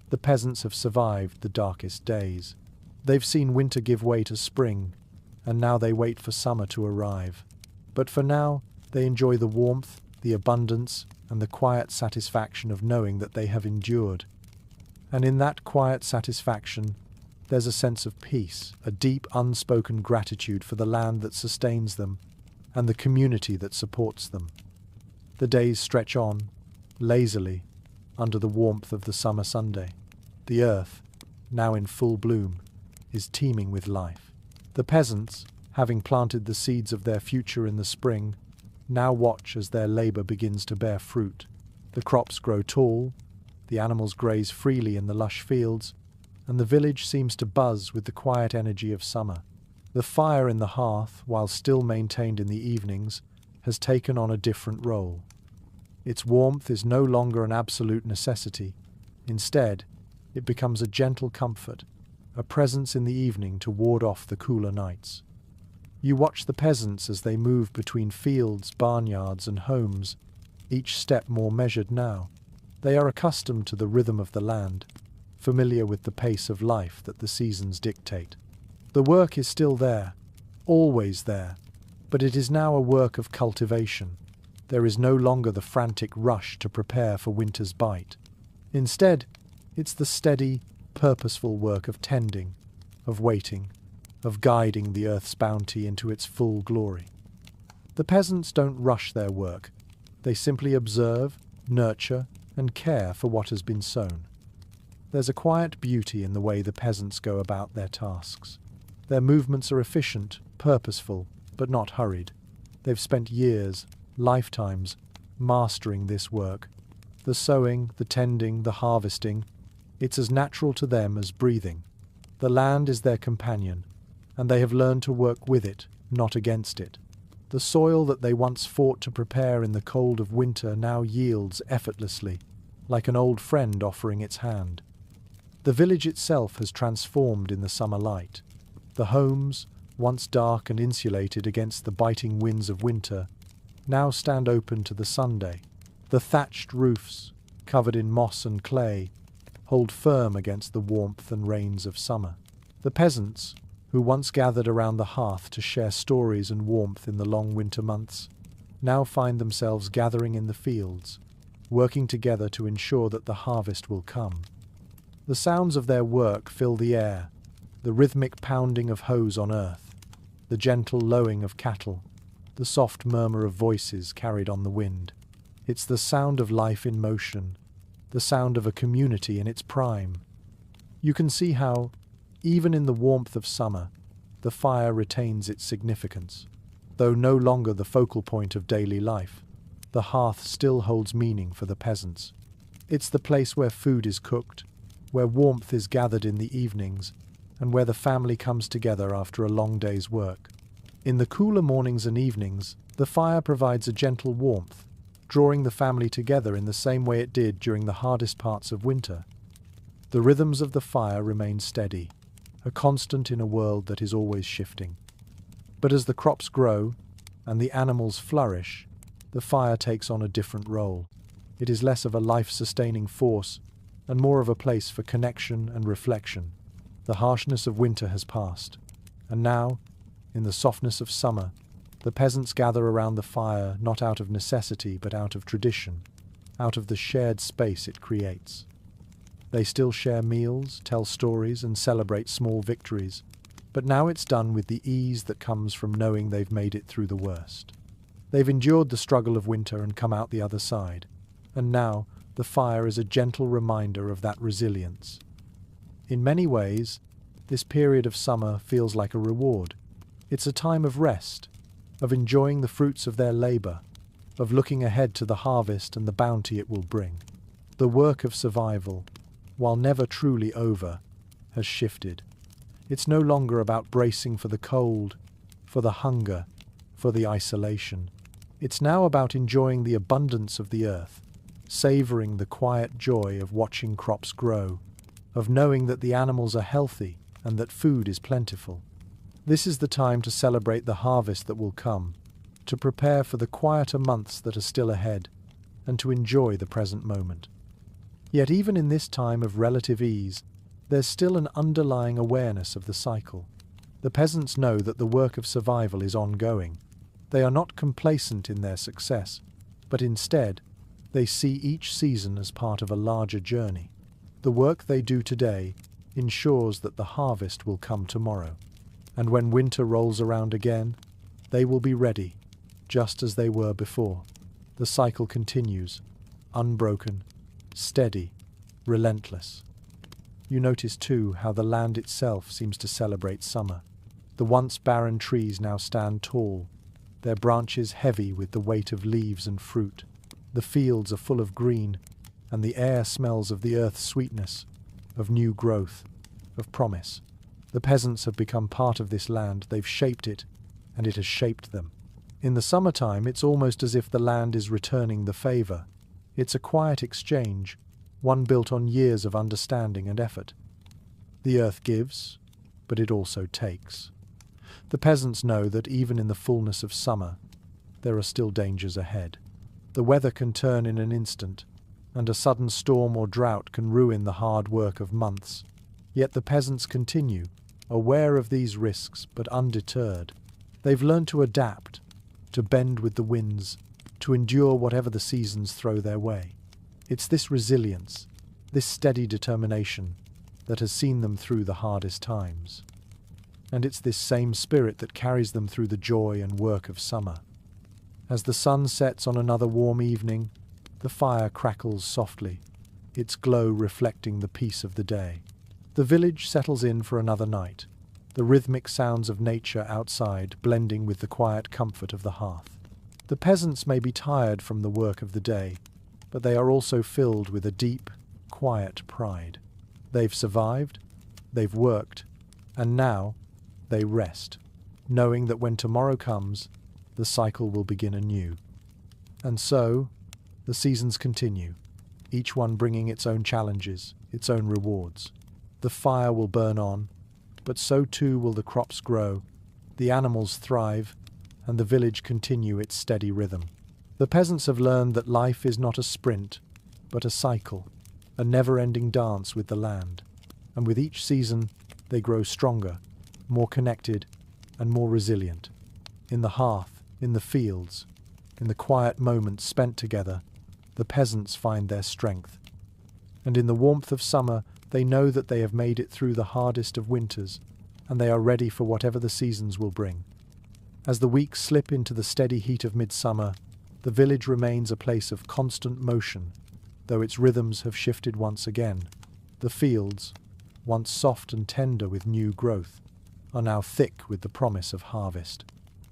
The peasants have survived the darkest days. They've seen winter give way to spring, and now they wait for summer to arrive. But for now, they enjoy the warmth, the abundance, and the quiet satisfaction of knowing that they have endured. And in that quiet satisfaction, there's a sense of peace, a deep unspoken gratitude for the land that sustains them, and the community that supports them. The days stretch on, lazily, under the warmth of the summer Sunday. The earth, now in full bloom, is teeming with life. The peasants, having planted the seeds of their future in the spring, now watch as their labor begins to bear fruit. The crops grow tall, the animals graze freely in the lush fields, and the village seems to buzz with the quiet energy of summer. The fire in the hearth, while still maintained in the evenings, has taken on a different role. Its warmth is no longer an absolute necessity. Instead, it becomes a gentle comfort, a presence in the evening to ward off the cooler nights. You watch the peasants as they move between fields, barnyards, and homes, each step more measured now. They are accustomed to the rhythm of the land, familiar with the pace of life that the seasons dictate. The work is still there, always there, but it is now a work of cultivation. There is no longer the frantic rush to prepare for winter's bite. Instead, it's the steady, purposeful work of tending, of waiting, of guiding the earth's bounty into its full glory. The peasants don't rush their work. They simply observe, nurture, and care for what has been sown. There's a quiet beauty in the way the peasants go about their tasks. Their movements are efficient, purposeful, but not hurried. They've spent years, lifetimes, mastering this work. The sowing, the tending, the harvesting, it's as natural to them as breathing. The land is their companion, and they have learned to work with it, not against it. The The soil that they once fought to prepare in the cold of winter now yields effortlessly, like an old friend offering its hand. The village itself has transformed in the summer light. The homes, once dark and insulated against the biting winds of winter, now stand open to the Sunday. The thatched roofs, covered in moss and clay, hold firm against the warmth and rains of summer. The peasants, who once gathered around the hearth to share stories and warmth in the long winter months, now find themselves gathering in the fields, working together to ensure that the harvest will come. The sounds of their work fill the air, the rhythmic pounding of hoes on earth, the gentle lowing of cattle, the soft murmur of voices carried on the wind. It's the sound of life in motion, the sound of a community in its prime. You can see how, even in the warmth of summer, the fire retains its significance. Though no longer the focal point of daily life, the hearth still holds meaning for the peasants. It's the place where food is cooked, where warmth is gathered in the evenings, and where the family comes together after a long day's work. In the cooler mornings and evenings, the fire provides a gentle warmth, drawing the family together in the same way it did during the hardest parts of winter. The rhythms of the fire remain steady, a constant in a world that is always shifting. But as the crops grow and the animals flourish, the fire takes on a different role. It is less of a life-sustaining force and more of a place for connection and reflection. The harshness of winter has passed, and now, in the softness of summer, the peasants gather around the fire not out of necessity but out of tradition, out of the shared space it creates. They still share meals, tell stories, and celebrate small victories, but now it's done with the ease that comes from knowing they've made it through the worst. They've endured the struggle of winter and come out the other side, and now the fire is a gentle reminder of that resilience. In many ways, this period of summer feels like a reward. It's a time of rest, of enjoying the fruits of their labor, of looking ahead to the harvest and the bounty it will bring. The work of survival, while never truly over, has shifted. It's no longer about bracing for the cold, for the hunger, for the isolation. It's now about enjoying the abundance of the earth, savoring the quiet joy of watching crops grow, of knowing that the animals are healthy and that food is plentiful. This is the time to celebrate the harvest that will come, to prepare for the quieter months that are still ahead, and to enjoy the present moment. Yet even in this time of relative ease, there's still an underlying awareness of the cycle. The peasants know that the work of survival is ongoing. They are not complacent in their success, but instead, they see each season as part of a larger journey. The work they do today ensures that the harvest will come tomorrow. And when winter rolls around again, they will be ready, just as they were before. The cycle continues, unbroken, steady, relentless. You notice too how the land itself seems to celebrate summer. The once barren trees now stand tall, their branches heavy with the weight of leaves and fruit. The fields are full of green, and the air smells of the earth's sweetness, of new growth, of promise. The peasants have become part of this land, they've shaped it, and it has shaped them. In the summertime, it's almost as if the land is returning the favor. It's a quiet exchange, one built on years of understanding and effort. The earth gives, but it also takes. The peasants know that even in the fullness of summer, there are still dangers ahead. The weather can turn in an instant, and a sudden storm or drought can ruin the hard work of months. Yet the peasants continue, aware of these risks but undeterred. They've learned to adapt, to bend with the winds, to endure whatever the seasons throw their way. It's this resilience, this steady determination, that has seen them through the hardest times. And it's this same spirit that carries them through the joy and work of summer. As the sun sets on another warm evening, the fire crackles softly, its glow reflecting the peace of the day. The village settles in for another night, the rhythmic sounds of nature outside blending with the quiet comfort of the hearth. The peasants may be tired from the work of the day, but they are also filled with a deep, quiet pride. They've survived, they've worked, and now they rest, knowing that when tomorrow comes, the cycle will begin anew. And so, the seasons continue, each one bringing its own challenges, its own rewards. The fire will burn on, but so too will the crops grow, the animals thrive, and the village continue its steady rhythm. The peasants have learned that life is not a sprint, but a cycle, a never-ending dance with the land. And with each season, they grow stronger, more connected, and more resilient. In the hearth, in the fields, in the quiet moments spent together, the peasants find their strength. And in the warmth of summer, they know that they have made it through the hardest of winters, and they are ready for whatever the seasons will bring. As the weeks slip into the steady heat of midsummer, the village remains a place of constant motion, though its rhythms have shifted once again. The fields, once soft and tender with new growth, are now thick with the promise of harvest.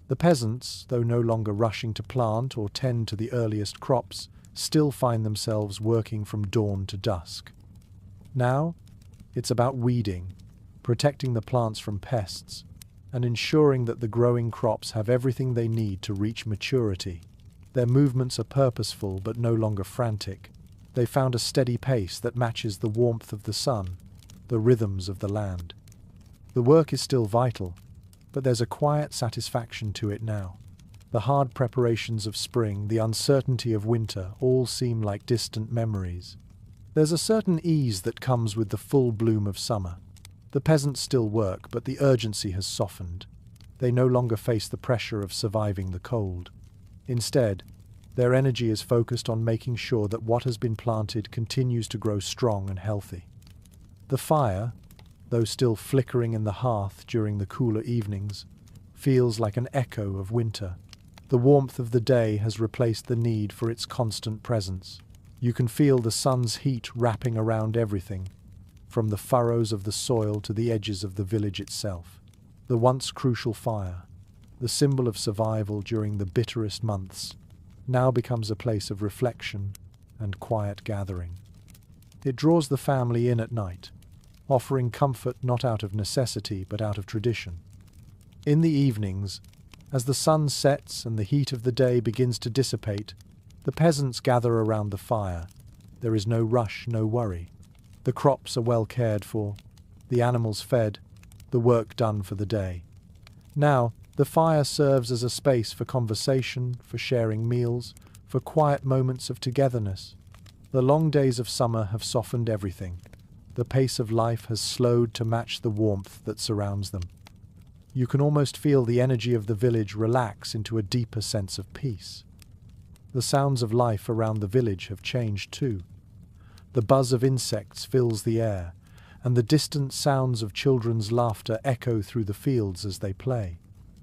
The peasants, though no longer rushing to plant or tend to the earliest crops, still find themselves working from dawn to dusk. Now, it's about weeding, protecting the plants from pests, and ensuring that the growing crops have everything they need to reach maturity. Their movements are purposeful but no longer frantic. They found a steady pace that matches the warmth of the sun, the rhythms of the land. The work is still vital, but there's a quiet satisfaction to it now. The hard preparations of spring, the uncertainty of winter, all seem like distant memories. There's a certain ease that comes with the full bloom of summer. The peasants still work, but the urgency has softened. They no longer face the pressure of surviving the cold. Instead, their energy is focused on making sure that what has been planted continues to grow strong and healthy. The fire, though still flickering in the hearth during the cooler evenings, feels like an echo of winter. The warmth of the day has replaced the need for its constant presence. You can feel the sun's heat wrapping around everything, from the furrows of the soil to the edges of the village itself. The once crucial fire, the symbol of survival during the bitterest months, now becomes a place of reflection and quiet gathering. It draws the family in at night, offering comfort not out of necessity but out of tradition. In the evenings, as the sun sets and the heat of the day begins to dissipate, the peasants gather around the fire. There is no rush, no worry. The crops are well cared for, the animals fed, the work done for the day. Now, the fire serves as a space for conversation, for sharing meals, for quiet moments of togetherness. The long days of summer have softened everything. The pace of life has slowed to match the warmth that surrounds them. You can almost feel the energy of the village relax into a deeper sense of peace. The sounds of life around the village have changed too. The buzz of insects fills the air, and the distant sounds of children's laughter echo through the fields as they play.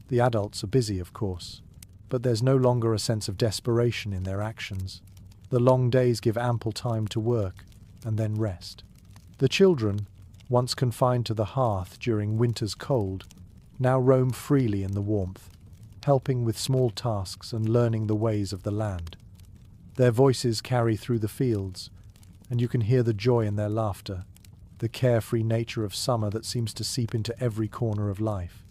The adults are busy, of course, but there's no longer a sense of desperation in their actions. The long days give ample time to work and then rest. The children, once confined to the hearth during winter's cold, now roam freely in the warmth, helping with small tasks and learning the ways of the land. Their voices carry through the fields, and you can hear the joy in their laughter, the carefree nature of summer that seems to seep into every corner of life.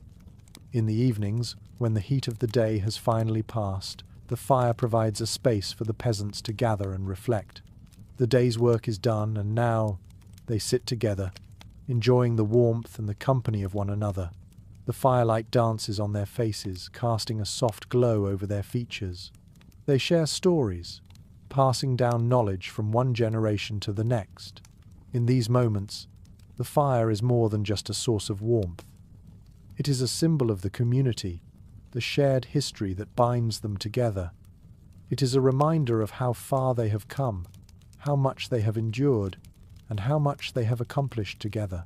In the evenings, when the heat of the day has finally passed, the fire provides a space for the peasants to gather and reflect. The day's work is done, and now they sit together, enjoying the warmth and the company of one another. The firelight dances on their faces, casting a soft glow over their features. They share stories, passing down knowledge from one generation to the next. In these moments, the fire is more than just a source of warmth. It is a symbol of the community, the shared history that binds them together. It is a reminder of how far they have come, how much they have endured, and how much they have accomplished together.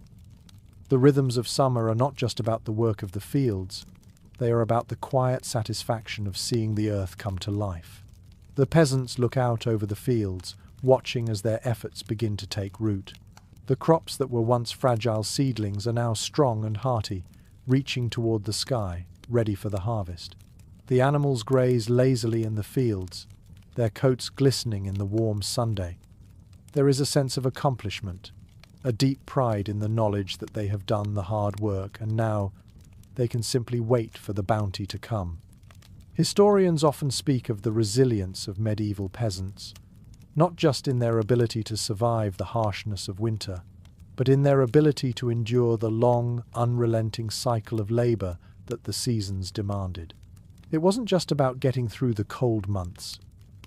The rhythms of summer are not just about the work of the fields, they are about the quiet satisfaction of seeing the earth come to life. The peasants look out over the fields, watching as their efforts begin to take root. The crops that were once fragile seedlings are now strong and hearty, reaching toward the sky, ready for the harvest. The animals graze lazily in the fields, their coats glistening in the warm Sunday. There is a sense of accomplishment, a deep pride in the knowledge that they have done the hard work, and now they can simply wait for the bounty to come. Historians often speak of the resilience of medieval peasants, not just in their ability to survive the harshness of winter, but in their ability to endure the long, unrelenting cycle of labor that the seasons demanded. It wasn't just about getting through the cold months.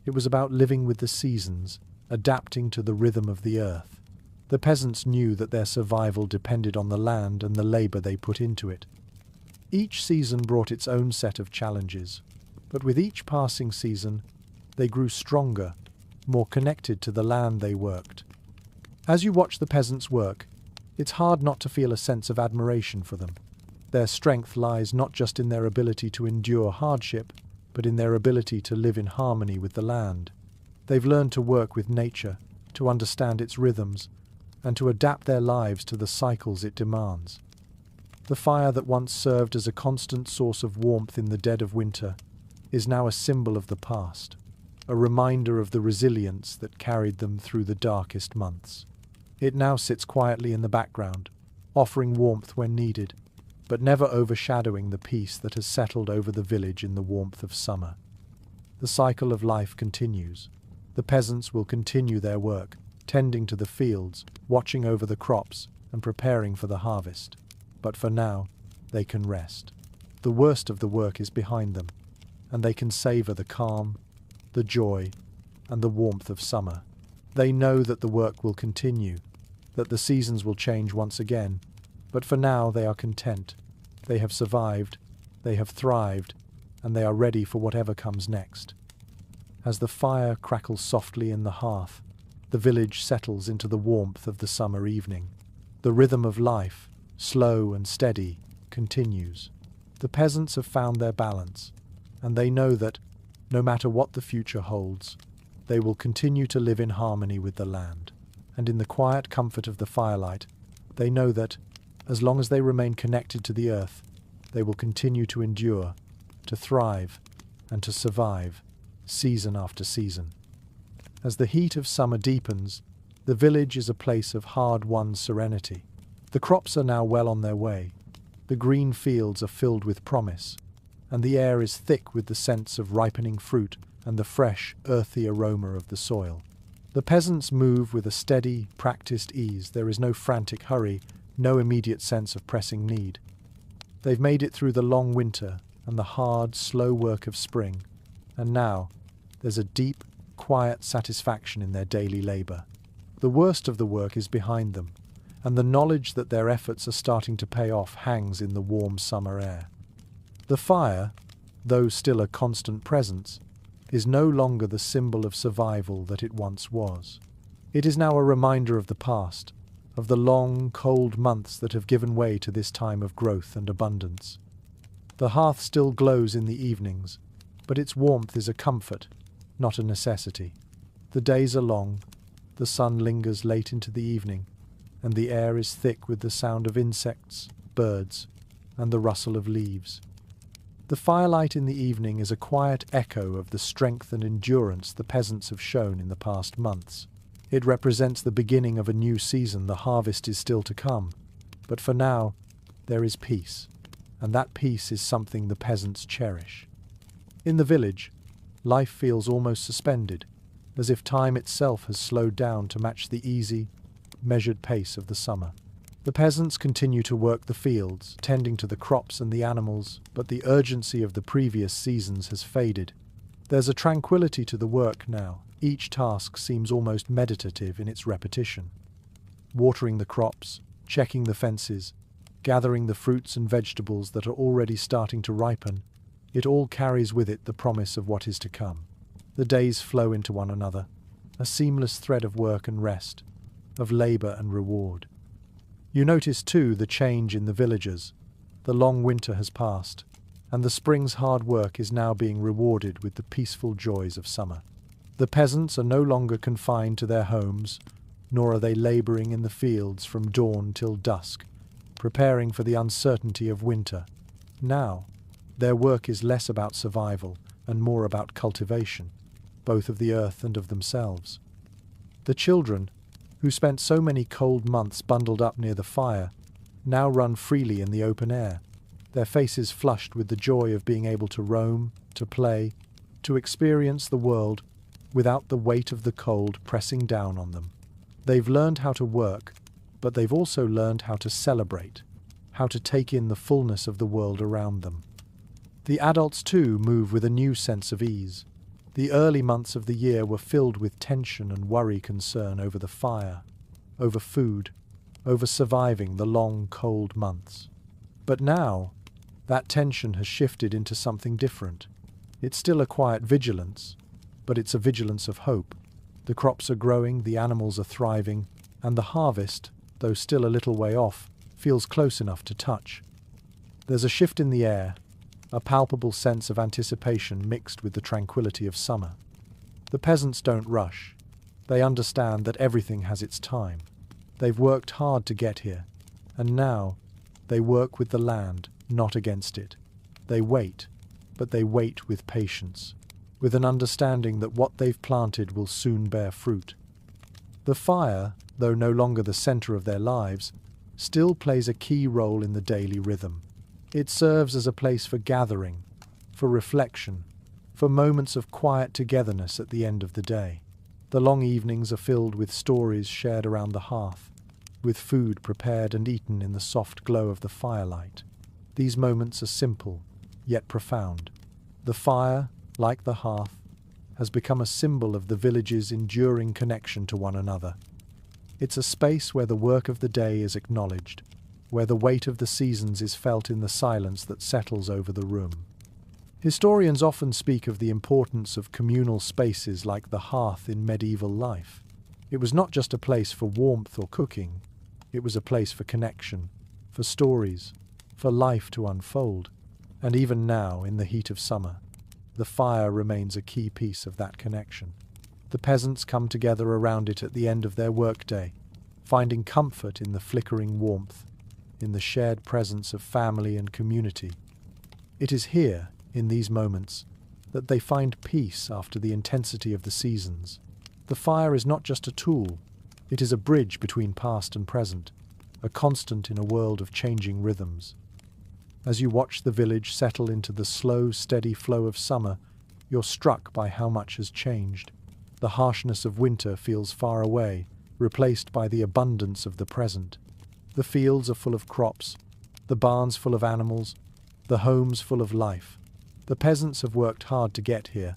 It was about living with the seasons, adapting to the rhythm of the earth. The peasants knew that their survival depended on the land and the labor they put into it. Each season brought its own set of challenges, but with each passing season, they grew stronger, more connected to the land they worked. As you watch the peasants work, it's hard not to feel a sense of admiration for them. Their strength lies not just in their ability to endure hardship, but in their ability to live in harmony with the land. They've learned to work with nature, to understand its rhythms, and to adapt their lives to the cycles it demands. The fire that once served as a constant source of warmth in the dead of winter is now a symbol of the past, a reminder of the resilience that carried them through the darkest months. It now sits quietly in the background, offering warmth when needed, but never overshadowing the peace that has settled over the village in the warmth of summer. The cycle of life continues. The peasants will continue their work, tending to the fields, watching over the crops, and preparing for the harvest. But for now, they can rest. The worst of the work is behind them, and they can savor the calm, the joy, and the warmth of summer. They know that the work will continue, that the seasons will change once again, but for now they are content. They have survived, they have thrived, and they are ready for whatever comes next. As the fire crackles softly in the hearth, the village settles into the warmth of the summer evening. The rhythm of life, slow and steady, continues. The peasants have found their balance, and they know that, no matter what the future holds, they will continue to live in harmony with the land. And in the quiet comfort of the firelight, they know that, as long as they remain connected to the earth, they will continue to endure, to thrive, and to survive, season after season. As the heat of summer deepens, the village is a place of hard-won serenity. The crops are now well on their way, the green fields are filled with promise, and the air is thick with the scents of ripening fruit and the fresh, earthy aroma of the soil. The peasants move with a steady, practiced ease. There is no frantic hurry, no immediate sense of pressing need. They've made it through the long winter and the hard, slow work of spring, and now there's a deep, quiet satisfaction in their daily labor. The worst of the work is behind them, and the knowledge that their efforts are starting to pay off hangs in the warm summer air. The fire, though still a constant presence, is no longer the symbol of survival that it once was. It is now a reminder of the past, of the long, cold months that have given way to this time of growth and abundance. The hearth still glows in the evenings, but its warmth is a comfort, not a necessity. The days are long, the sun lingers late into the evening, and the air is thick with the sound of insects, birds, and the rustle of leaves. The firelight in the evening is a quiet echo of the strength and endurance the peasants have shown in the past months. It represents the beginning of a new season. The harvest is still to come, but for now, there is peace, and that peace is something the peasants cherish. In the village, life feels almost suspended, as if time itself has slowed down to match the easy, measured pace of the summer. The peasants continue to work the fields, tending to the crops and the animals, but the urgency of the previous seasons has faded. There's a tranquility to the work now. Each task seems almost meditative in its repetition. Watering the crops, checking the fences, gathering the fruits and vegetables that are already starting to ripen, it all carries with it the promise of what is to come. The days flow into one another, a seamless thread of work and rest, of labor and reward. You notice too the change in the villagers. The long winter has passed, and the spring's hard work is now being rewarded with the peaceful joys of summer. The peasants are no longer confined to their homes, nor are they laboring in the fields from dawn till dusk, preparing for the uncertainty of winter. Now, their work is less about survival and more about cultivation, both of the earth and of themselves. The children, who spent so many cold months bundled up near the fire, now run freely in the open air. their faces flushed with the joy of being able to roam, to play, to experience the world without the weight of the cold pressing down on them. They've learned how to work, but they've also learned how to celebrate, how to take in the fullness of the world around them. The adults too move with a new sense of ease. The early months of the year were filled with tension and concern over the fire, over food, over surviving the long, cold months. But now, that tension has shifted into something different. It's still a quiet vigilance, but it's a vigilance of hope. The crops are growing, the animals are thriving, and the harvest, though still a little way off, feels close enough to touch. There's a shift in the air, a palpable sense of anticipation mixed with the tranquility of summer. The peasants don't rush. They understand that everything has its time. They've worked hard to get here, and now they work with the land, not against it. They wait, but they wait with patience, with an understanding that what they've planted will soon bear fruit. The fire, though no longer the center of their lives, still plays a key role in the daily rhythm. It serves as a place for gathering, for reflection, for moments of quiet togetherness at the end of the day. The long evenings are filled with stories shared around the hearth, with food prepared and eaten in the soft glow of the firelight. These moments are simple, yet profound. The fire, like the hearth, has become a symbol of the village's enduring connection to one another. It's a space where the work of the day is acknowledged, where the weight of the seasons is felt in the silence that settles over the room. Historians often speak of the importance of communal spaces like the hearth in medieval life. It was not just a place for warmth or cooking, it was a place for connection, for stories, for life to unfold. And even now, in the heat of summer, the fire remains a key piece of that connection. The peasants come together around it at the end of their workday, finding comfort in the flickering warmth, in the shared presence of family and community. It is here, in these moments, that they find peace after the intensity of the seasons. The fire is not just a tool, it is a bridge between past and present, a constant in a world of changing rhythms. As you watch the village settle into the slow, steady flow of summer, you're struck by how much has changed. The harshness of winter feels far away, replaced by the abundance of the present. The fields are full of crops, the barns full of animals, the homes full of life. The peasants have worked hard to get here,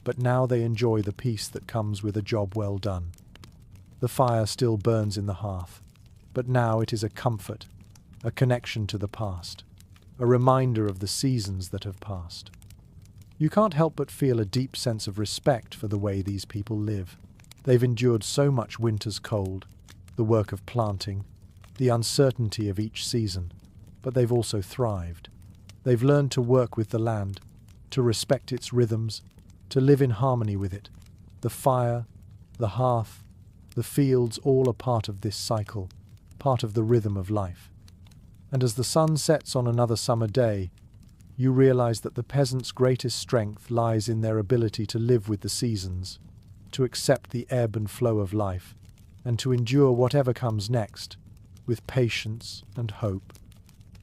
but now they enjoy the peace that comes with a job well done. The fire still burns in the hearth, but now it is a comfort, a connection to the past, a reminder of the seasons that have passed. You can't help but feel a deep sense of respect for the way these people live. They've endured so much winter's cold, the work of planting, the uncertainty of each season, but they've also thrived. They've learned to work with the land, to respect its rhythms, to live in harmony with it. The fire, the hearth, the fields all are part of this cycle, part of the rhythm of life. And as the sun sets on another summer day, you realize that the peasants' greatest strength lies in their ability to live with the seasons, to accept the ebb and flow of life, and to endure whatever comes next, with patience and hope.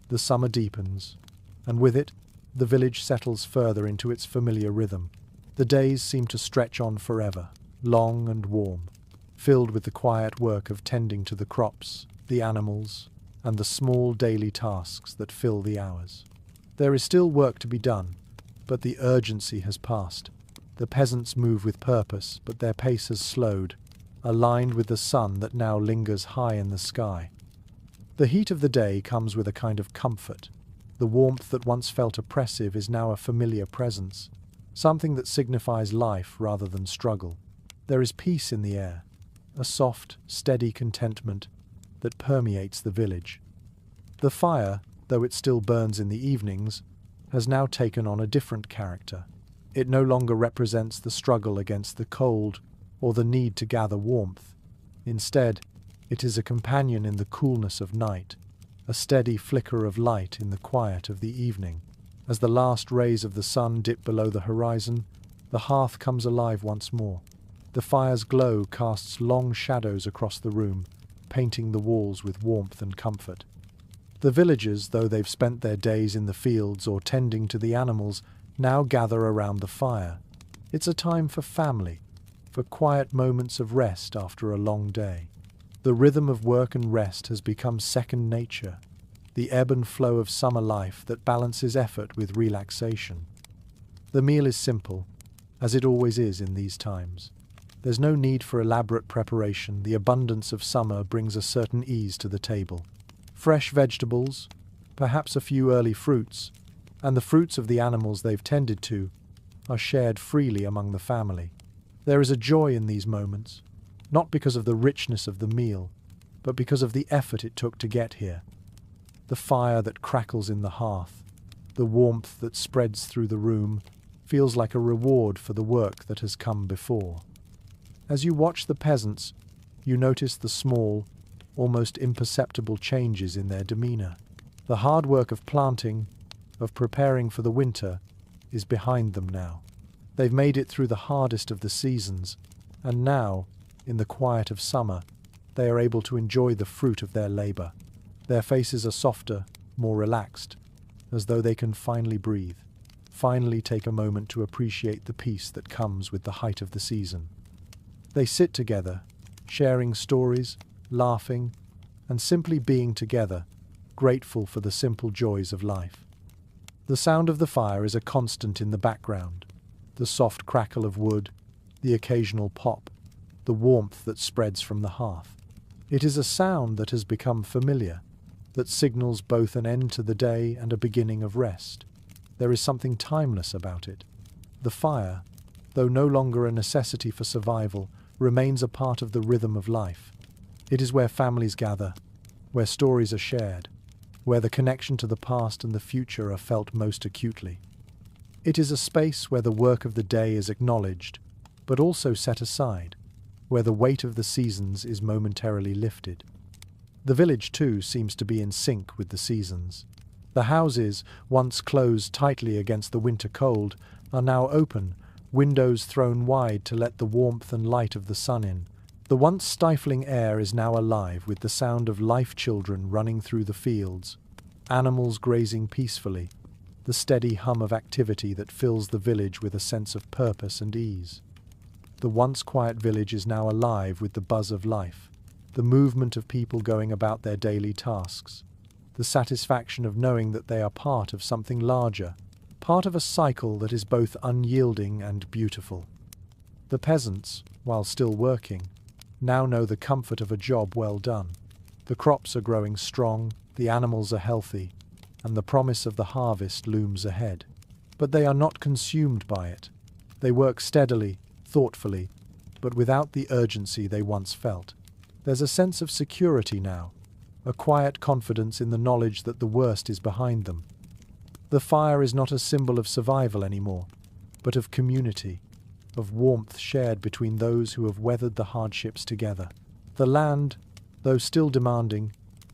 The summer deepens, and with it, the village settles further into its familiar rhythm. The days seem to stretch on forever, long and warm, filled with the quiet work of tending to the crops, the animals, and the small daily tasks that fill the hours. There is still work to be done, but the urgency has passed. The peasants move with purpose, but their pace has slowed, aligned with the sun that now lingers high in the sky. The heat of the day comes with a kind of comfort. The warmth that once felt oppressive is now a familiar presence, something that signifies life rather than struggle. There is peace in the air, a soft, steady contentment that permeates the village. The fire, though it still burns in the evenings, has now taken on a different character. It no longer represents the struggle against the cold or the need to gather warmth. Instead, it is a companion in the coolness of night, a steady flicker of light in the quiet of the evening. As the last rays of the sun dip below the horizon, the hearth comes alive once more. The fire's glow casts long shadows across the room, painting the walls with warmth and comfort. The villagers, though they've spent their days in the fields or tending to the animals, now gather around the fire. It's a time for family, for quiet moments of rest after a long day. The rhythm of work and rest has become second nature, the ebb and flow of summer life that balances effort with relaxation. The meal is simple, as it always is in these times. There's no need for elaborate preparation. The abundance of summer brings a certain ease to the table. Fresh vegetables, perhaps a few early fruits, and the fruits of the animals they've tended to, are shared freely among the family. There is a joy in these moments, not because of the richness of the meal, but because of the effort it took to get here. The fire that crackles in the hearth, the warmth that spreads through the room, feels like a reward for the work that has come before. As you watch the peasants, you notice the small, almost imperceptible changes in their demeanor. The hard work of planting, of preparing for the winter, is behind them now. They've made it through the hardest of the seasons, and now, in the quiet of summer, they are able to enjoy the fruit of their labor. Their faces are softer, more relaxed, as though they can finally breathe, finally take a moment to appreciate the peace that comes with the height of the season. They sit together, sharing stories, laughing, and simply being together, grateful for the simple joys of life. The sound of the fire is a constant in the background. The soft crackle of wood, the occasional pop, the warmth that spreads from the hearth. It is a sound that has become familiar, that signals both an end to the day and a beginning of rest. There is something timeless about it. The fire, though no longer a necessity for survival, remains a part of the rhythm of life. It is where families gather, where stories are shared, where the connection to the past and the future are felt most acutely. It is a space where the work of the day is acknowledged, but also set aside, where the weight of the seasons is momentarily lifted. The village, too, seems to be in sync with the seasons. The houses, once closed tightly against the winter cold, are now open, windows thrown wide to let the warmth and light of the sun in. The once stifling air is now alive with the sound of life children running through the fields, animals grazing peacefully, the steady hum of activity that fills the village with a sense of purpose and ease. The once quiet village is now alive with the buzz of life, the movement of people going about their daily tasks, the satisfaction of knowing that they are part of something larger, part of a cycle that is both unyielding and beautiful. The peasants, while still working, now know the comfort of a job well done. The crops are growing strong, the animals are healthy, and the promise of the harvest looms ahead. But they are not consumed by it. They work steadily, thoughtfully, but without the urgency they once felt. There's a sense of security now, a quiet confidence in the knowledge that the worst is behind them. The fire is not a symbol of survival anymore, but of community, of warmth shared between those who have weathered the hardships together. The land, though still demanding,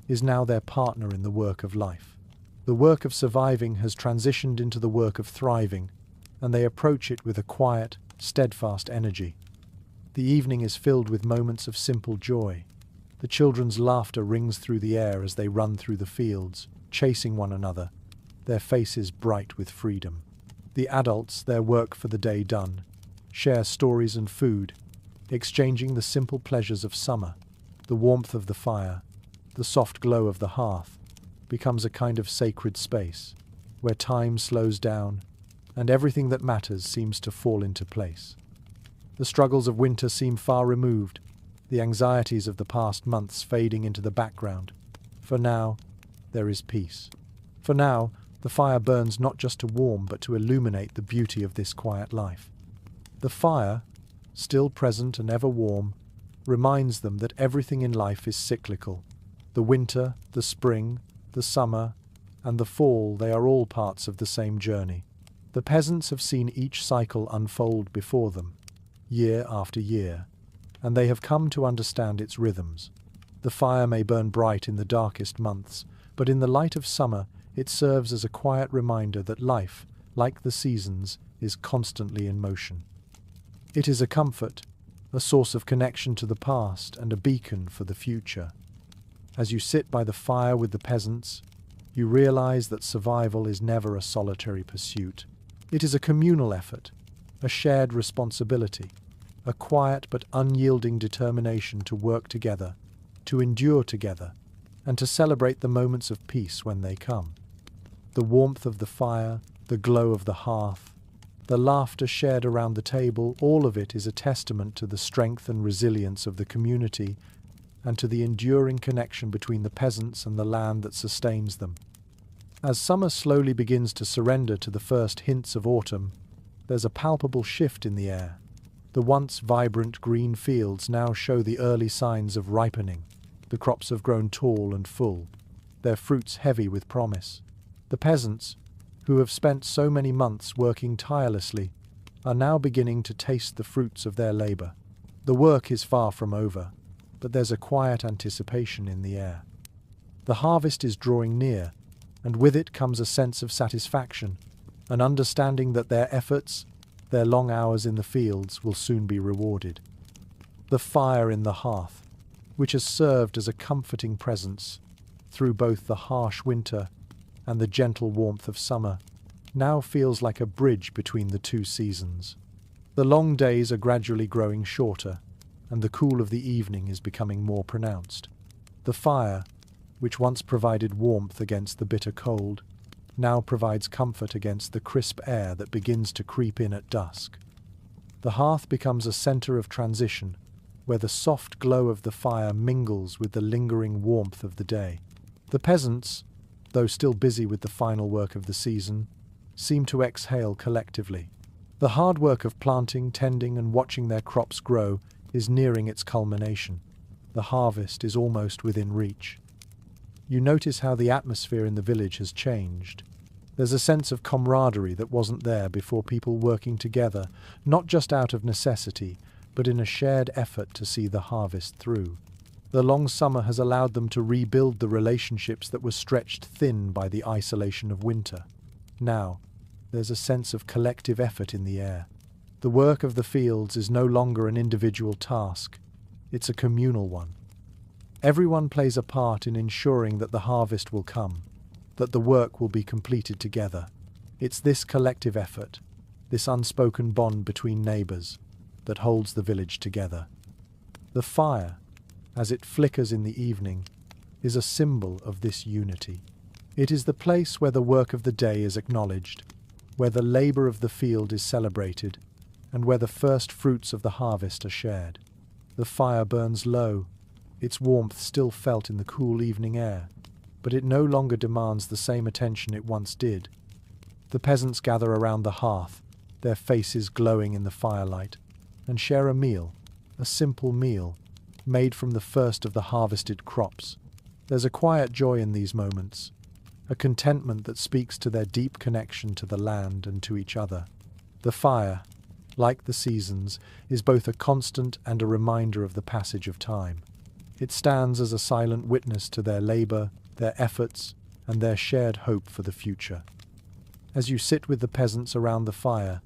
is now their partner in the work of life. The work of surviving has transitioned into the work of thriving, and they approach it with a quiet, steadfast energy. The evening is filled with moments of simple joy. The children's laughter rings through the air as they run through the fields, chasing one another, their faces bright with freedom. The adults, their work for the day done, share stories and food, exchanging the simple pleasures of summer. The warmth of the fire, the soft glow of the hearth, becomes a kind of sacred space, where time slows down and everything that matters seems to fall into place. The struggles of winter seem far removed, the anxieties of the past months fading into the background. For now, there is peace. For now, the fire burns not just to warm but to illuminate the beauty of this quiet life. The fire, still present and ever warm, reminds them that everything in life is cyclical. The winter, the spring, the summer, and the fall, they are all parts of the same journey. The peasants have seen each cycle unfold before them, year after year, and they have come to understand its rhythms. The fire may burn bright in the darkest months, but in the light of summer it serves as a quiet reminder that life, like the seasons, is constantly in motion. It is a comfort, a source of connection to the past and a beacon for the future. As you sit by the fire with the peasants, you realize that survival is never a solitary pursuit. It is a communal effort, a shared responsibility, a quiet but unyielding determination to work together, to endure together, and to celebrate the moments of peace when they come. The warmth of the fire, the glow of the hearth, the laughter shared around the table, all of it is a testament to the strength and resilience of the community and to the enduring connection between the peasants and the land that sustains them. As summer slowly begins to surrender to the first hints of autumn, there's a palpable shift in the air. The once vibrant green fields now show the early signs of ripening. The crops have grown tall and full, their fruits heavy with promise. The peasants, who have spent so many months working tirelessly, are now beginning to taste the fruits of their labor. The work is far from over, but there's a quiet anticipation in the air. The harvest is drawing near, and with it comes a sense of satisfaction, an understanding that their efforts, their long hours in the fields, will soon be rewarded. The fire in the hearth, which has served as a comforting presence through both the harsh winter and the gentle warmth of summer, now feels like a bridge between the two seasons. The long days are gradually growing shorter, and the cool of the evening is becoming more pronounced. The fire, which once provided warmth against the bitter cold, now provides comfort against the crisp air that begins to creep in at dusk. The hearth becomes a center of transition, where the soft glow of the fire mingles with the lingering warmth of the day. The peasants, though still busy with the final work of the season, seem to exhale collectively. The hard work of planting, tending, and watching their crops grow is nearing its culmination. The harvest is almost within reach. You notice how the atmosphere in the village has changed. There's a sense of camaraderie that wasn't there before, people working together, not just out of necessity, but in a shared effort to see the harvest through. The long summer has allowed them to rebuild the relationships that were stretched thin by the isolation of winter. Now, there's a sense of collective effort in the air. The work of the fields is no longer an individual task, it's a communal one. Everyone plays a part in ensuring that the harvest will come, that the work will be completed together. It's this collective effort, this unspoken bond between neighbors, that holds the village together. The fire, as it flickers in the evening, is a symbol of this unity. It is the place where the work of the day is acknowledged, where the labor of the field is celebrated, and where the first fruits of the harvest are shared. The fire burns low, its warmth still felt in the cool evening air, but it no longer demands the same attention it once did. The peasants gather around the hearth, their faces glowing in the firelight, and share a meal, a simple meal, made from the first of the harvested crops. There's a quiet joy in these moments, a contentment that speaks to their deep connection to the land and to each other. The fire, like the seasons, is both a constant and a reminder of the passage of time. It stands as a silent witness to their labor, their efforts, and their shared hope for the future. As you sit with the peasants around the fire,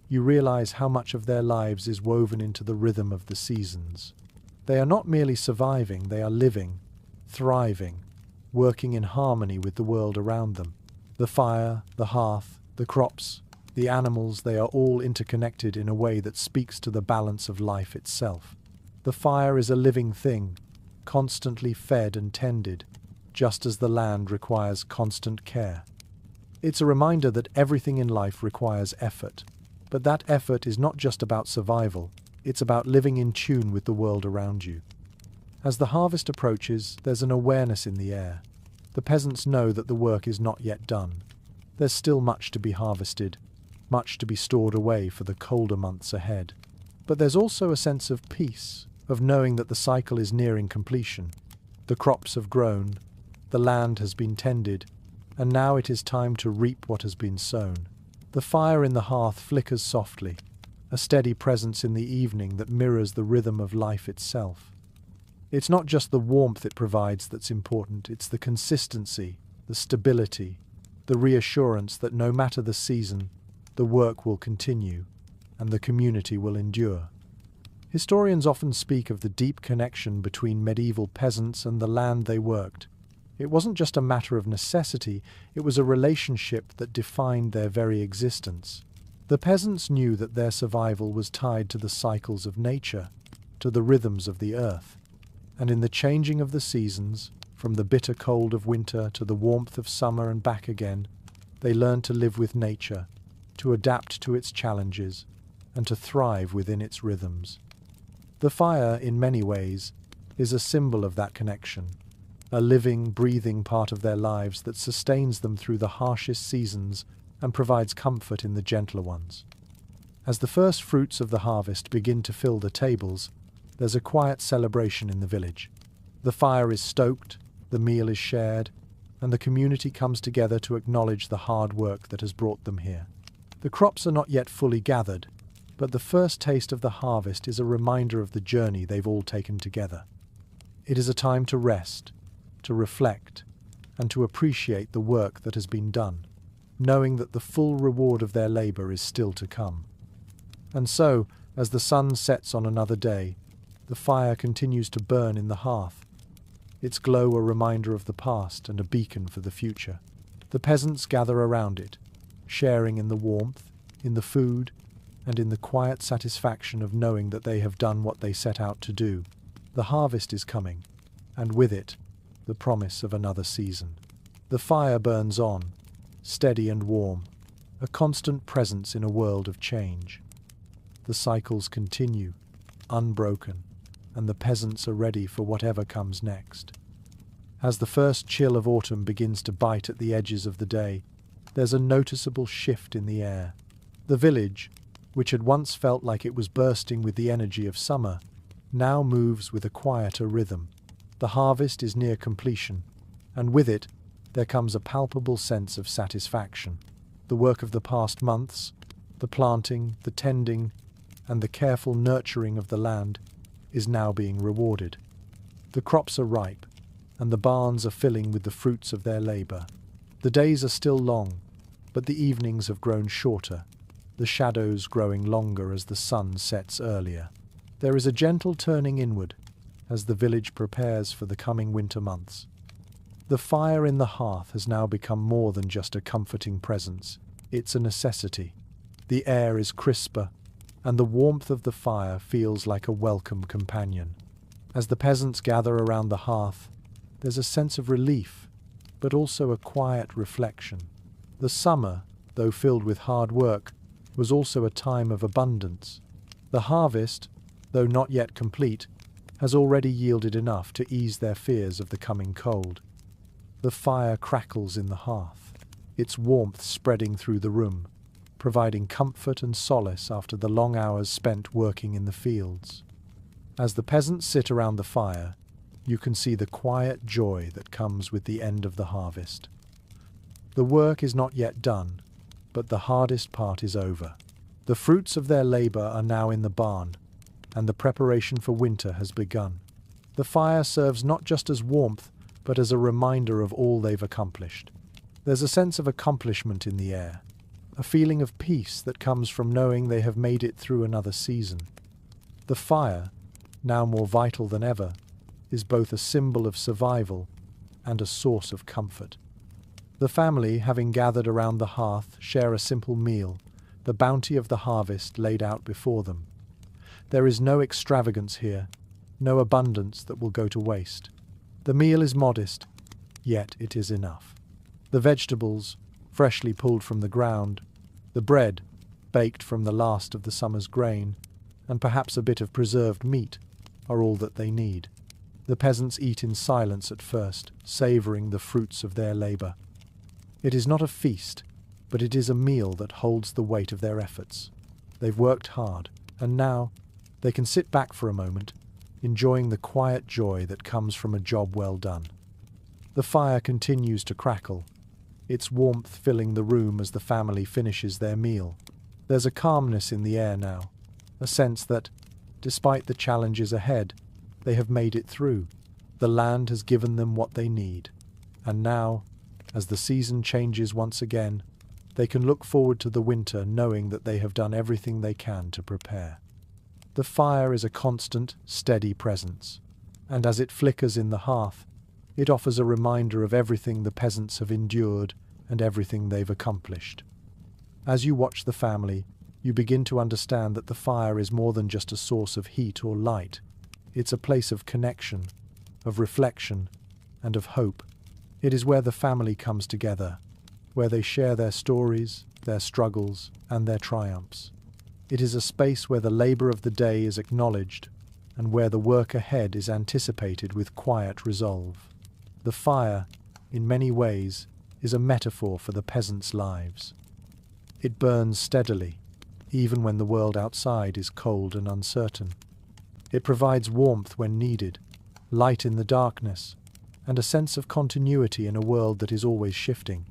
you realize how much of their lives is woven into the rhythm of the seasons. They are not merely surviving, they are living, thriving, working in harmony with the world around them. The fire, the hearth, the crops, the animals, they are all interconnected in a way that speaks to the balance of life itself. The fire is a living thing, constantly fed and tended, just as the land requires constant care. It's a reminder that everything in life requires effort, but that effort is not just about survival, it's about living in tune with the world around you. As the harvest approaches, there's an awareness in the air. The peasants know that the work is not yet done. There's still much to be harvested, much to be stored away for the colder months ahead. But there's also a sense of peace, of knowing that the cycle is nearing completion. The crops have grown, the land has been tended, and now it is time to reap what has been sown. The fire in the hearth flickers softly, a steady presence in the evening that mirrors the rhythm of life itself. It's not just the warmth it provides that's important, it's the consistency, the stability, the reassurance that no matter the season, the work will continue, and the community will endure. Historians often speak of the deep connection between medieval peasants and the land they worked. It wasn't just a matter of necessity, it was a relationship that defined their very existence. The peasants knew that their survival was tied to the cycles of nature, to the rhythms of the earth. And in the changing of the seasons, from the bitter cold of winter to the warmth of summer and back again, they learned to live with nature, to adapt to its challenges, and to thrive within its rhythms. The fire, in many ways, is a symbol of that connection, a living, breathing part of their lives that sustains them through the harshest seasons and provides comfort in the gentler ones. As the first fruits of the harvest begin to fill the tables, there's a quiet celebration in the village. The fire is stoked, the meal is shared, and the community comes together to acknowledge the hard work that has brought them here. The crops are not yet fully gathered, but the first taste of the harvest is a reminder of the journey they've all taken together. It is a time to rest, to reflect, and to appreciate the work that has been done, knowing that the full reward of their labor is still to come. And so, as the sun sets on another day, the fire continues to burn in the hearth, its glow a reminder of the past and a beacon for the future. The peasants gather around it, sharing in the warmth, in the food, and in the quiet satisfaction of knowing that they have done what they set out to do. The harvest is coming, and with it, the promise of another season. The fire burns on, steady and warm, a constant presence in a world of change. The cycles continue, unbroken, and the peasants are ready for whatever comes next. As the first chill of autumn begins to bite at the edges of the day, there's a noticeable shift in the air. The village, which had once felt like it was bursting with the energy of summer, now moves with a quieter rhythm. The harvest is near completion, and with it, there comes a palpable sense of satisfaction. The work of the past months, the planting, the tending, and the careful nurturing of the land is now being rewarded. The crops are ripe, and the barns are filling with the fruits of their labor. The days are still long, but the evenings have grown shorter, the shadows growing longer as the sun sets earlier. There is a gentle turning inward as the village prepares for the coming winter months. The fire in the hearth has now become more than just a comforting presence. It's a necessity. The air is crisper, and the warmth of the fire feels like a welcome companion. As the peasants gather around the hearth, there's a sense of relief, but also a quiet reflection. The summer, though filled with hard work, was also a time of abundance. The harvest, though not yet complete, has already yielded enough to ease their fears of the coming cold. The fire crackles in the hearth, its warmth spreading through the room, providing comfort and solace after the long hours spent working in the fields. As the peasants sit around the fire, you can see the quiet joy that comes with the end of the harvest. The work is not yet done, but the hardest part is over. The fruits of their labor are now in the barn, and the preparation for winter has begun. The fire serves not just as warmth, but as a reminder of all they've accomplished. There's a sense of accomplishment in the air, a feeling of peace that comes from knowing they have made it through another season. The fire, now more vital than ever, is both a symbol of survival and a source of comfort. The family, having gathered around the hearth, share a simple meal, the bounty of the harvest laid out before them. There is no extravagance here, no abundance that will go to waste. The meal is modest, yet it is enough. The vegetables, freshly pulled from the ground, the bread, baked from the last of the summer's grain, and perhaps a bit of preserved meat, are all that they need. The peasants eat in silence at first, savouring the fruits of their labour. It is not a feast, but it is a meal that holds the weight of their efforts. They've worked hard, and now they can sit back for a moment, enjoying the quiet joy that comes from a job well done. The fire continues to crackle, its warmth filling the room as the family finishes their meal. There's a calmness in the air now, a sense that, despite the challenges ahead, they have made it through. The land has given them what they need, and now, as the season changes once again, they can look forward to the winter knowing that they have done everything they can to prepare. The fire is a constant, steady presence, and as it flickers in the hearth, It offers a reminder of everything the peasants have endured and everything they've accomplished. As you watch the family, you begin to understand that the fire is more than just a source of heat or light. It's a place of connection, of reflection, and of hope. It is where the family comes together, where they share their stories, their struggles, and their triumphs. It is a space where the labor of the day is acknowledged and where the work ahead is anticipated with quiet resolve. The fire, in many ways, is a metaphor for the peasants' lives. It burns steadily, even when the world outside is cold and uncertain. It provides warmth when needed, light in the darkness, and a sense of continuity in a world that is always shifting.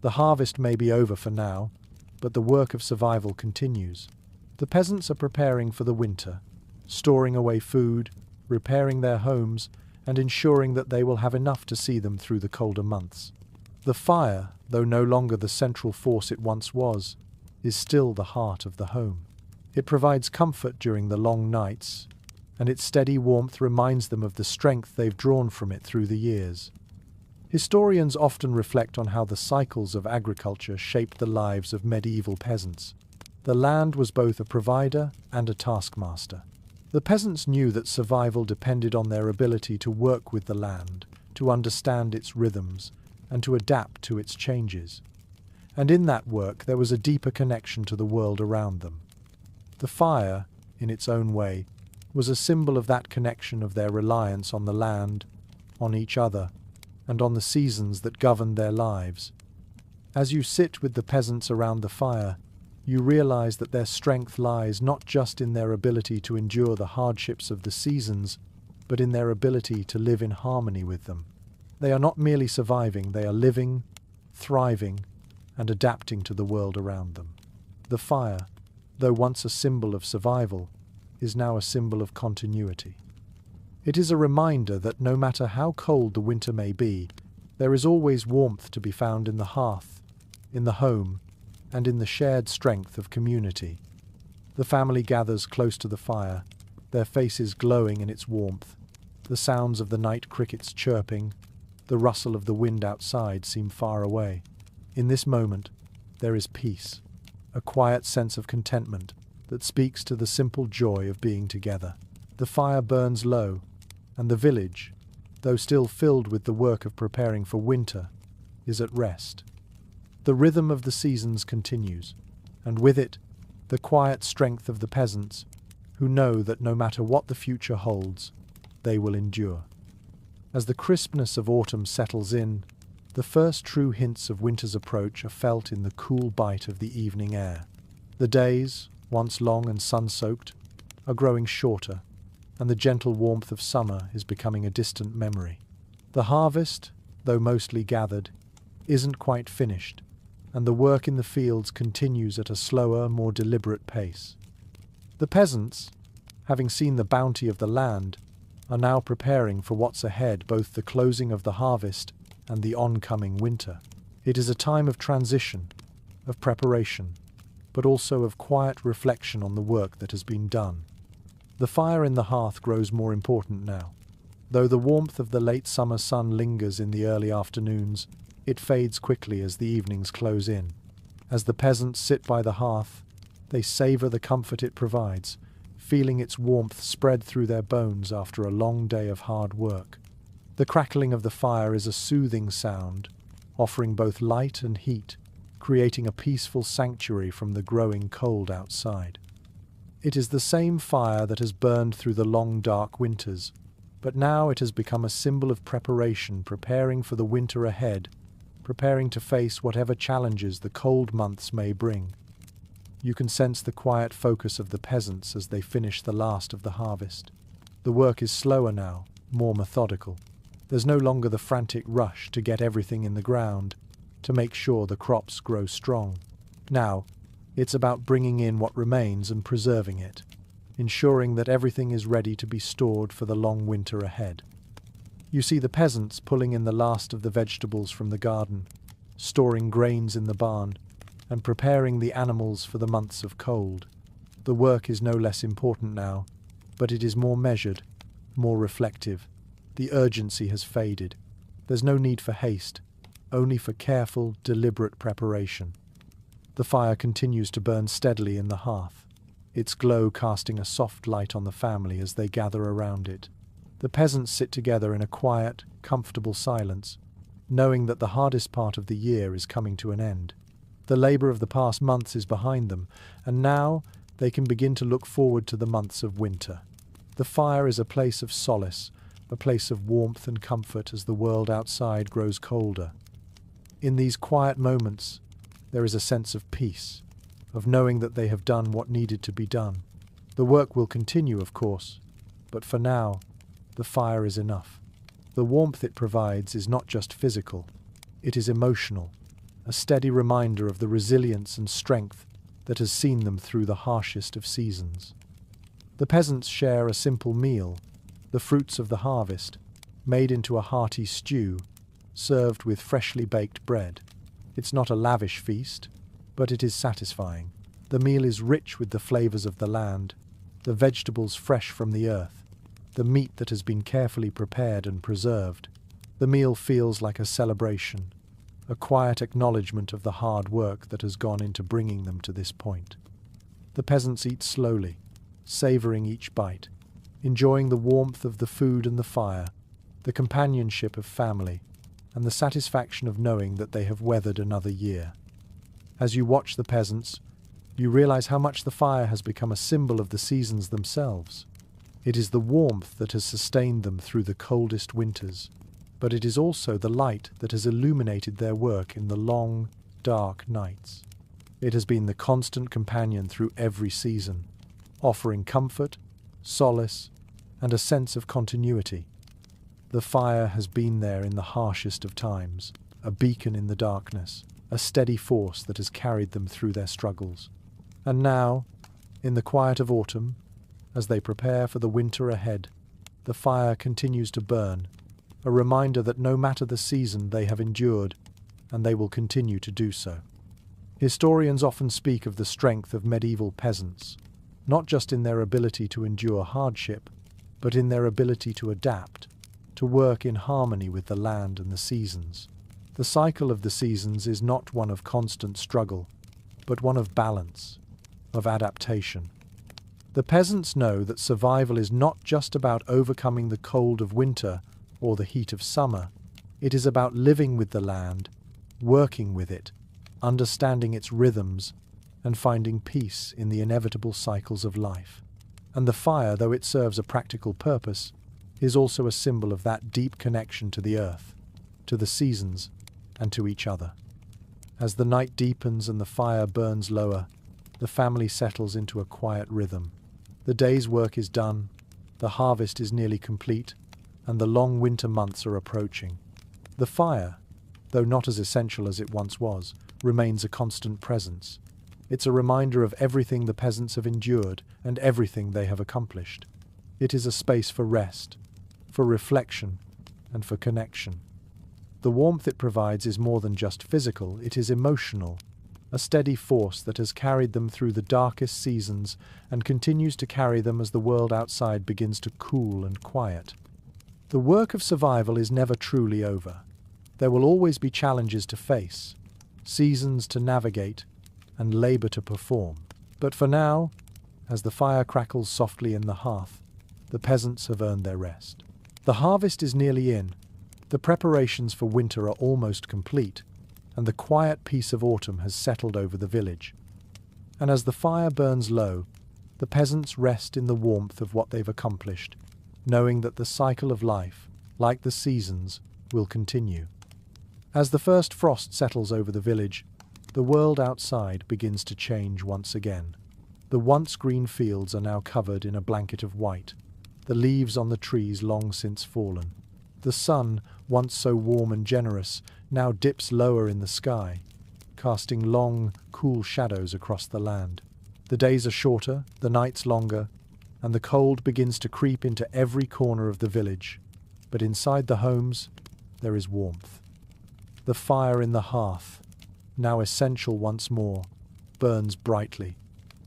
The harvest may be over for now, but the work of survival continues. The peasants are preparing for the winter, storing away food, repairing their homes, and ensuring that they will have enough to see them through the colder months. The fire, though no longer the central force it once was, is still the heart of the home. It provides comfort during the long nights, and its steady warmth reminds them of the strength they've drawn from it through the years. Historians often reflect on how the cycles of agriculture shaped the lives of medieval peasants. The land was both a provider and a taskmaster. The peasants knew that survival depended on their ability to work with the land, to understand its rhythms, and to adapt to its changes. And in that work there was a deeper connection to the world around them. The fire, in its own way, was a symbol of that connection, of their reliance on the land, on each other, and on the seasons that governed their lives. As you sit with the peasants around the fire, you realize that their strength lies not just in their ability to endure the hardships of the seasons, but in their ability to live in harmony with them. They are not merely surviving, they are living, thriving, and adapting to the world around them. The fire, though once a symbol of survival, is now a symbol of continuity. It is a reminder that no matter how cold the winter may be, there is always warmth to be found in the hearth, in the home, and in the shared strength of community. The family gathers close to the fire, their faces glowing in its warmth. The sounds of the night crickets chirping, the rustle of the wind outside seem far away. In this moment, there is peace, a quiet sense of contentment that speaks to the simple joy of being together. The fire burns low, and the village, though still filled with the work of preparing for winter, is at rest. The rhythm of the seasons continues, and with it, the quiet strength of the peasants, who know that no matter what the future holds, they will endure. As the crispness of autumn settles in, the first true hints of winter's approach are felt in the cool bite of the evening air. The days, once long and sun-soaked, are growing shorter, and the gentle warmth of summer is becoming a distant memory. The harvest, though mostly gathered, isn't quite finished, and the work in the fields continues at a slower, more deliberate pace. The peasants, having seen the bounty of the land, are now preparing for what's ahead, both the closing of the harvest and the oncoming winter. It is a time of transition, of preparation, but also of quiet reflection on the work that has been done. The fire in the hearth grows more important now. Though the warmth of the late summer sun lingers in the early afternoons, it fades quickly as the evenings close in. As the peasants sit by the hearth, they savor the comfort it provides, feeling its warmth spread through their bones after a long day of hard work. The crackling of the fire is a soothing sound, offering both light and heat, creating a peaceful sanctuary from the growing cold outside. It is the same fire that has burned through the long dark winters, but now it has become a symbol of preparation, preparing for the winter ahead, preparing to face whatever challenges the cold months may bring. You can sense the quiet focus of the peasants as they finish the last of the harvest. The work is slower now, more methodical. There's no longer the frantic rush to get everything in the ground, to make sure the crops grow strong. Now, it's about bringing in what remains and preserving it, ensuring that everything is ready to be stored for the long winter ahead. You see the peasants pulling in the last of the vegetables from the garden, storing grains in the barn, and preparing the animals for the months of cold. The work is no less important now, but it is more measured, more reflective. The urgency has faded. There's no need for haste, only for careful, deliberate preparation. The fire continues to burn steadily in the hearth, its glow casting a soft light on the family as they gather around it. The peasants sit together in a quiet, comfortable silence, knowing that the hardest part of the year is coming to an end. The labor of the past months is behind them, and now they can begin to look forward to the months of winter. The fire is a place of solace, a place of warmth and comfort as the world outside grows colder. In these quiet moments, there is a sense of peace, of knowing that they have done what needed to be done. The work will continue, of course, but for now, the fire is enough. The warmth it provides is not just physical, it is emotional, a steady reminder of the resilience and strength that has seen them through the harshest of seasons. The peasants share a simple meal, the fruits of the harvest, made into a hearty stew, served with freshly baked bread. It's not a lavish feast, but it is satisfying. The meal is rich with the flavors of the land, the vegetables fresh from the earth, the meat that has been carefully prepared and preserved. The meal feels like a celebration, a quiet acknowledgement of the hard work that has gone into bringing them to this point. The peasants eat slowly, savoring each bite, enjoying the warmth of the food and the fire, the companionship of family, and the satisfaction of knowing that they have weathered another year. As you watch the peasants, you realize how much the fire has become a symbol of the seasons themselves. It is the warmth that has sustained them through the coldest winters, but it is also the light that has illuminated their work in the long, dark nights. It has been the constant companion through every season, offering comfort, solace, and a sense of continuity. The fire has been there in the harshest of times, a beacon in the darkness, a steady force that has carried them through their struggles. And now, in the quiet of autumn, as they prepare for the winter ahead, the fire continues to burn, a reminder that no matter the season they have endured, and they will continue to do so. Historians often speak of the strength of medieval peasants, not just in their ability to endure hardship, but in their ability to adapt, to work in harmony with the land and the seasons. The cycle of the seasons is not one of constant struggle, but one of balance, of adaptation. The peasants know that survival is not just about overcoming the cold of winter or the heat of summer. It is about living with the land, working with it, understanding its rhythms, and finding peace in the inevitable cycles of life. And the fire, though it serves a practical purpose, is also a symbol of that deep connection to the earth, to the seasons, and to each other. As the night deepens and the fire burns lower, the family settles into a quiet rhythm. The day's work is done, the harvest is nearly complete, and the long winter months are approaching. The fire, though not as essential as it once was, remains a constant presence. It's a reminder of everything the peasants have endured and everything they have accomplished. It is a space for rest, for reflection, and for connection. The warmth it provides is more than just physical, it is emotional, a steady force that has carried them through the darkest seasons and continues to carry them as the world outside begins to cool and quiet. The work of survival is never truly over. There will always be challenges to face, seasons to navigate, and labor to perform. But for now, as the fire crackles softly in the hearth, the peasants have earned their rest. The harvest is nearly in, the preparations for winter are almost complete, and the quiet peace of autumn has settled over the village. And as the fire burns low, the peasants rest in the warmth of what they've accomplished, knowing that the cycle of life, like the seasons, will continue. As the first frost settles over the village, the world outside begins to change once again. The once green fields are now covered in a blanket of white, the leaves on the trees long since fallen. The sun, once so warm and generous, now dips lower in the sky, casting long, cool shadows across the land. The days are shorter, the nights longer, and the cold begins to creep into every corner of the village. But inside the homes, there is warmth. The fire in the hearth, now essential once more, burns brightly,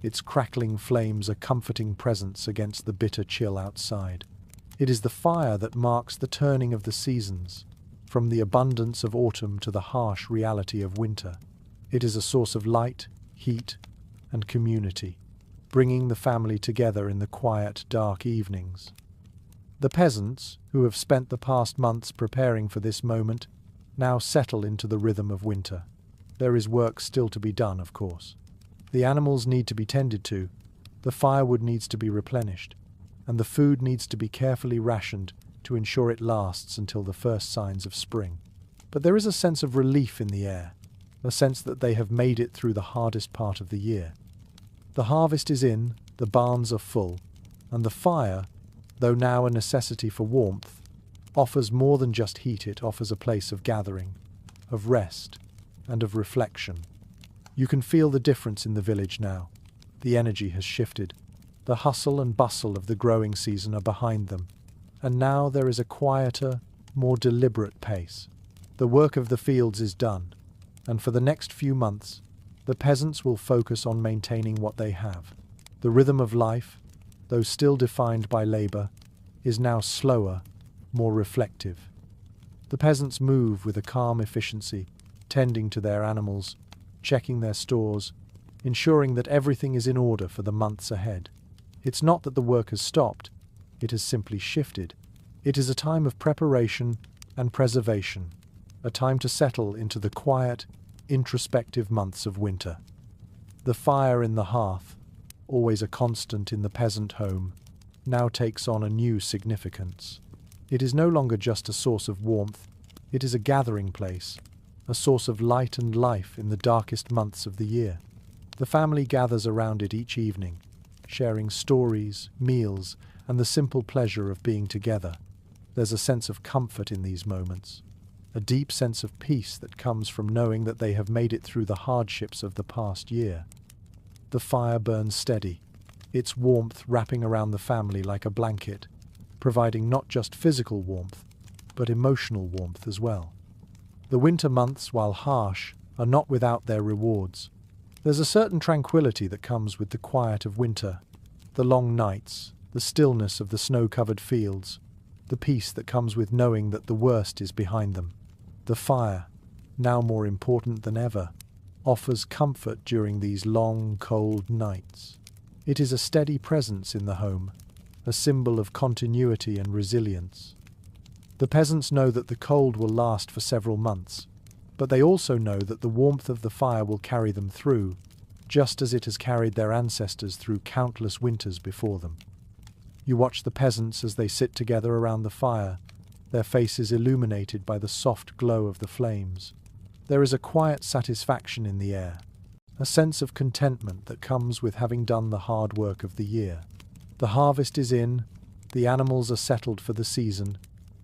its crackling flames a comforting presence against the bitter chill outside. It is the fire that marks the turning of the seasons, from the abundance of autumn to the harsh reality of winter. It is a source of light, heat, and community, bringing the family together in the quiet, dark evenings. The peasants, who have spent the past months preparing for this moment, now settle into the rhythm of winter. There is work still to be done, of course. The animals need to be tended to, the firewood needs to be replenished, and the food needs to be carefully rationed to ensure it lasts until the first signs of spring. But there is a sense of relief in the air, a sense that they have made it through the hardest part of the year. The harvest is in, the barns are full, and the fire, though now a necessity for warmth, offers more than just heat. It offers a place of gathering, of rest, and of reflection. You can feel the difference in the village now. The energy has shifted. The hustle and bustle of the growing season are behind them, and now there is a quieter, more deliberate pace. The work of the fields is done, and for the next few months, the peasants will focus on maintaining what they have. The rhythm of life, though still defined by labor, is now slower, more reflective. The peasants move with a calm efficiency, tending to their animals, checking their stores, ensuring that everything is in order for the months ahead. It's not that the work has stopped, it has simply shifted. It is a time of preparation and preservation, a time to settle into the quiet, introspective months of winter. The fire in the hearth, always a constant in the peasant home, now takes on a new significance. It is no longer just a source of warmth, it is a gathering place, a source of light and life in the darkest months of the year. The family gathers around it each evening, sharing stories, meals, and the simple pleasure of being together. There's a sense of comfort in these moments, a deep sense of peace that comes from knowing that they have made it through the hardships of the past year. The fire burns steady, its warmth wrapping around the family like a blanket, providing not just physical warmth, but emotional warmth as well. The winter months, while harsh, are not without their rewards. There's a certain tranquility that comes with the quiet of winter, the long nights, the stillness of the snow-covered fields, the peace that comes with knowing that the worst is behind them. The fire, now more important than ever, offers comfort during these long, cold nights. It is a steady presence in the home, a symbol of continuity and resilience. The peasants know that the cold will last for several months, but they also know that the warmth of the fire will carry them through, just as it has carried their ancestors through countless winters before them. You watch the peasants as they sit together around the fire, their faces illuminated by the soft glow of the flames. There is a quiet satisfaction in the air, a sense of contentment that comes with having done the hard work of the year. The harvest is in, the animals are settled for the season,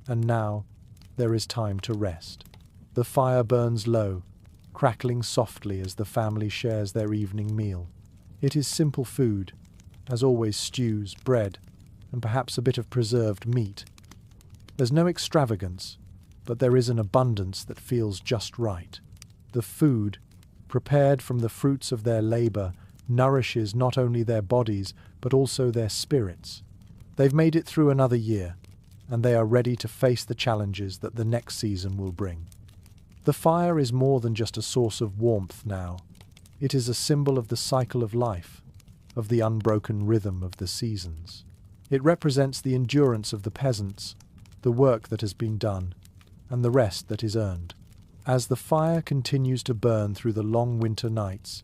and now there is time to rest. The fire burns low, crackling softly as the family shares their evening meal. It is simple food, as always stews, bread, and perhaps a bit of preserved meat. There's no extravagance, but there is an abundance that feels just right. The food, prepared from the fruits of their labor, nourishes not only their bodies, but also their spirits. They've made it through another year, and they are ready to face the challenges that the next season will bring. The fire is more than just a source of warmth now. It is a symbol of the cycle of life, of the unbroken rhythm of the seasons. It represents the endurance of the peasants, the work that has been done, and the rest that is earned. As the fire continues to burn through the long winter nights,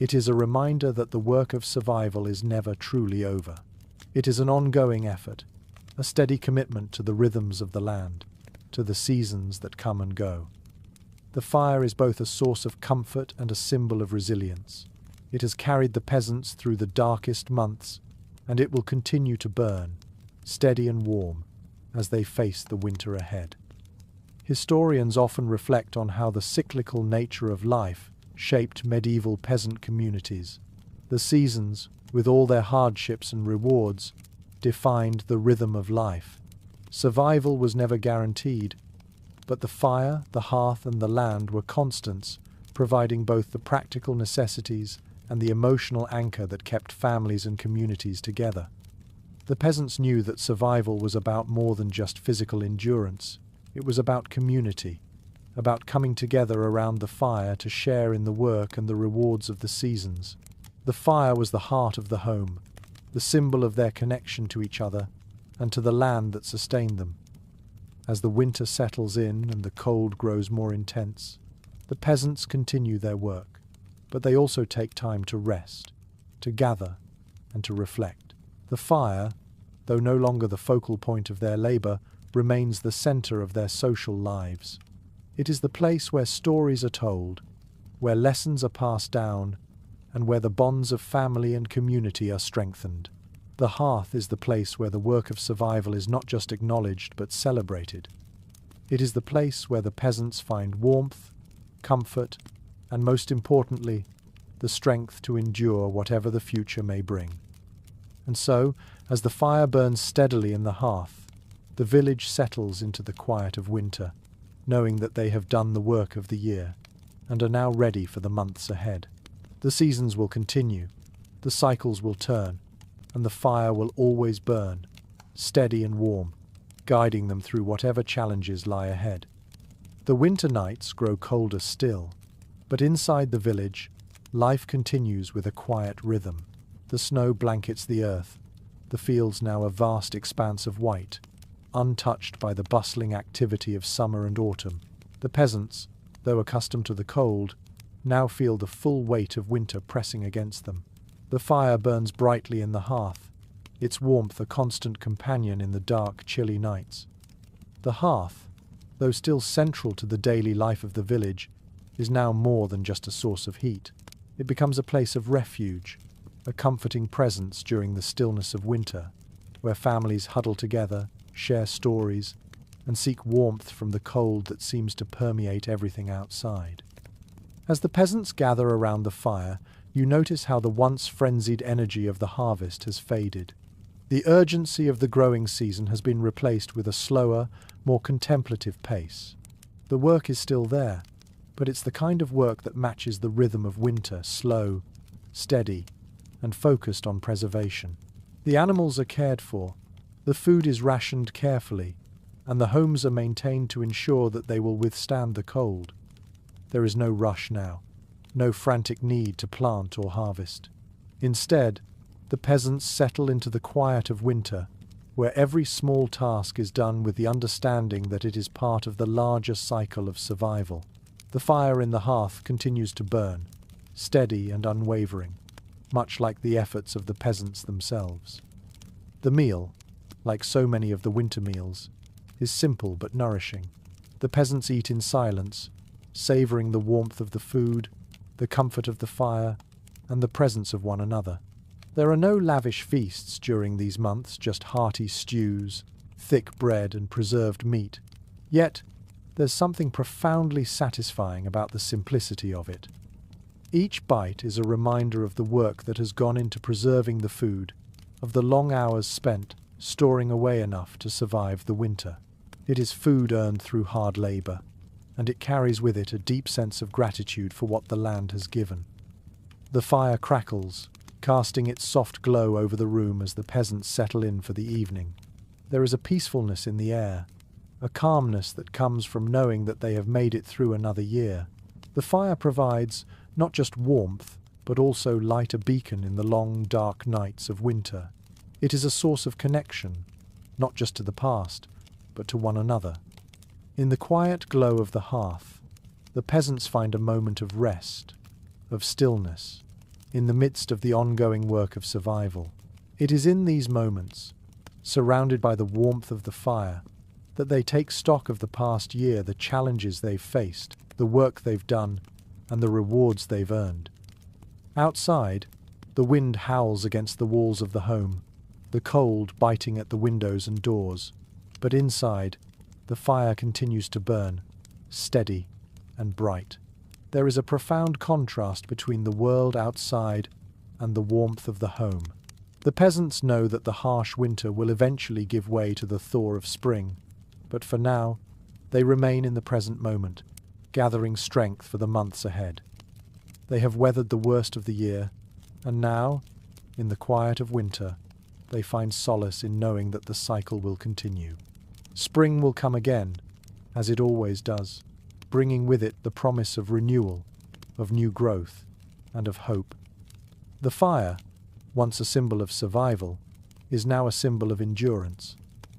it is a reminder that the work of survival is never truly over. It is an ongoing effort, a steady commitment to the rhythms of the land, to the seasons that come and go. The fire is both a source of comfort and a symbol of resilience. It has carried the peasants through the darkest months, and it will continue to burn, steady and warm, as they face the winter ahead. Historians often reflect on how the cyclical nature of life shaped medieval peasant communities. The seasons, with all their hardships and rewards, defined the rhythm of life. Survival was never guaranteed, but the fire, the hearth, and the land were constants, providing both the practical necessities and the emotional anchor that kept families and communities together. The peasants knew that survival was about more than just physical endurance. It was about community, about coming together around the fire to share in the work and the rewards of the seasons. The fire was the heart of the home, the symbol of their connection to each other and to the land that sustained them. As the winter settles in and the cold grows more intense, the peasants continue their work, but they also take time to rest, to gather, and to reflect. The fire, though no longer the focal point of their labor, remains the center of their social lives. It is the place where stories are told, where lessons are passed down, and where the bonds of family and community are strengthened. The hearth is the place where the work of survival is not just acknowledged but celebrated. It is the place where the peasants find warmth, comfort, and most importantly, the strength to endure whatever the future may bring. And so, as the fire burns steadily in the hearth, the village settles into the quiet of winter, knowing that they have done the work of the year and are now ready for the months ahead. The seasons will continue, the cycles will turn, and the fire will always burn, steady and warm, guiding them through whatever challenges lie ahead. The winter nights grow colder still, but inside the village, life continues with a quiet rhythm. The snow blankets the earth, the fields now a vast expanse of white, untouched by the bustling activity of summer and autumn. The peasants, though accustomed to the cold, now feel the full weight of winter pressing against them. The fire burns brightly in the hearth, its warmth a constant companion in the dark, chilly nights. The hearth, though still central to the daily life of the village, is now more than just a source of heat. It becomes a place of refuge, a comforting presence during the stillness of winter, where families huddle together, share stories, and seek warmth from the cold that seems to permeate everything outside. As the peasants gather around the fire, you notice how the once frenzied energy of the harvest has faded. The urgency of the growing season has been replaced with a slower, more contemplative pace. The work is still there, but it's the kind of work that matches the rhythm of winter, slow, steady, and focused on preservation. The animals are cared for, the food is rationed carefully, and the homes are maintained to ensure that they will withstand the cold. There is no rush now, no frantic need to plant or harvest. Instead, the peasants settle into the quiet of winter, where every small task is done with the understanding that it is part of the larger cycle of survival. The fire in the hearth continues to burn, steady and unwavering, much like the efforts of the peasants themselves. The meal, like so many of the winter meals, is simple but nourishing. The peasants eat in silence, savouring the warmth of the food, the comfort of the fire, and the presence of one another. There are no lavish feasts during these months, just hearty stews, thick bread, and preserved meat. Yet, there's something profoundly satisfying about the simplicity of it. Each bite is a reminder of the work that has gone into preserving the food, of the long hours spent storing away enough to survive the winter. It is food earned through hard labour, and it carries with it a deep sense of gratitude for what the land has given. The fire crackles, casting its soft glow over the room as the peasants settle in for the evening. There is a peacefulness in the air, a calmness that comes from knowing that they have made it through another year. The fire provides not just warmth, but also light a beacon in the long, dark nights of winter. It is a source of connection, not just to the past, but to one another. In the quiet glow of the hearth, the peasants find a moment of rest, of stillness, in the midst of the ongoing work of survival. It is in these moments, surrounded by the warmth of the fire, that they take stock of the past year, the challenges they've faced, the work they've done, and the rewards they've earned. Outside, the wind howls against the walls of the home, the cold biting at the windows and doors. But inside, the fire continues to burn, steady and bright. There is a profound contrast between the world outside and the warmth of the home. The peasants know that the harsh winter will eventually give way to the thaw of spring, but for now, they remain in the present moment, gathering strength for the months ahead. They have weathered the worst of the year, and now, in the quiet of winter, they find solace in knowing that the cycle will continue. Spring will come again, as it always does, bringing with it the promise of renewal, of new growth, and of hope. The fire, once a symbol of survival, is now a symbol of endurance.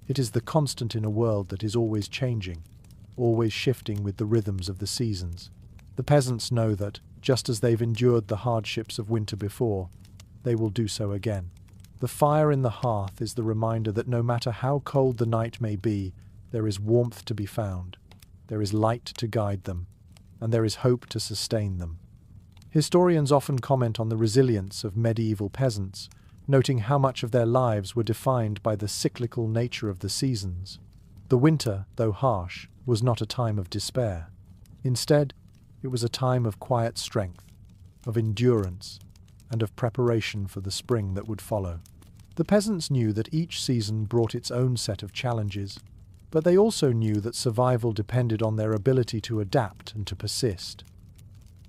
It is the constant in a world that is always changing, always shifting with the rhythms of the seasons. The peasants know that, just as they've endured the hardships of winter before, they will do so again. The fire in the hearth is the reminder that no matter how cold the night may be, there is warmth to be found, there is light to guide them, and there is hope to sustain them. Historians often comment on the resilience of medieval peasants, noting how much of their lives were defined by the cyclical nature of the seasons. The winter, though harsh, was not a time of despair. Instead, it was a time of quiet strength, of endurance, and of preparation for the spring that would follow. The peasants knew that each season brought its own set of challenges, but they also knew that survival depended on their ability to adapt and to persist.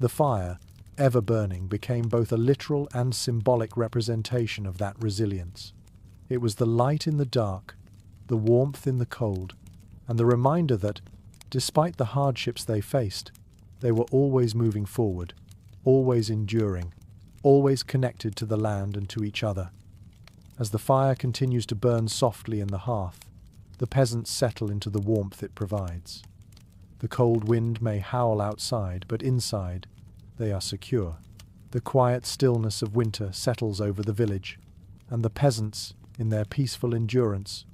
The fire, ever burning, became both a literal and symbolic representation of that resilience. It was the light in the dark, the warmth in the cold, and the reminder that, despite the hardships they faced, they were always moving forward, always enduring, always connected to the land and to each other. As the fire continues to burn softly in the hearth, the peasants settle into the warmth it provides. The cold wind may howl outside, but inside, they are secure. The quiet stillness of winter settles over the village, and the peasants, in their peaceful endurance,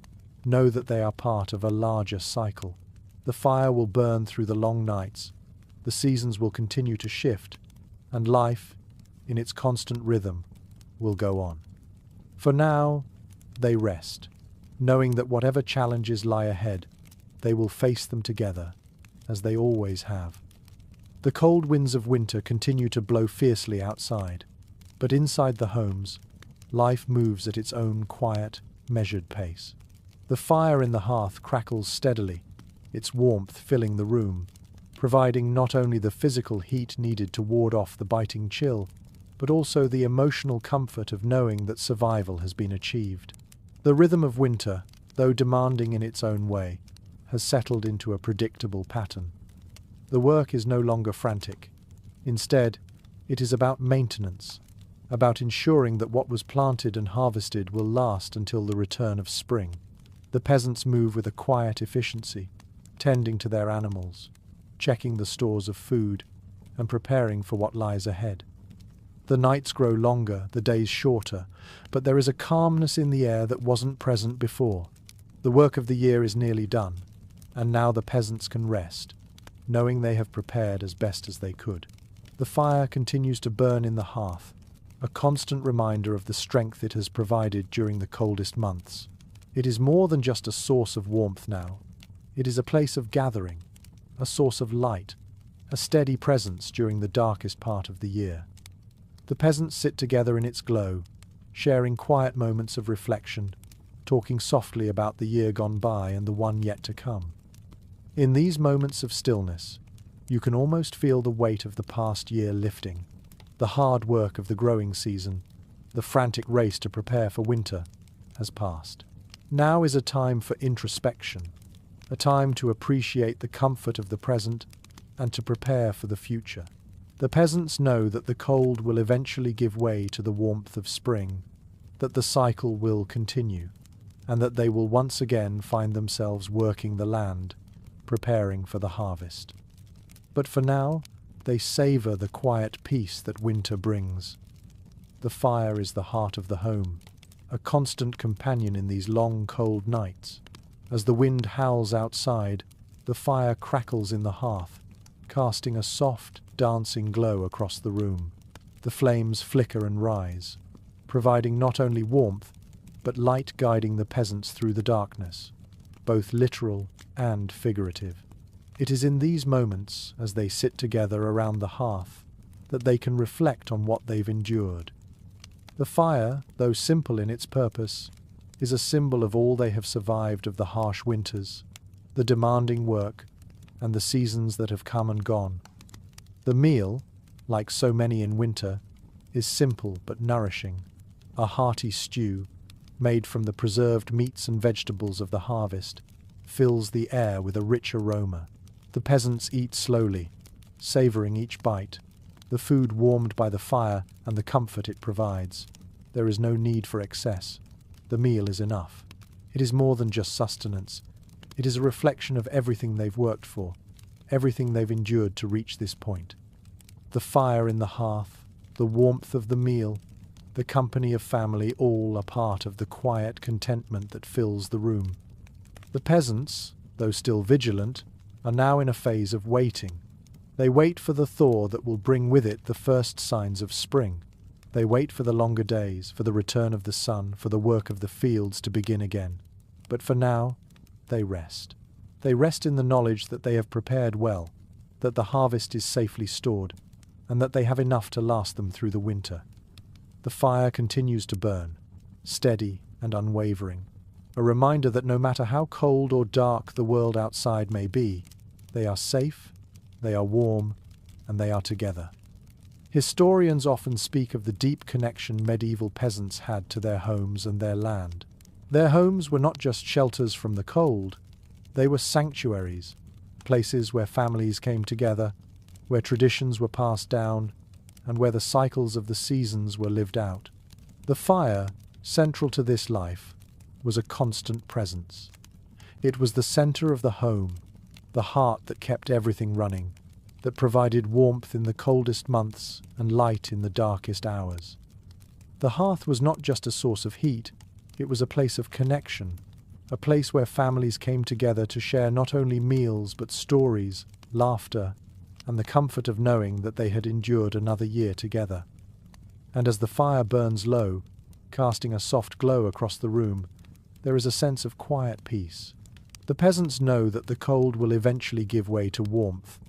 know that they are part of a larger cycle. The fire will burn through the long nights, the seasons will continue to shift, and life, in its constant rhythm, will go on. For now, they rest, knowing that whatever challenges lie ahead, they will face them together, as they always have. The cold winds of winter continue to blow fiercely outside, but inside the homes, life moves at its own quiet, measured pace. The fire in the hearth crackles steadily, its warmth filling the room, providing not only the physical heat needed to ward off the biting chill, but also the emotional comfort of knowing that survival has been achieved. The rhythm of winter, though demanding in its own way, has settled into a predictable pattern. The work is no longer frantic. Instead, it is about maintenance, about ensuring that what was planted and harvested will last until the return of spring. The peasants move with a quiet efficiency, tending to their animals, checking the stores of food, and preparing for what lies ahead. The nights grow longer, the days shorter, but there is a calmness in the air that wasn't present before. The work of the year is nearly done, and now the peasants can rest, knowing they have prepared as best as they could. The fire continues to burn in the hearth, a constant reminder of the strength it has provided during the coldest months. It is more than just a source of warmth now. It is a place of gathering, a source of light, a steady presence during the darkest part of the year. The peasants sit together in its glow, sharing quiet moments of reflection, talking softly about the year gone by and the one yet to come. In these moments of stillness, you can almost feel the weight of the past year lifting. The hard work of the growing season, the frantic race to prepare for winter, has passed. Now is a time for introspection, a time to appreciate the comfort of the present and to prepare for the future. The peasants know that the cold will eventually give way to the warmth of spring, that the cycle will continue, and that they will once again find themselves working the land, preparing for the harvest. But for now, they savor the quiet peace that winter brings. The fire is the heart of the home, a constant companion in these long, cold nights. As the wind howls outside, the fire crackles in the hearth, casting a soft, dancing glow across the room. The flames flicker and rise, providing not only warmth, but light guiding the peasants through the darkness, both literal and figurative. It is in these moments, as they sit together around the hearth, that they can reflect on what they've endured. The fire, though simple in its purpose, is a symbol of all they have survived of the harsh winters, the demanding work, and the seasons that have come and gone. The meal, like so many in winter, is simple but nourishing, a hearty stew, made from the preserved meats and vegetables of the harvest, fills the air with a rich aroma. The peasants eat slowly, savoring each bite, the food warmed by the fire and the comfort it provides. There is no need for excess. The meal is enough. It is more than just sustenance. It is a reflection of everything they've worked for, everything they've endured to reach this point. The fire in the hearth, the warmth of the meal, the company of family, all are part of the quiet contentment that fills the room. The peasants, though still vigilant, are now in a phase of waiting. They wait for the thaw that will bring with it the first signs of spring. They wait for the longer days, for the return of the sun, for the work of the fields to begin again. But for now, they rest. They rest in the knowledge that they have prepared well, that the harvest is safely stored, and that they have enough to last them through the winter. The fire continues to burn, steady and unwavering, a reminder that no matter how cold or dark the world outside may be, they are safe, they are warm, and they are together. Historians often speak of the deep connection medieval peasants had to their homes and their land. Their homes were not just shelters from the cold, they were sanctuaries, places where families came together, where traditions were passed down, and where the cycles of the seasons were lived out. The fire, central to this life, was a constant presence. It was the center of the home, the heart that kept everything running, that provided warmth in the coldest months and light in the darkest hours. The hearth was not just a source of heat, it was a place of connection, a place where families came together to share not only meals but stories, laughter, and the comfort of knowing that they had endured another year together. And as the fire burns low, casting a soft glow across the room, there is a sense of quiet peace. The peasants know that the cold will eventually give way to warmth,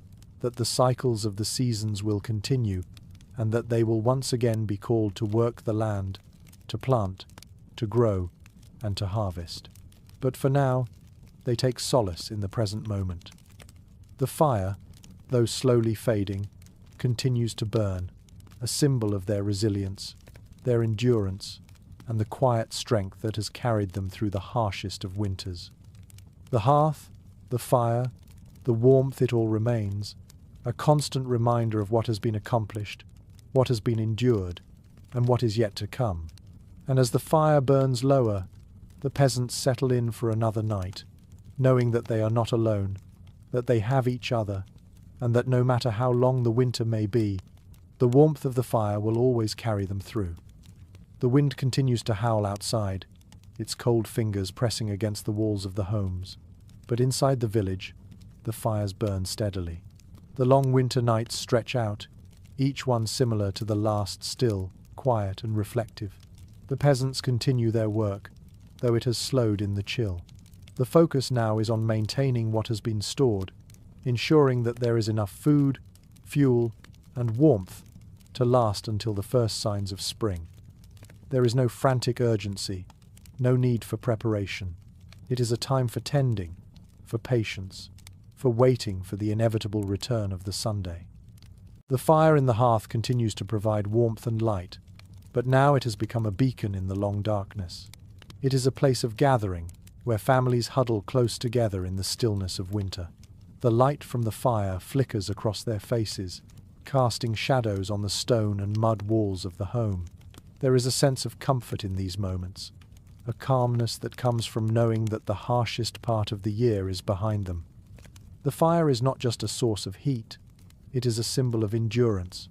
that the cycles of the seasons will continue, and that they will once again be called to work the land, to plant, to grow, and to harvest. But for now, they take solace in the present moment. The fire, though slowly fading, continues to burn, a symbol of their resilience, their endurance, and the quiet strength that has carried them through the harshest of winters. The hearth, the fire, the warmth, it all remains, a constant reminder of what has been accomplished, what has been endured, and what is yet to come. And as the fire burns lower, the peasants settle in for another night, knowing that they are not alone, that they have each other, and that no matter how long the winter may be, the warmth of the fire will always carry them through. The wind continues to howl outside, its cold fingers pressing against the walls of the homes, but inside the village, the fires burn steadily. The long winter nights stretch out, each one similar to the last, still, quiet and reflective. The peasants continue their work, though it has slowed in the chill. The focus now is on maintaining what has been stored, ensuring that there is enough food, fuel, and warmth to last until the first signs of spring. There is no frantic urgency, no need for preparation. It is a time for tending, for patience, for waiting for the inevitable return of the Sunday. The fire in the hearth continues to provide warmth and light, but now it has become a beacon in the long darkness. It is a place of gathering, where families huddle close together in the stillness of winter. The light from the fire flickers across their faces, casting shadows on the stone and mud walls of the home. There is a sense of comfort in these moments, a calmness that comes from knowing that the harshest part of the year is behind them. The fire is not just a source of heat, it is a symbol of endurance,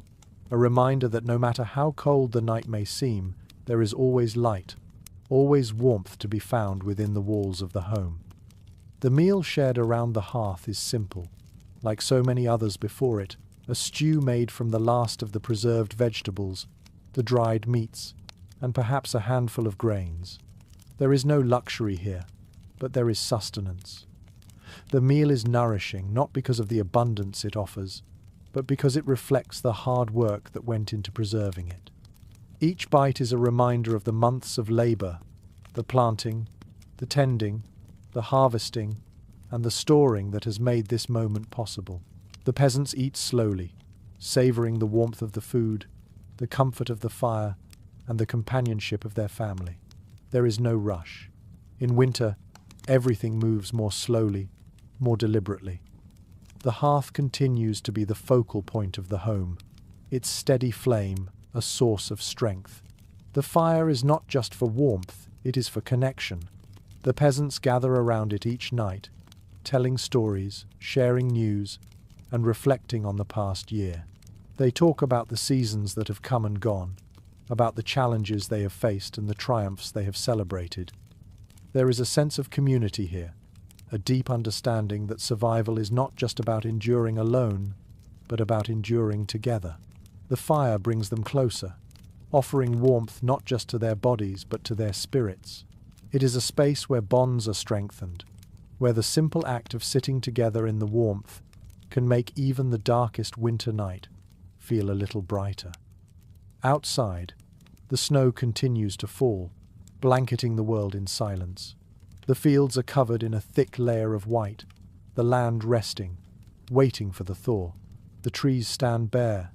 a reminder that no matter how cold the night may seem, there is always light, always warmth to be found within the walls of the home. The meal shared around the hearth is simple. Like so many others before it, a stew made from the last of the preserved vegetables, the dried meats, and perhaps a handful of grains. There is no luxury here, but there is sustenance. The meal is nourishing not because of the abundance it offers, but because it reflects the hard work that went into preserving it. Each bite is a reminder of the months of labor, the planting, the tending, the harvesting, and the storing that has made this moment possible. The peasants eat slowly, savoring the warmth of the food, the comfort of the fire, and the companionship of their family. There is no rush. In winter, everything moves more slowly, more deliberately. The hearth continues to be the focal point of the home, its steady flame a source of strength. The fire is not just for warmth, it is for connection. The peasants gather around it each night, telling stories, sharing news, and reflecting on the past year. They talk about the seasons that have come and gone, about the challenges they have faced and the triumphs they have celebrated. There is a sense of community here, a deep understanding that survival is not just about enduring alone, but about enduring together. The fire brings them closer, offering warmth not just to their bodies but to their spirits. It is a space where bonds are strengthened, where the simple act of sitting together in the warmth can make even the darkest winter night feel a little brighter. Outside, the snow continues to fall, blanketing the world in silence. The fields are covered in a thick layer of white, the land resting, waiting for the thaw. The trees stand bare,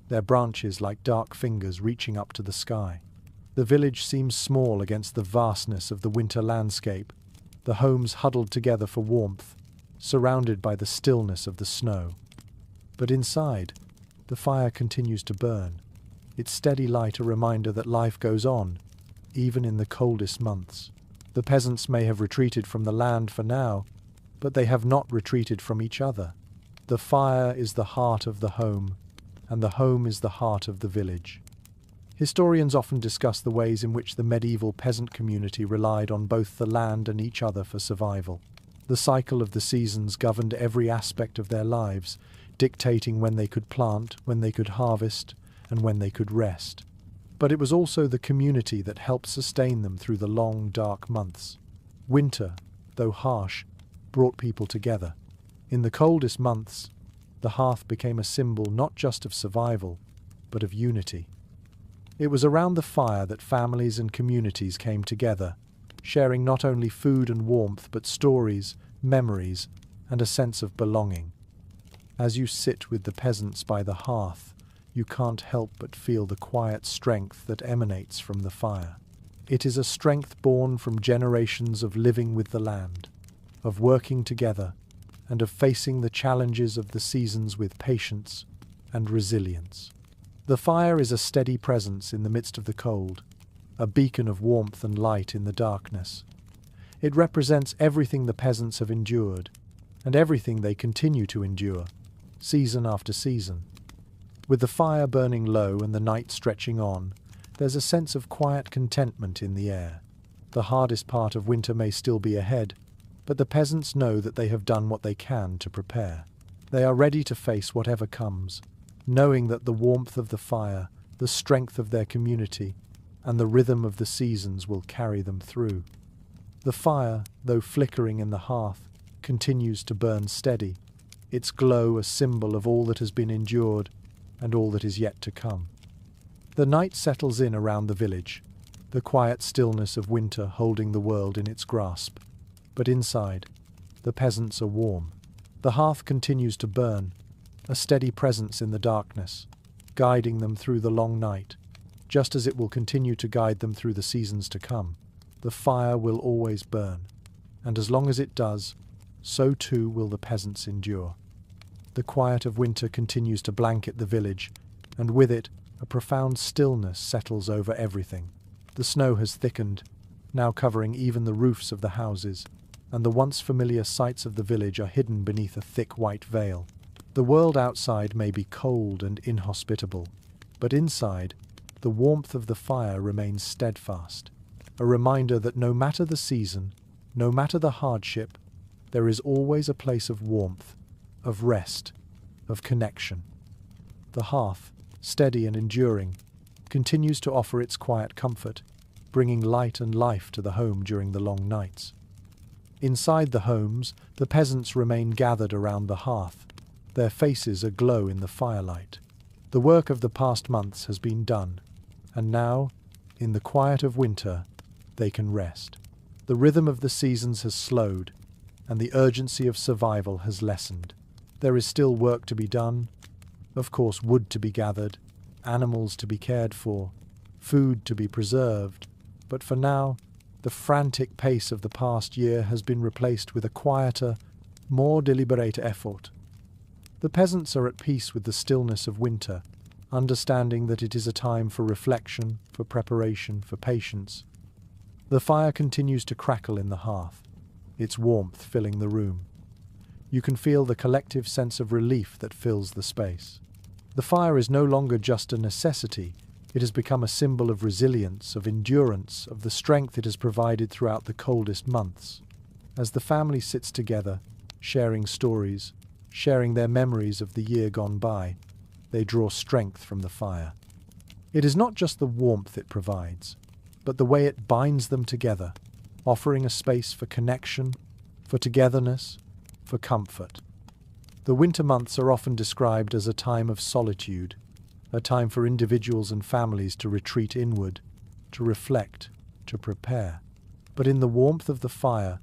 their branches like dark fingers reaching up to the sky. The village seems small against the vastness of the winter landscape, the homes huddled together for warmth, surrounded by the stillness of the snow. But inside, the fire continues to burn, its steady light a reminder that life goes on, even in the coldest months. The peasants may have retreated from the land for now, but they have not retreated from each other. The fire is the heart of the home, and the home is the heart of the village. Historians often discuss the ways in which the medieval peasant community relied on both the land and each other for survival. The cycle of the seasons governed every aspect of their lives, dictating when they could plant, when they could harvest, and when they could rest. But it was also the community that helped sustain them through the long, dark months. Winter, though harsh, brought people together. In the coldest months, the hearth became a symbol not just of survival, but of unity. It was around the fire that families and communities came together, sharing not only food and warmth, but stories, memories, and a sense of belonging. As you sit with the peasants by the hearth, you can't help but feel the quiet strength that emanates from the fire. It is a strength born from generations of living with the land, of working together, and of facing the challenges of the seasons with patience and resilience. The fire is a steady presence in the midst of the cold, a beacon of warmth and light in the darkness. It represents everything the peasants have endured, and everything they continue to endure, season after season. With the fire burning low and the night stretching on, there's a sense of quiet contentment in the air. The hardest part of winter may still be ahead, but the peasants know that they have done what they can to prepare. They are ready to face whatever comes, knowing that the warmth of the fire, the strength of their community, and the rhythm of the seasons will carry them through. The fire, though flickering in the hearth, continues to burn steady, its glow a symbol of all that has been endured and all that is yet to come. The night settles in around the village, the quiet stillness of winter holding the world in its grasp. But inside, the peasants are warm. The hearth continues to burn, a steady presence in the darkness, guiding them through the long night, just as it will continue to guide them through the seasons to come. The fire will always burn, and as long as it does, so too will the peasants endure. The quiet of winter continues to blanket the village, and with it, a profound stillness settles over everything. The snow has thickened, now covering even the roofs of the houses, and the once familiar sights of the village are hidden beneath a thick white veil. The world outside may be cold and inhospitable, but inside, the warmth of the fire remains steadfast, a reminder that no matter the season, no matter the hardship, there is always a place of warmth, of rest, of connection. The hearth, steady and enduring, continues to offer its quiet comfort, bringing light and life to the home during the long nights. Inside the homes, the peasants remain gathered around the hearth, their faces aglow in the firelight. The work of the past months has been done, and now, in the quiet of winter, they can rest. The rhythm of the seasons has slowed, and the urgency of survival has lessened. There is still work to be done, of course wood to be gathered, animals to be cared for, food to be preserved, but for now, The frantic pace of the past year has been replaced with a quieter, more deliberate effort. The peasants are at peace with the stillness of winter, understanding that it is a time for reflection, for preparation, for patience. The fire continues to crackle in the hearth, its warmth filling the room. You can feel the collective sense of relief that fills the space. The fire is no longer just a necessity, it has become a symbol of resilience, of endurance, of the strength it has provided throughout the coldest months. As the family sits together, sharing stories, sharing their memories of the year gone by, they draw strength from the fire. It is not just the warmth it provides, but the way it binds them together, offering a space for connection, for togetherness, for comfort. The winter months are often described as a time of solitude, a time for individuals and families to retreat inward, to reflect, to prepare. But in the warmth of the fire,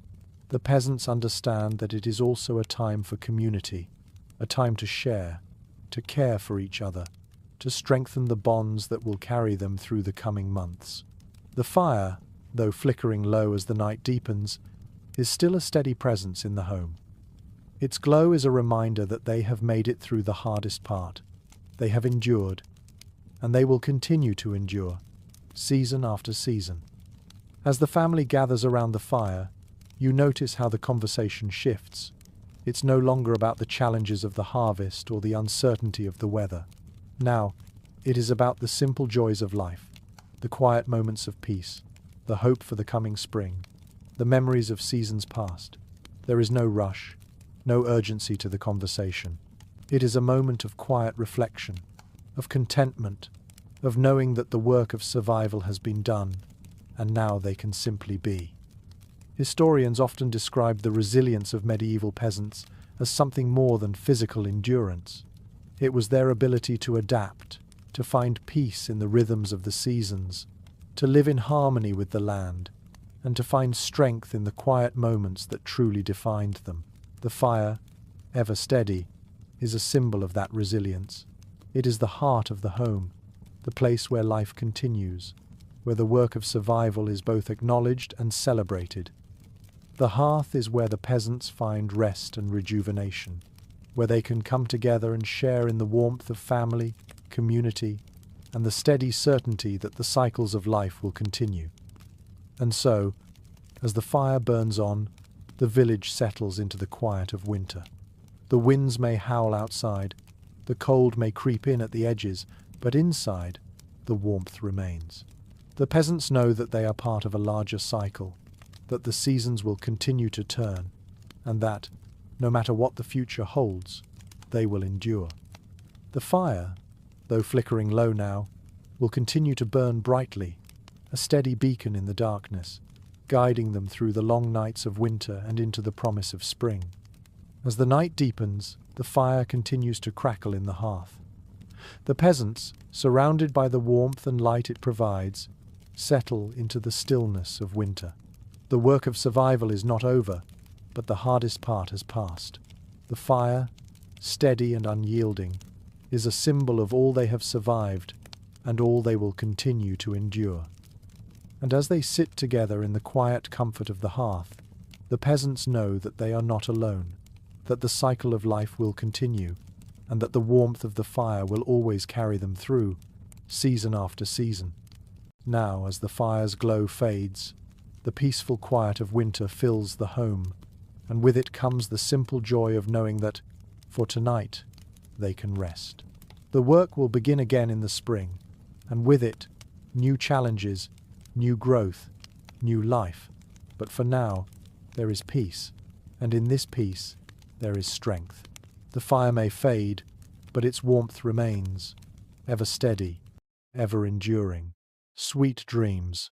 the peasants understand that it is also a time for community, a time to share, to care for each other, to strengthen the bonds that will carry them through the coming months. The fire, though flickering low as the night deepens, is still a steady presence in the home. Its glow is a reminder that they have made it through the hardest part. They have endured, and they will continue to endure, season after season. As the family gathers around the fire, you notice how the conversation shifts. It's no longer about the challenges of the harvest or the uncertainty of the weather. Now, it is about the simple joys of life, the quiet moments of peace, the hope for the coming spring, the memories of seasons past. There is no rush, no urgency to the conversation. It is a moment of quiet reflection, of contentment, of knowing that the work of survival has been done, and now they can simply be. Historians often describe the resilience of medieval peasants as something more than physical endurance. It was their ability to adapt, to find peace in the rhythms of the seasons, to live in harmony with the land, and to find strength in the quiet moments that truly defined them. The fire, ever steady, is a symbol of that resilience. It is the heart of the home, the place where life continues, where the work of survival is both acknowledged and celebrated. The hearth is where the peasants find rest and rejuvenation, where they can come together and share in the warmth of family, community, and the steady certainty that the cycles of life will continue. And so, as the fire burns on, the village settles into the quiet of winter. The winds may howl outside, the cold may creep in at the edges, but inside, the warmth remains. The peasants know that they are part of a larger cycle, that the seasons will continue to turn, and that, no matter what the future holds, they will endure. The fire, though flickering low now, will continue to burn brightly, a steady beacon in the darkness, guiding them through the long nights of winter and into the promise of spring. As the night deepens, the fire continues to crackle in the hearth. The peasants, surrounded by the warmth and light it provides, settle into the stillness of winter. The work of survival is not over, but the hardest part has passed. The fire, steady and unyielding, is a symbol of all they have survived and all they will continue to endure. And as they sit together in the quiet comfort of the hearth, the peasants know that they are not alone, that the cycle of life will continue, and that the warmth of the fire will always carry them through, season after season. Now, as the fire's glow fades, the peaceful quiet of winter fills the home, and with it comes the simple joy of knowing that, for tonight, they can rest. The work will begin again in the spring, and with it, new challenges, new growth, new life. But for now, there is peace, and in this peace, there is strength. The fire may fade, but its warmth remains, ever steady, ever enduring. Sweet dreams.